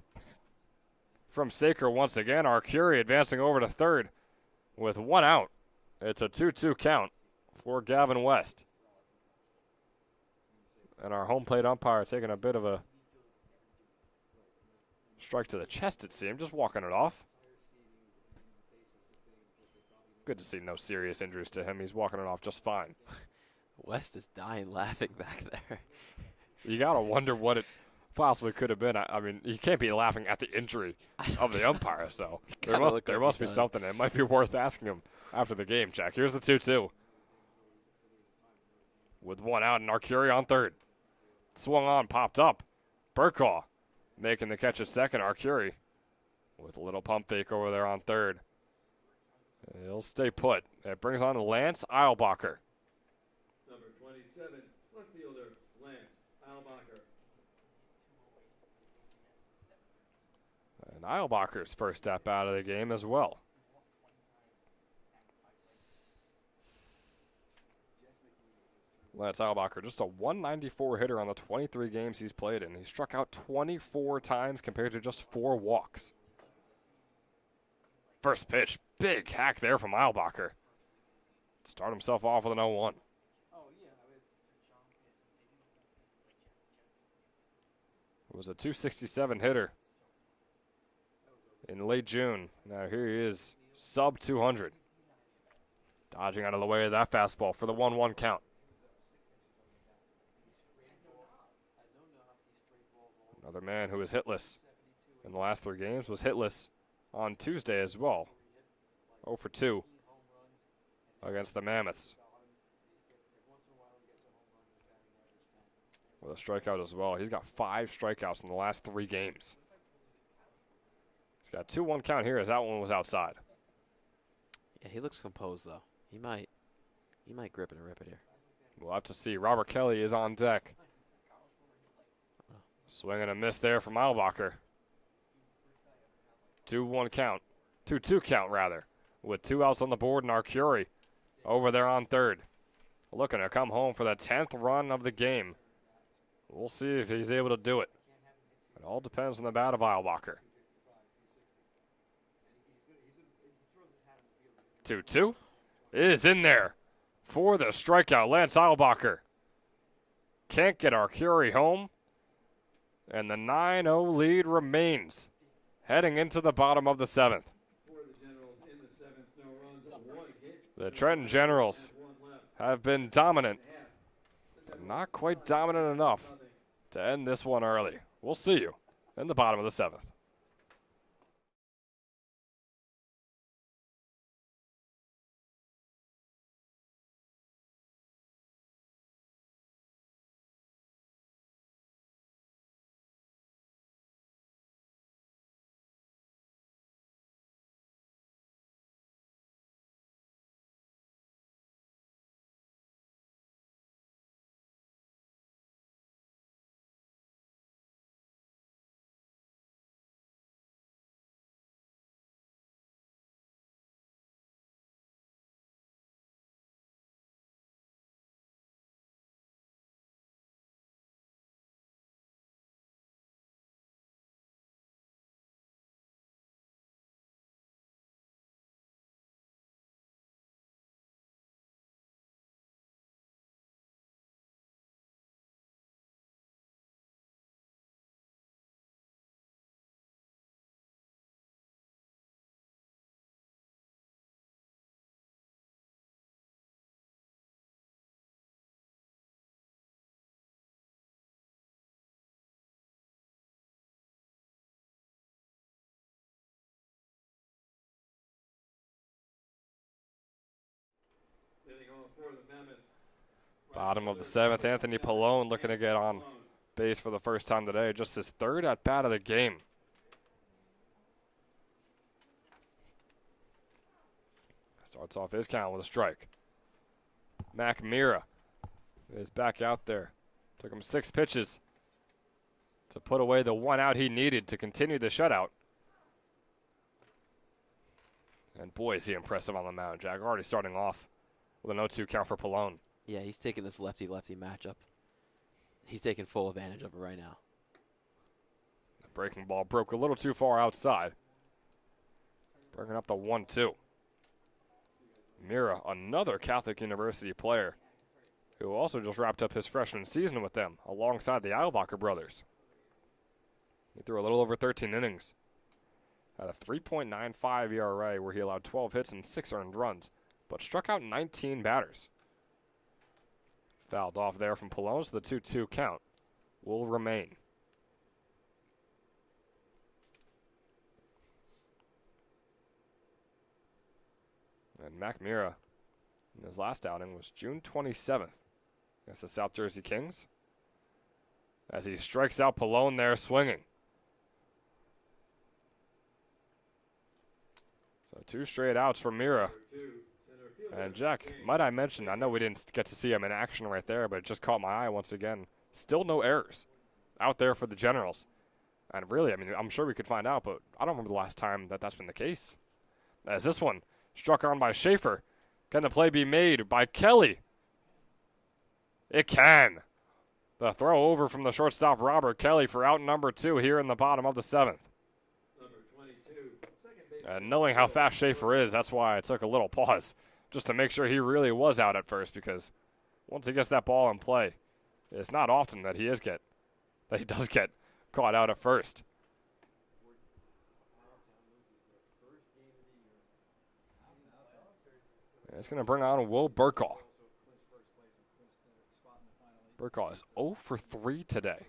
from Saker once again. Arcuri advancing over to third with 1 out. It's a 2-2 count for Gavin West. And our home plate umpire taking a bit of a strike to the chest, it seemed, just walking it off. Good to see no serious injuries to him. He's walking it off just fine. West is dying laughing back there. You got to wonder what it possibly could have been. I mean, he can't be laughing at the injury of the umpire, so there must be something. It might be worth asking him after the game, Jack. Here's the 2-2. With 1 out and Arcuri on third. Swung on, popped up. Burkall making the catch at second. Arcuri with a little pump fake over there on third. He'll stay put. It brings on Lance Eilbacher. Number 27, left fielder, Lance Eilbacher. And Eilbacher's first step out of the game as well. Lance Eilbacher, just a 194 hitter on the 23 games he's played in. He struck out 24 times compared to just 4 walks. First pitch, big hack there from Eilbacher. start himself off with an 0-1. It was a 267 hitter in late June. Now here he is, sub 200. Dodging out of the way of that fastball for the 1-1 count. Another man who is hitless in the last 3 games was hitless on Tuesday as well. 0 for 2 against the Mammoths. With a strikeout as well. He's got 5 strikeouts in the last 3 games. He's got 2-1 count here as that one was outside. Yeah, he looks composed though. He might grip it and rip it here. We'll have to see. Robert Kelly is on deck. Swing and a miss there from Eilbacher. 2-1 count. 2-2 count, rather. With 2 outs on the board and Arcuri over there on third. Looking to come home for the 10th run of the game. We'll see if he's able to do it. It all depends on the bat of Eilbacher. 2-2 is in there for the strikeout. Lance Eilbacher can't get Arcuri home. And the 9-0 lead remains heading into the bottom of the 7th. The Trenton Generals have been dominant, but not quite dominant enough to end this one early. We'll see you in the bottom of the 7th. Bottom of the 7th, Anthony Pallone looking to get on base for the first time today. Just his 3rd at-bat of the game. Starts off his count with a strike. Mac Mira is back out there. Took him 6 pitches to put away the 1 out he needed to continue the shutout. And boy, is he impressive on the mound. Jack already starting off with an 0-2 count for Pallone. Yeah, he's taking this lefty-lefty matchup. He's taking full advantage of it right now. The breaking ball broke a little too far outside. Bringing up the 1-2. Mira, another Catholic University player who also just wrapped up his freshman season with them alongside the Eilbacher brothers. He threw a little over 13 innings. Had a 3.95 ERA where he allowed 12 hits and 6 earned runs, but struck out 19 batters. Fouled off there from Pallone, so the 2-2 count will remain. And Mac Mira, in his last outing, was June 27th against the South Jersey Kings. As he strikes out Pallone there swinging. So 2 straight outs for Mira. And Jack, might I mention, I know we didn't get to see him in action right there, but it just caught my eye once again. Still no errors out there for the Generals. And really, I mean, I'm sure we could find out, but I don't remember the last time that's been the case. As this one struck on by Schaefer. Can the play be made by Kelly? It can. The throw over from the shortstop Robert Kelly for out number 2 here in the bottom of the 7th. And knowing how fast Schaefer is, that's why I took a little pause just to make sure he really was out at first, because once he gets that ball in play, it's not often that he does get caught out at first. And it's going to bring on Will Burkaw. Burkaw is 0 for 3 today.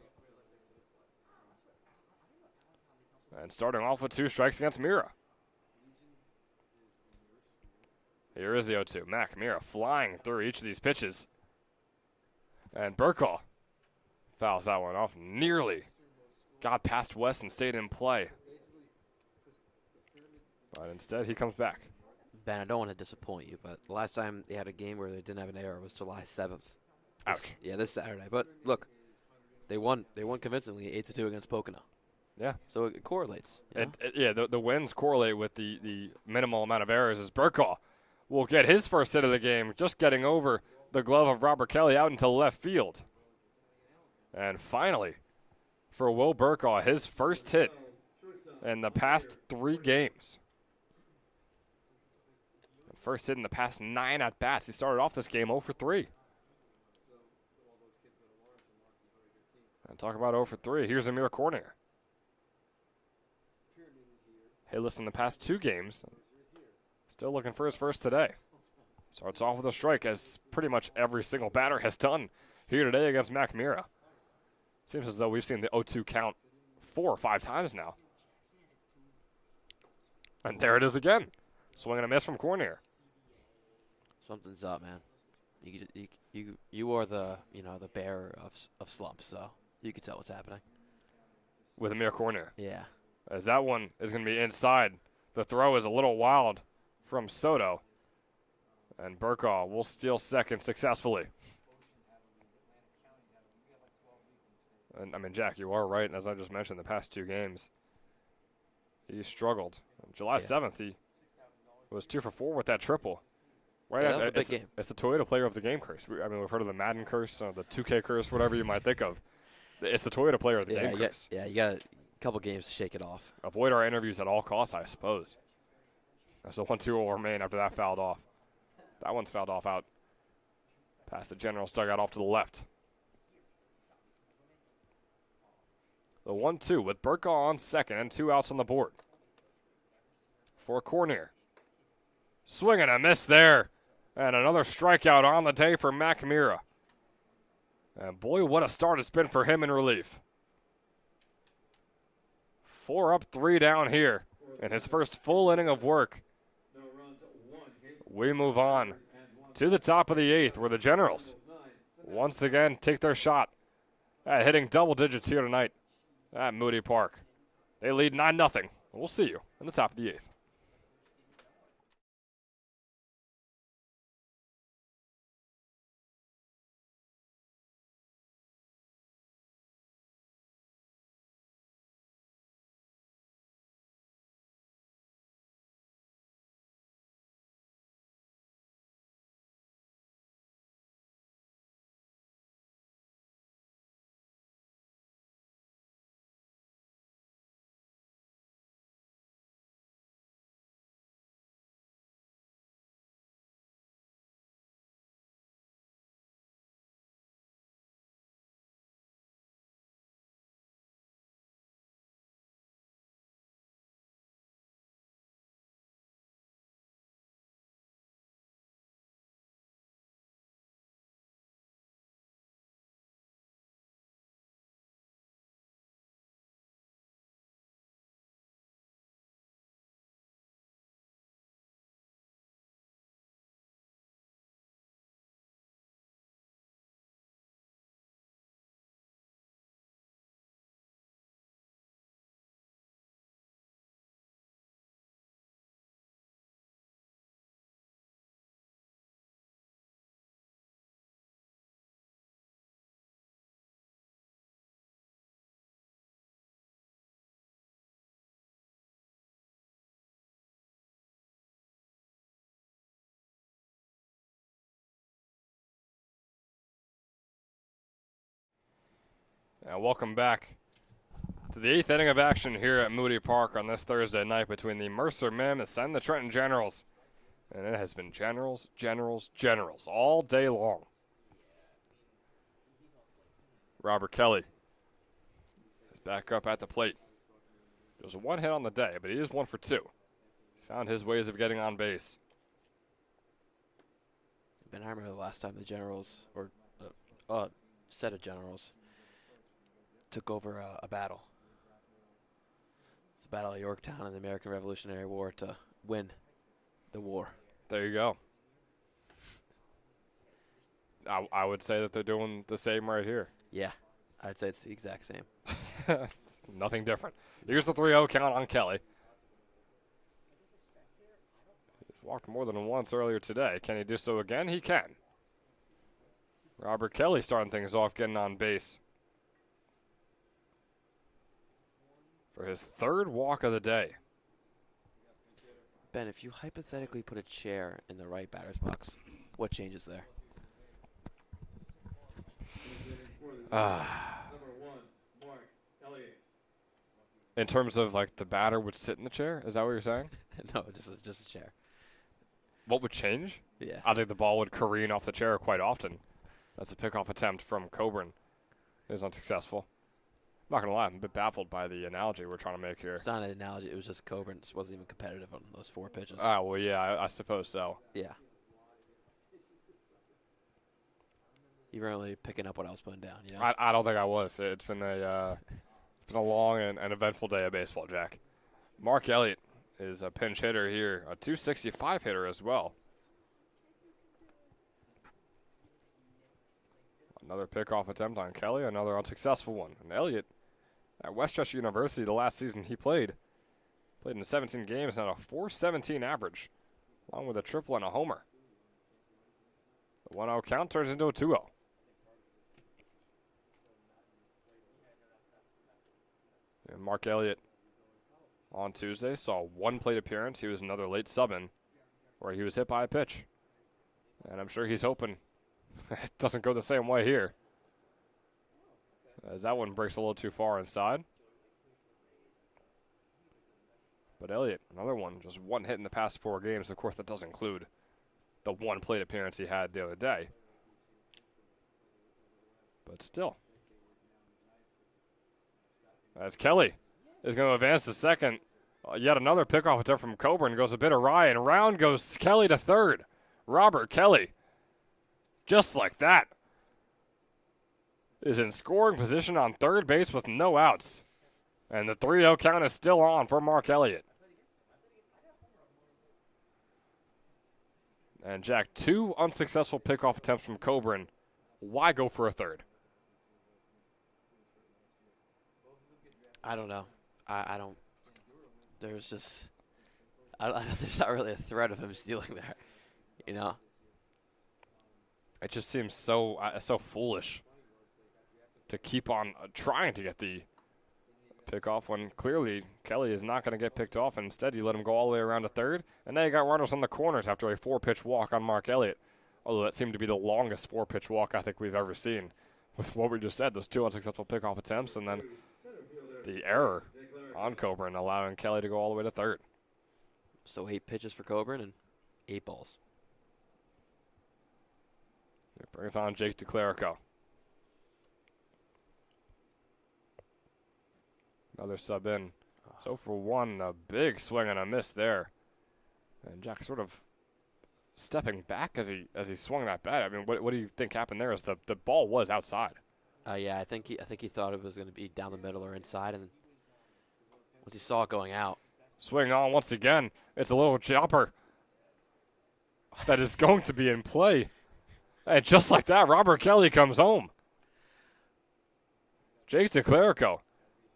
And starting off with 2 strikes against Mira. Here is the 0-2. Mac Mira flying through each of these pitches. And Burkaw fouls that one off. Nearly got past West and stayed in play. But instead, he comes back. Ben, I don't want to disappoint you, but the last time they had a game where they didn't have an error was July 7th. Ouch. This Saturday. But look, they won convincingly 8-2 against Pocono. Yeah. So it correlates. And the wins correlate with the minimal amount of errors, as Burkaw will get his first hit of the game, just getting over the glove of Robert Kelly out into left field. And finally, for Will Burkaw, his first hit in the past 3 games. First hit in the past 9 at-bats. He started off this game 0 for 3. And talk about 0 for 3. Here's Amir Cornier. Hitless in the past 2 games. Still looking for his first today. Starts off with a strike, as pretty much every single batter has done here today against Mac Mira. Seems as though we've seen the 0-2 count 4 or 5 times now. And there it is again. Swing and a miss from Cornier. Something's up, man. You are the the bearer of slumps, so you can tell what's happening. With Amir Cornier. Yeah. As that one is going to be inside. The throw is a little wild from Soto. And Burkaw will steal second successfully. And I mean, Jack, you are right. As I just mentioned, the past 2 games, he struggled. On July 7th, he was 2 for 4 with that triple. Right, that was a big game. It's the Toyota Player of the Game curse. I mean, we've heard of the Madden curse, the 2K curse, whatever you might think of. It's the Toyota Player of the Game curse. You got a couple games to shake it off. Avoid our interviews at all costs, I suppose. As the 1-2 will remain after that fouled off. That one's fouled off out past the Generals dugout off to the left. The 1-2 with Burkaw on second and 2 outs on the board. For Cornier. Swing and a miss there. And another strikeout on the day for Mac Mira. And boy, what a start it's been for him in relief. 4 up, 3 down here in his first full inning of work. We move on to the top of the 8th, where the Generals once again take their shot at hitting double digits here tonight at Moody Park. They lead 9-0. We'll see you in the top of the 8th. And welcome back to the 8th inning of action here at Moody Park on this Thursday night between the Mercer Mammoths and the Trenton Generals. And it has been Generals, Generals, Generals all day long. Robert Kelly is back up at the plate. There's one hit on the day, but he is 1 for 2. He's found his ways of getting on base. Ben, I remember the last time the Generals, or a set of Generals, took over a battle. It's the Battle of Yorktown in the American Revolutionary War to win the war. There you go. I would say that they're doing the same right here. Yeah, I'd say it's the exact same. Nothing different. Here's the 3-0 count on Kelly. He's walked more than once earlier today. Can he do so again? He can. Robert Kelly starting things off, getting on base for his 3rd walk of the day. Ben, if you hypothetically put a chair in the right batter's box, what changes there? Number 1, Mark Elliott. In terms of, like, the batter would sit in the chair? Is that what you're saying? No, just a chair. What would change? Yeah. I think the ball would careen off the chair quite often. That's a pickoff attempt from Coburn. It was unsuccessful. I'm not going to lie, I'm a bit baffled by the analogy we're trying to make here. It's not an analogy. It was just Coburn. Just wasn't even competitive on those 4 pitches. Ah, well, yeah, I suppose so. Yeah. You were only picking up what I was putting down, you know? I don't think I was. It's been a long and eventful day of baseball, Jack. Mark Elliott is a pinch hitter here, a .265 hitter as well. Another pickoff attempt on Kelly, another unsuccessful one. And Elliott at Westchester University the last season he played in 17 games and a .417 average, along with a triple and a homer. The 1-0 count turns into a 2-0. And Mark Elliott on Tuesday saw 1 plate appearance. He was another late sub-in where he was hit by a pitch. And I'm sure he's hoping it doesn't go the same way here, as that one breaks a little too far inside. But Elliott, another one, just 1 hit in the past 4 games. Of course, that does include the 1 plate appearance he had the other day. But still, as Kelly is going to advance to second, yet another pickoff attempt from Coburn goes a bit awry, and round goes Kelly to third. Robert Kelly, just like that, is in scoring position on third base with no outs. And the 3-0 count is still on for Mark Elliott. And Jack, 2 unsuccessful pickoff attempts from Coburn. Why go for a third? I don't know. I don't. There's just. There's not really a threat of him stealing there. You know? It just seems so foolish to keep on trying to get the pickoff when clearly Kelly is not going to get picked off. And instead, you let him go all the way around to third. And now you got runners on the corners after a 4-pitch walk on Mark Elliott. Although that seemed to be the longest 4-pitch walk I think we've ever seen. With what we just said, those 2 unsuccessful pickoff attempts, and then the error on Coburn allowing Kelly to go all the way to third. So 8 pitches for Coburn and 8 balls. It brings on Jake DeClerico. Another sub in. So for 1, a big swing and a miss there. And Jack sort of stepping back as he swung that bat. I mean, what do you think happened there? Is the ball was outside? Yeah, I think he thought it was going to be down the middle or inside, and once he saw it going out, Swing on once again. It's a little chopper that is going to be in play. And just like that, Robert Kelly comes home. Jake DeClerico.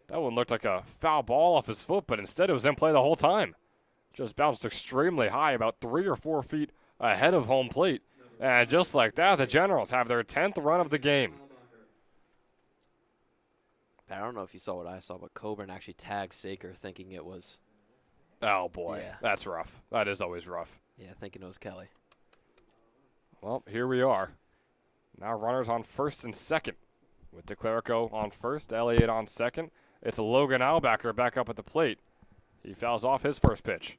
That one looked like a foul ball off his foot, but instead it was in play the whole time. Just bounced extremely high, about 3 or 4 feet ahead of home plate. And just like that, the Generals have their 10th run of the game. I don't know if you saw what I saw, but Coburn actually tagged Saker thinking it was. Oh, boy. Yeah. That's rough. That is always rough. Yeah, thinking it was Kelly. Well, here we are. Now runners on first and second. With DeClerico on first, Elliott on second. It's Logan Albacker back up at the plate. He fouls off his first pitch.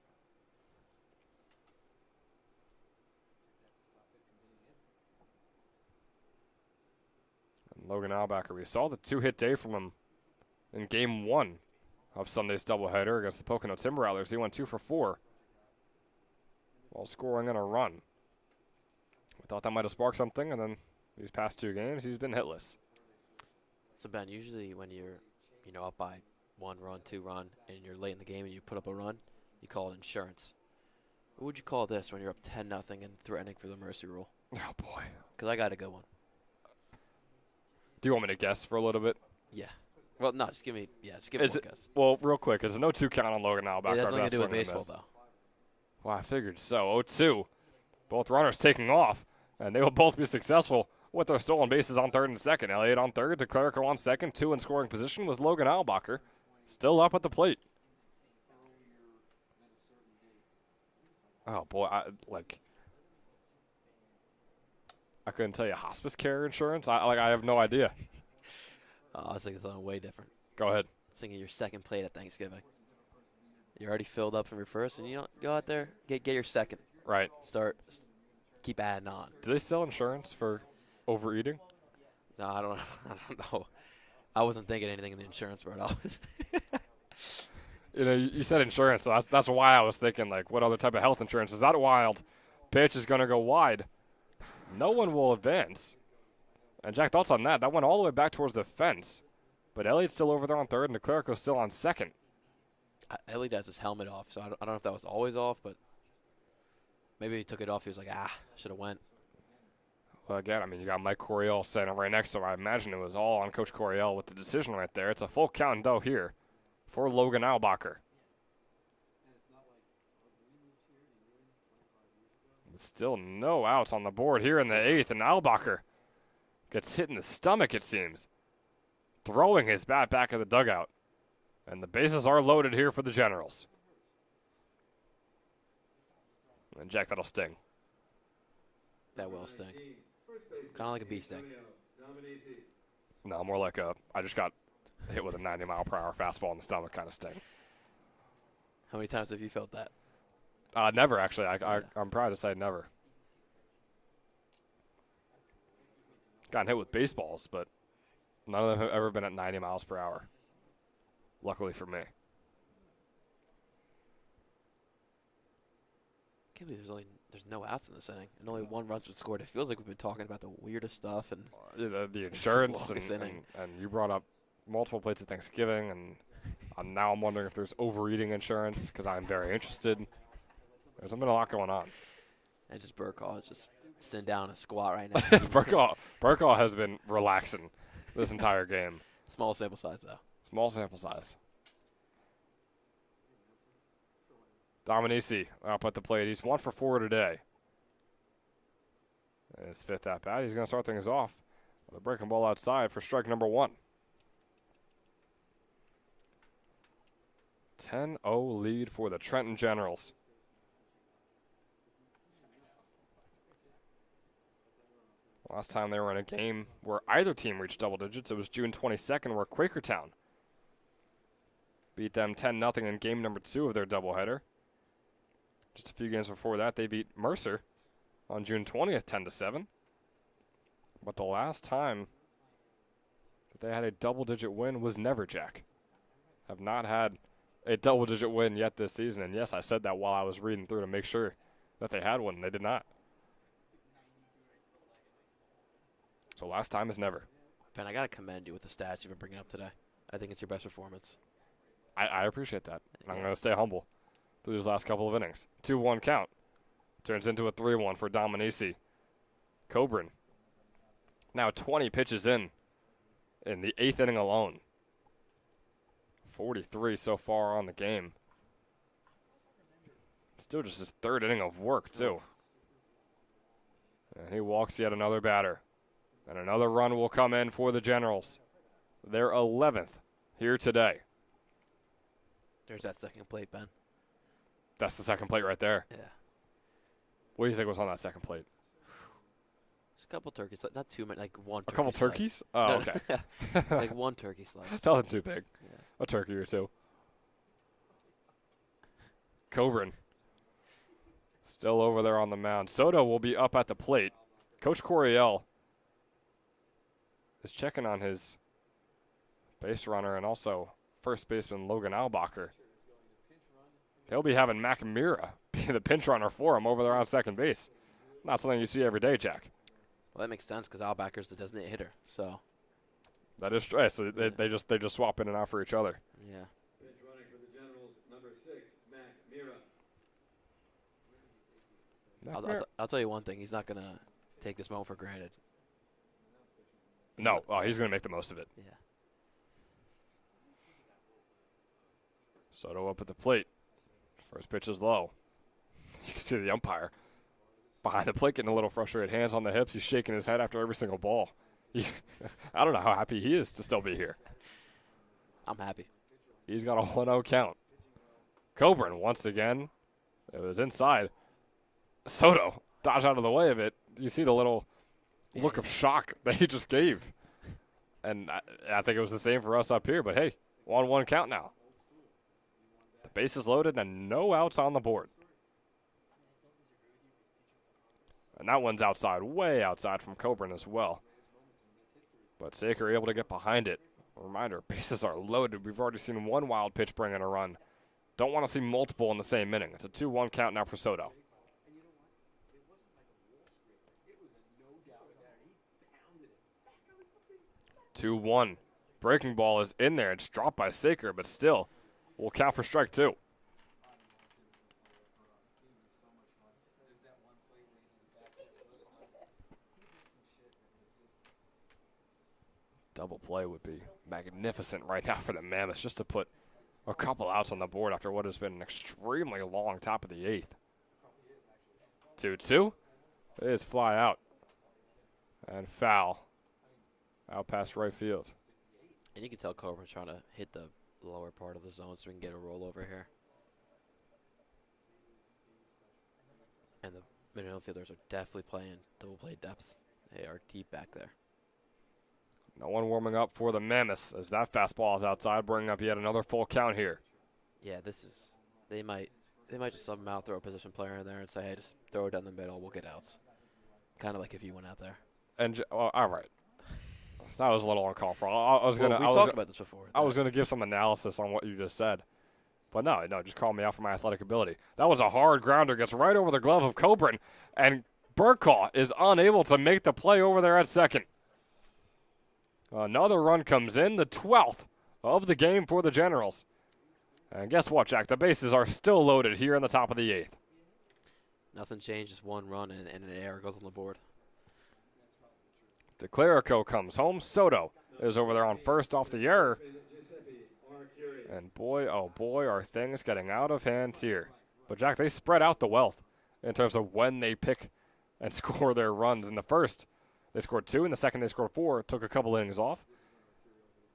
Logan Albacker, we saw the 2-hit day from him in Game 1 of Sunday's doubleheader against the Pocono Timber Rattlers. He went 2 for 4 while scoring in a run. We thought that might have sparked something, and then these past 2 games, he's been hitless. So Ben, usually when you're, up by 1 run, 2 run, and you're late in the game and you put up a run, you call it insurance. What would you call this when you're up 10-0 and threatening for the Mercy rule? Oh boy. Because I got a good one. Do you want me to guess for a little bit? Yeah. Well, no, just give me one guess. Well, real quick, is a no 2 count on Logan Albacker. It has nothing to do with baseball, though. Well, I figured so. 0-2. Both runners taking off, and they will both be successful with their stolen bases on third and second. Elliott on third, DeClerico on second, 2 in scoring position with Logan Albacker still up at the plate. Oh, boy. I couldn't tell you. Hospice care insurance? I have no idea. I was thinking something way different. Go ahead. I was thinking your second plate at Thanksgiving. You're already filled up from your first, and you go out there, get your second. Right. Keep adding on. Do they sell insurance for overeating? No, I don't know. I wasn't thinking anything in the insurance part. You said insurance, so that's why I was thinking, what other type of health insurance? Is that wild? Pitch is going to go wide. No one will advance. And Jack, thoughts on that? That went all the way back towards the fence. But Elliott's still over there on third, and DeClerico's still on second. Elliott has his helmet off, so I don't know if that was always off, but maybe he took it off. He was like, should have went. Well, again, you got Mike Coryell standing right next to him. I imagine it was all on Coach Coryell with the decision right there. It's a full count, though, here for Logan Albacker. Still no outs on the board here in the 8th, and Albacker gets hit in the stomach, it seems, throwing his bat back in the dugout. And the bases are loaded here for the Generals. And Jack, that'll sting. That will sting. Kind of like a bee sting. No, more like I just got hit with a 90-mile-per-hour fastball in the stomach kind of sting. How many times have you felt that? Never, actually. I'm proud to say never. Gotten hit with baseballs, but none of them have ever been at 90 miles per hour. Luckily for me. Can't believe there's no outs in this inning, and only 1 run's been scored. It feels like we've been talking about the weirdest stuff and the insurance and you brought up multiple plates at Thanksgiving, and now I'm wondering if there's overeating insurance because I'm very interested. There's been a lot going on. And just Burkall is just sitting down in a squat right now. Burkall has been relaxing this entire game. Small sample size, though. Small sample size. Dominici up at the plate. He's 1 for 4 today. And his 5th at bat. He's going to start things off with a breaking ball outside for strike number 1. 10-0 lead for the Trenton Generals. Last time they were in a game where either team reached double digits, it was June 22nd, where Quakertown beat them 10-0 in game number 2 of their doubleheader. Just a few games before that, they beat Mercer on June 20th, 10-7. But the last time that they had a double-digit win was never, Jack. Have not had a double-digit win yet this season. And yes, I said that while I was reading through to make sure that they had one, and they did not. So last time is never. Ben, I got to commend you with the stats you've been bringing up today. I think it's your best performance. I appreciate that. Yeah. I'm going to stay humble through these last couple of innings. 2-1 count. Turns into a 3-1 for Dominici. Coburn now 20 pitches in the 8th inning alone. 43 so far on the game. Still just his 3rd inning of work, too. And he walks yet another batter. And another run will come in for the Generals. Their 11th here today. There's that second plate, Ben. That's the second plate right there. Yeah. What do you think was on that second plate? Just a couple turkeys. Not too many, like one turkey. A couple slice. turkeys? Oh, okay. Like one turkey slice. Nothing too big. Yeah. A turkey or two. Coburn still over there on the mound. Soto will be up at the plate. Coach Coryell is checking on his base runner and also first baseman Logan Albacher. He'll be having Mac Mira be the pinch runner for him over there on second base. Not something you see every day, Jack. Well, that makes sense because Albacher's the designated hitter. So. That is true. So they just swap in and out for each other. Yeah. Pinch running for the Generals, number 6, Mac Mira. I'll tell you one thing. He's not going to take this moment for granted. No, he's going to make the most of it. Yeah. Soto up at the plate. First pitch is low. You can see the umpire behind the plate getting a little frustrated. Hands on the hips. He's shaking his head after every single ball. I don't know how happy he is to still be here. I'm happy. He's got a 1-0 count. Coburn once again. It was inside. Soto dodged out of the way of it. You see the little look of shock that he just gave. And I think it was the same for us up here. But, hey, 1-1 count now. The base is loaded and no outs on the board. And that one's outside, way outside from Coburn as well. But Saker able to get behind it. A reminder, bases are loaded. We've already seen one wild pitch bring in a run. Don't want to see multiple in the same inning. It's a 2-1 count now for Soto. 2-1. Breaking ball is in there. It's dropped by Saker, but still will count for strike 2. Double play would be magnificent right now for the Mammoths, just to put a couple outs on the board after what has been an extremely long top of the 8th. 2-2. It is fly out. And foul. Out past right field. And you can tell Coburn's trying to hit the lower part of the zone so we can get a rollover here. And the middle fielders are definitely playing double play depth. They are deep back there. No one warming up for the Mammoths as that fastball is outside, bringing up yet another full count here. Yeah, this is they might just somehow throw a position player in there and say, hey, just throw it down the middle, we'll get outs. Kind of like if you went out there. And all right, that was a little uncalled for. I was gonna. We talked about this before. I was gonna give some analysis on what you just said, but no, just call me out for my athletic ability. That was a hard grounder, gets right over the glove of Coburn, and Burkaw is unable to make the play over there at second. Another run comes in, the 12th of the game for the Generals. And guess what, Jack? The bases are still loaded here in the top of the 8th. Nothing changed, just one run and an error goes on the board. DeClerico comes home. Soto is over there on first off the error. And boy, oh boy, are things getting out of hand here. But, Jack, they spread out the wealth in terms of when they pick and score their runs. In the first, they scored 2. In the second, they scored 4, took a couple innings off.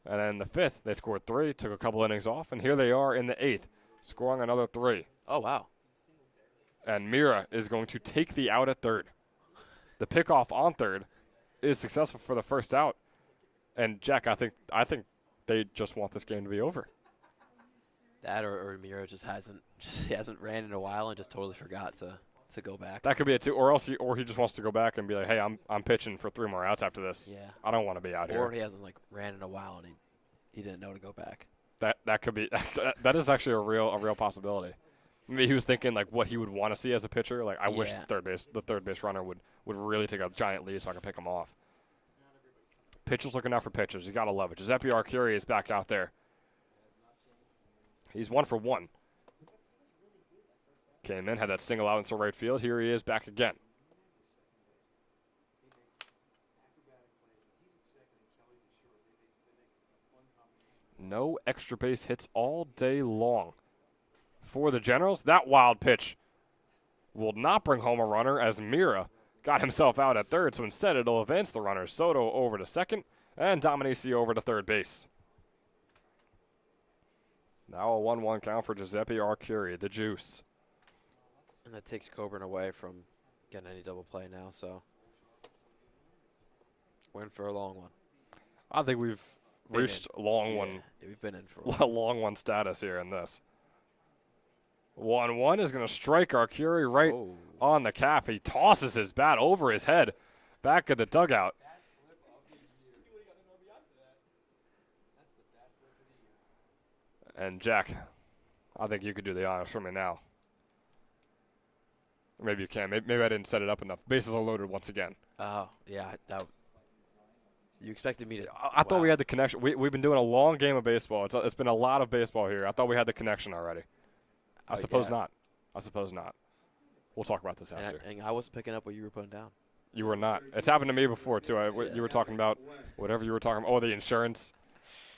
And then in the 5th, they scored 3, took a couple innings off. And here they are in the 8th, scoring another 3. Oh, wow. And Mira is going to take the out at third. The pickoff on third is successful for the first out. And, Jack, I think they just want this game to be over. That or Mira just hasn't ran in a while and just totally forgot to go back. That could be it too, or else he just wants to go back and be like, hey, I'm pitching for 3 more outs after this. Yeah. I don't want to be out here. Or he hasn't ran in a while and he didn't know to go back. That could be that is actually a real possibility. Maybe he was thinking what he would want to see as a pitcher. I wish the third base runner would really take a giant lead so I can pick him off. Pitchers looking out for pitches. You gotta love it. Giuseppe Arcuri is back out there. He's 1 for 1. Came in, had that single out into right field. Here he is back again. No extra base hits all day long for the Generals. That wild pitch will not bring home a runner as Mira got himself out at third. So instead, it'll advance the runner. Soto over to second and Dominici over to third base. Now a 1-1 count for Giuseppe Arcuri, the juice. And that takes Coburn away from getting any double play now, so we're in for a long one. I think we've reached long one. Yeah, we've been in for a long one status here in this. 1-1 is going to strike Arcuri right on the cap. He tosses his bat over his head back at the dugout. And Jack, I think you could do the honors for me now. Or maybe you can. Maybe I didn't set it up enough. Bases are loaded once again. Oh, yeah. You expected me to. I thought we wow. had the connection. We've been doing a long game of baseball. It's been a lot of baseball here. I thought we had the connection already. I suppose yeah. not. I suppose not. We'll talk about this after. And I was picking up what you were putting down. You were not. It's happened to me before too. Yeah. You were talking about whatever you were talking about. Oh, the insurance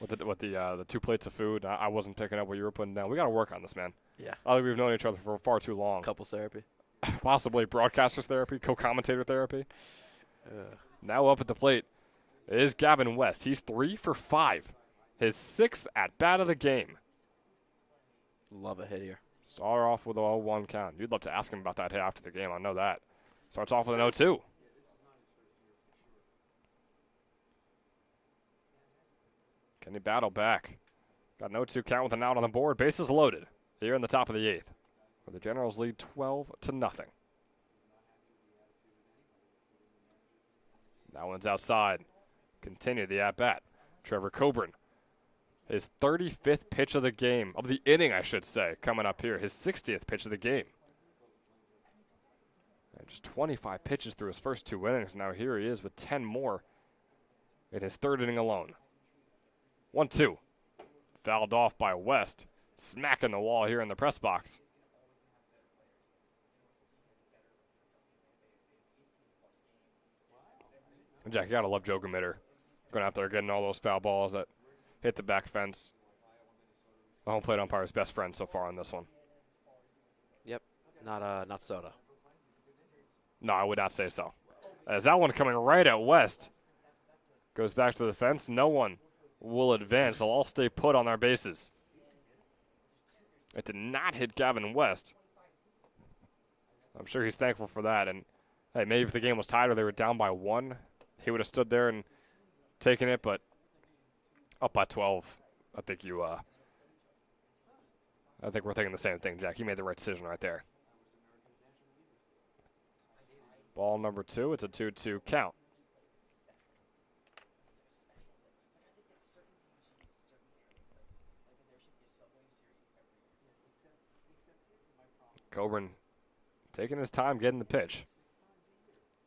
with the 2 plates of food. I wasn't picking up what you were putting down. We got to work on this, man. Yeah. I think we've known each other for far too long. Couples therapy. Possibly broadcasters therapy, co-commentator therapy. Ugh. Now up at the plate is Gavin West. He's 3 for 5. His 6th at bat of the game. Love a hit here. Start off with a 0-1 count. You'd love to ask him about that hit after the game. I know that. Starts off with an 0-2. Can he battle back? Got an 0-2 count with an out on the board. Bases loaded here in the top of the 8th. Where the Generals lead 12-0. That one's outside. Continue the at-bat. Trevor Coburn. His 35th pitch of the game, of the inning, I should say, coming up here. His 60th pitch of the game. And just 25 pitches through his first 2 innings. Now here he is with 10 more in his 3rd inning alone. 1-2. Fouled off by West. Smacking the wall here in the press box. Jack, you gotta love Joe Gamitter. Going out there getting all those foul balls that hit the back fence. The home plate umpire's best friend so far on this one. Yep. Not Soto. No, I would not say so. As that one coming right at West. Goes back to the fence. No one will advance. They'll all stay put on their bases. It did not hit Gavin West. I'm sure he's thankful for that. And, hey, maybe if the game was tied or they were down by 1, he would have stood there and taken it. But up by 12, I think we're thinking the same thing, Jack. You made the right decision right there. Ball number 2. It's a 2-2 count. Coburn taking his time getting the pitch.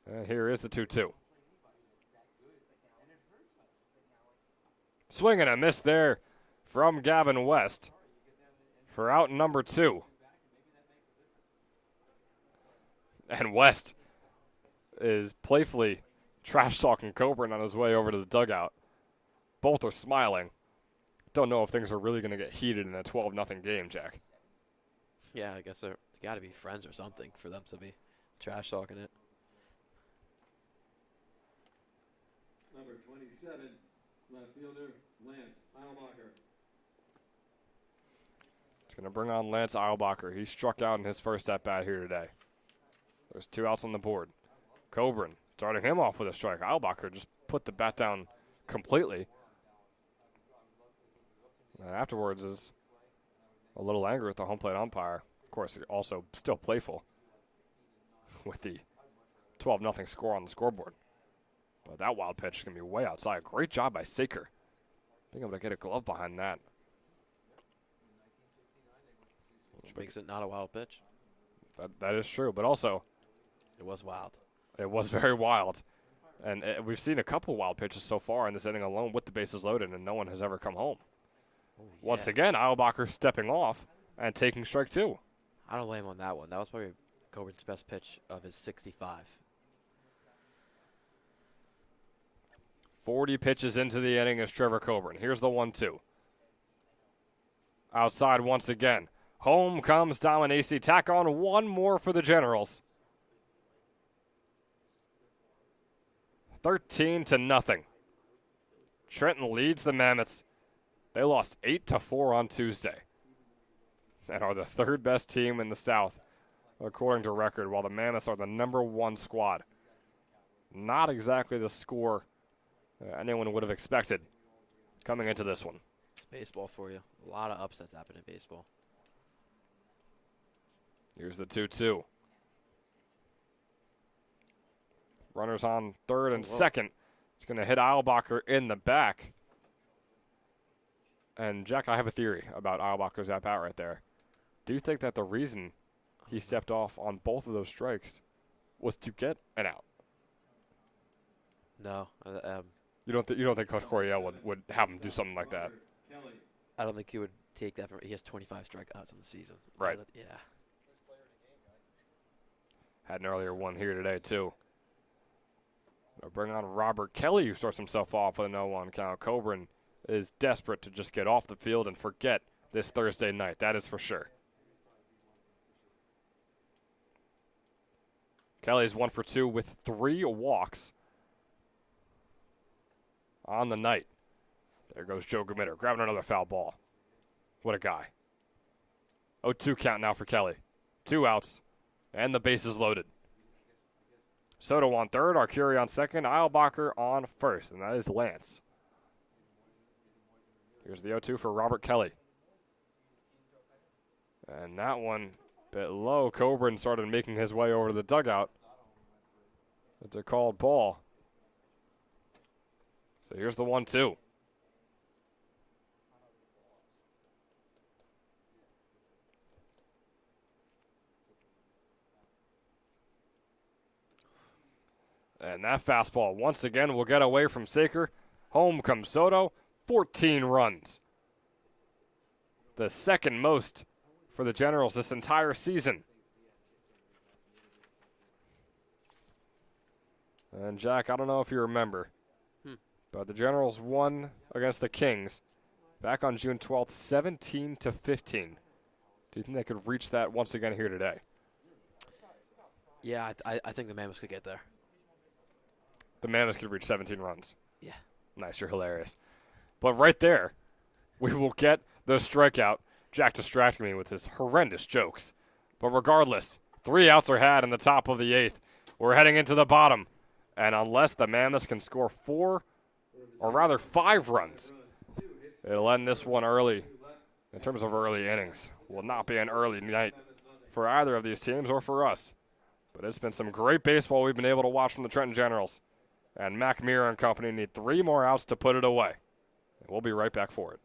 And here is the 2-2. Swing and a miss there from Gavin West for out number 2. And West is playfully trash-talking Coburn on his way over to the dugout. Both are smiling. Don't know if things are really going to get heated in a 12-0 game, Jack. Yeah, I guess they got to be friends or something for them to be trash talking it. Number 27, left fielder, Lance Eilbacher. It's going to bring on Lance Eilbacher. He struck out in his first at-bat here today. There's 2 outs on the board. Coburn starting him off with a strike. Eilbacher just put the bat down completely. And afterwards is a little angry with the home plate umpire. Of course, also still playful with the 12-0 score on the scoreboard. But that wild pitch is going to be way outside. Great job by Saker. Being able to get a glove behind that. Which makes it not a wild pitch. That is true, but also It was wild. it was very wild. And we've seen a couple wild pitches so far in this inning alone with the bases loaded, and no one has ever come home. Oh, yeah. Once again, Eilbacher stepping off and taking strike 2. I don't blame him on that one. That was probably Coburn's best pitch of his 65. 40 pitches into the inning is Trevor Coburn. Here's the 1-2. Outside once again. Home comes Dominacy. Tack on one more for the Generals. 13-0. Trenton leads the Mammoths. They lost 8-4 on Tuesday and are the 3rd best team in the South, according to record, while the Mammoths are the number 1 squad. Not exactly the score anyone would have expected coming into this one. It's baseball for you. A lot of upsets happen in baseball. Here's the 2-2. Runners on 3rd and 2nd. It's going to hit Eilbacher in the back. And, Jack, I have a theory about Eilbacher's at bat right there. Do you think that the reason he stepped off on both of those strikes was to get an out? No. You don't think Coach Coryell would have him do something like that? I don't think he would take that from. He has 25 strikeouts on the season. Right. Yeah. Had an earlier one here today, too. Gonna bring on Robert Kelly, who starts himself off with a 0-1 count. Coburn is desperate to just get off the field and forget this Thursday night. That is for sure. Kelly's 1 for 2 with 3 walks on the night. There goes Joe Gamitter, grabbing another foul ball. What a guy. 0-2 count now for Kelly. 2 outs, and the bases loaded. Soto on third, Arcuri on second, Eilbacher on first, and that is Lance. Here's the 0-2 for Robert Kelly. And that one, bit low. Coburn started making his way over to the dugout. It's a called ball. So here's the 1-2. And that fastball once again will get away from Saker. Home comes Soto. 14 runs. The second most for the Generals this entire season. And Jack, I don't know if you remember, but the Generals won against the Kings back on June 12th, 17-15. Do you think they could reach that once again here today? Yeah, I think the Mammoths could get there. The Mammoths could reach 17 runs. Yeah. Nice, you're hilarious. But right there, we will get the strikeout. Jack distracting me with his horrendous jokes. But regardless, 3 outs are had in the top of the 8th. We're heading into the bottom. And unless the Mammoths can score 4, or rather 5 runs, it'll end this one early. In terms of early innings, will not be an early night for either of these teams or for us. But it's been some great baseball we've been able to watch from the Trenton Generals. And Mac Mira and company need 3 more outs to put it away. And we'll be right back for it.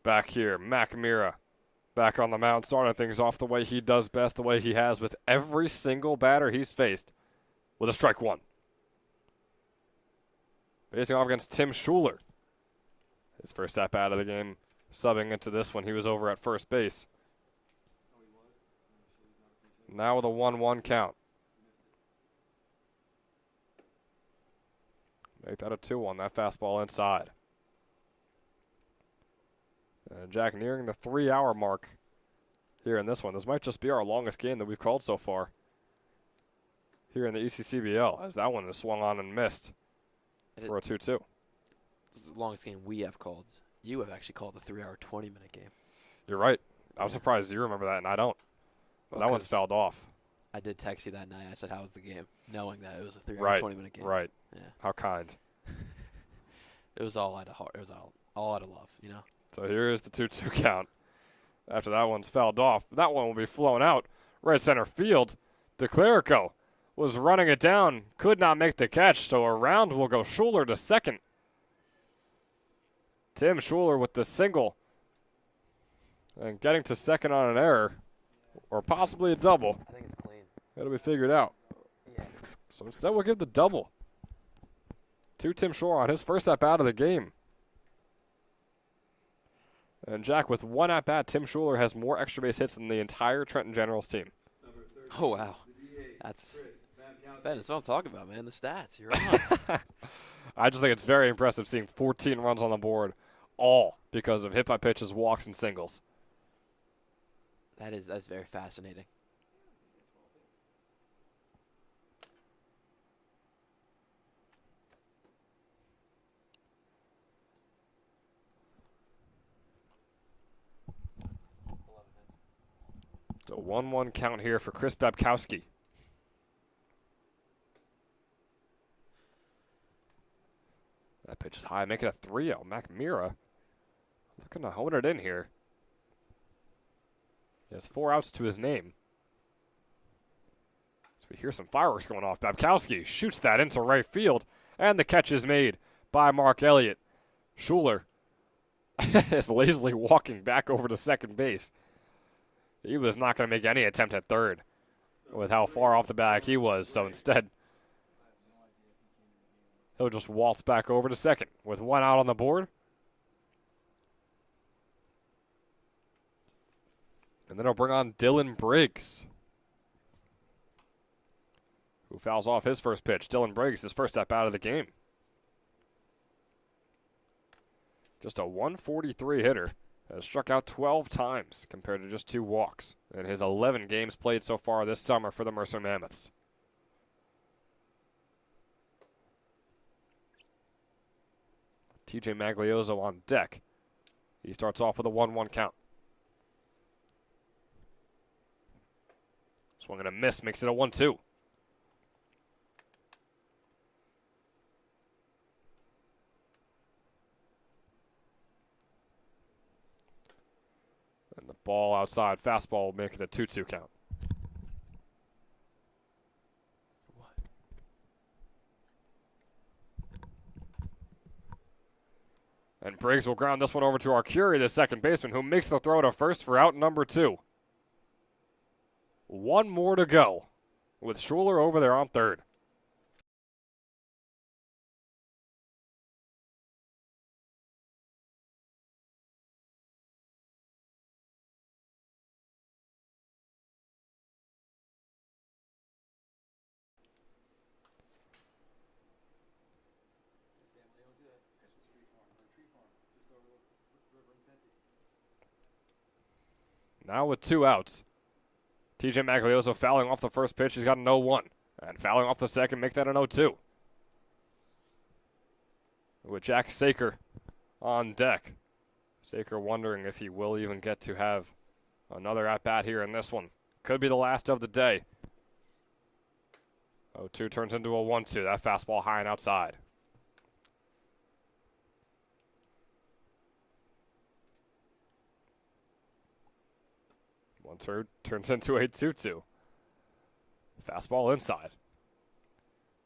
Back here, Mac Mira back on the mound, starting things off the way he does best, the way he has with every single batter he's faced, with a strike 1. Facing off against Tim Schuler. His first at-bat of the game, subbing into this one. He was over at first base. Now with a 1-1 count. Make that a 2-1, that fastball inside. Jack nearing the 3-hour mark here in this one. This might just be our longest game that we've called so far here in the ECCBL, as that one is swung on and missed for a 2-2. This is the longest game we have called. You have actually called the 3-hour, 20-minute game. You're right. I'm surprised you remember that, and I don't. Well, that one's fouled off. I did text you that night. I said, how was the game? Knowing that it was a 3-hour, 20-minute game. Right. Yeah. How kind. It was all out of heart. It was all out of love, you know? So here is the 2-2 count. after that one's fouled off. That one will be flown out right center field. DeClerico was running it down, could not make the catch, so around will go Schuler to second. Tim Schuler with the single and getting to second on an error or possibly a double. I think it's clean. It'll be figured out. Yeah. So instead we'll give the double to Tim Schuler on his first at-bat of the game. And Jack, with one at-bat, Tim Schuler has more extra base hits than the entire Trenton Generals team. Oh, wow. That's Ben, that's what I'm talking about, man. The stats. You're on. I just think it's very impressive seeing 14 runs on the board, all because of hit by pitches, walks, and singles. That's very fascinating. So 1-1 count here for Chris Babkowski. That pitch is high, making a 3-0. McMira looking to hone it in here. He has 4 outs to his name. So we hear some fireworks going off. Babkowski shoots that into right field, and the catch is made by Mark Elliott. Schuler is lazily walking back over to second base. He was not going to make any attempt at third with how far off the bag he was, so instead he'll just waltz back over to second with 1 out on the board. And then he'll bring on Dylan Briggs, who fouls off his first pitch. Dylan Briggs, his first step out of the game. Just a 143 hitter. Has struck out 12 times compared to just 2 walks in his 11 games played so far this summer for the Mercer Mammoths. TJ Magliozzo on deck. He starts off with a 1-1 count. Swung and a miss, makes it a 1-2. And the ball outside, fastball will make it a 2-2 count. And Briggs will ground this one over to Arcuri, the second baseman, who makes the throw to first for out number 2. 1 more to go with Schuler over there on third. Now with 2 outs. TJ Magliozzo fouling off the first pitch. He's got an 0-1. And fouling off the second, make that an 0-2. With Jack Saker on deck. Saker wondering if he will even get to have another at-bat here in this one. Could be the last of the day. 0-2 turns into a 1-2. That fastball high and outside. 1-2 turns into a 2-2. Fastball inside.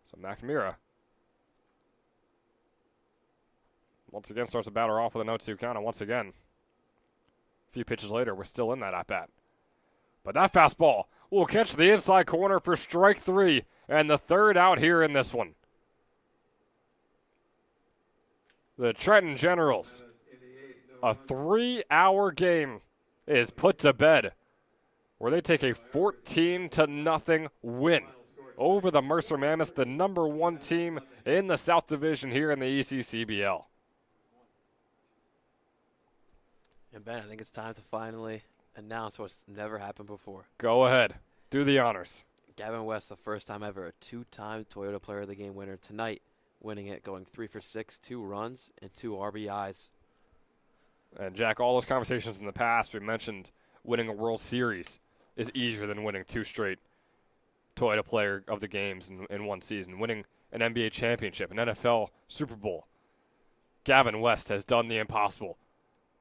So McMira once again starts the batter off with a 0-2 count, and once again, a few pitches later, we're still in that at-bat. But that fastball will catch the inside corner for strike 3, and the third out here in this one. The Trenton Generals, a 3-hour game is put to bed, where they take a 14-0 win over the Mercer Mammoths, the number 1 team in the South Division here in the ECCBL. And Ben, I think it's time to finally announce what's never happened before. Go ahead. Do the honors. Gavin West, the first time ever, a 2-time Toyota Player of the Game winner tonight, winning it, going 3 for 6, 2 runs, and 2 RBIs. And Jack, all those conversations in the past, we mentioned winning a World Series is easier than winning 2 straight Toyota Player of the Games in one season. Winning an NBA championship, an NFL Super Bowl. Gavin West has done the impossible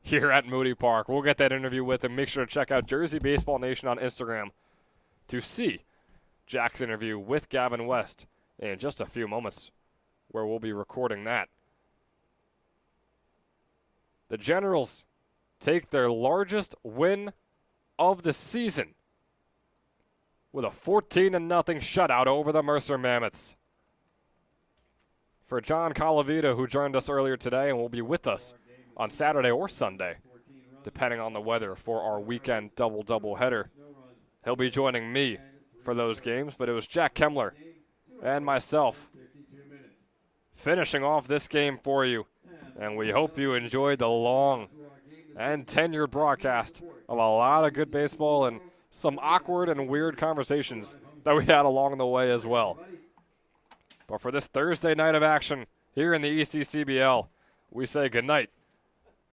here at Moody Park. We'll get that interview with him. Make sure to check out Jersey Baseball Nation on Instagram to see Jack's interview with Gavin West in just a few moments, where we'll be recording that. The Generals take their largest win of the season with a 14-0 shutout over the Mercer Mammoths. For John Calavita, who joined us earlier today and will be with us on Saturday or Sunday, depending on the weather, for our weekend double header. He'll be joining me for those games, but it was Jack Kemmler and myself finishing off this game for you. And we hope you enjoyed the long and tenured broadcast of a lot of good baseball and some awkward and weird conversations that we had along the way as well. But for this Thursday night of action here in the ECCBL, we say goodnight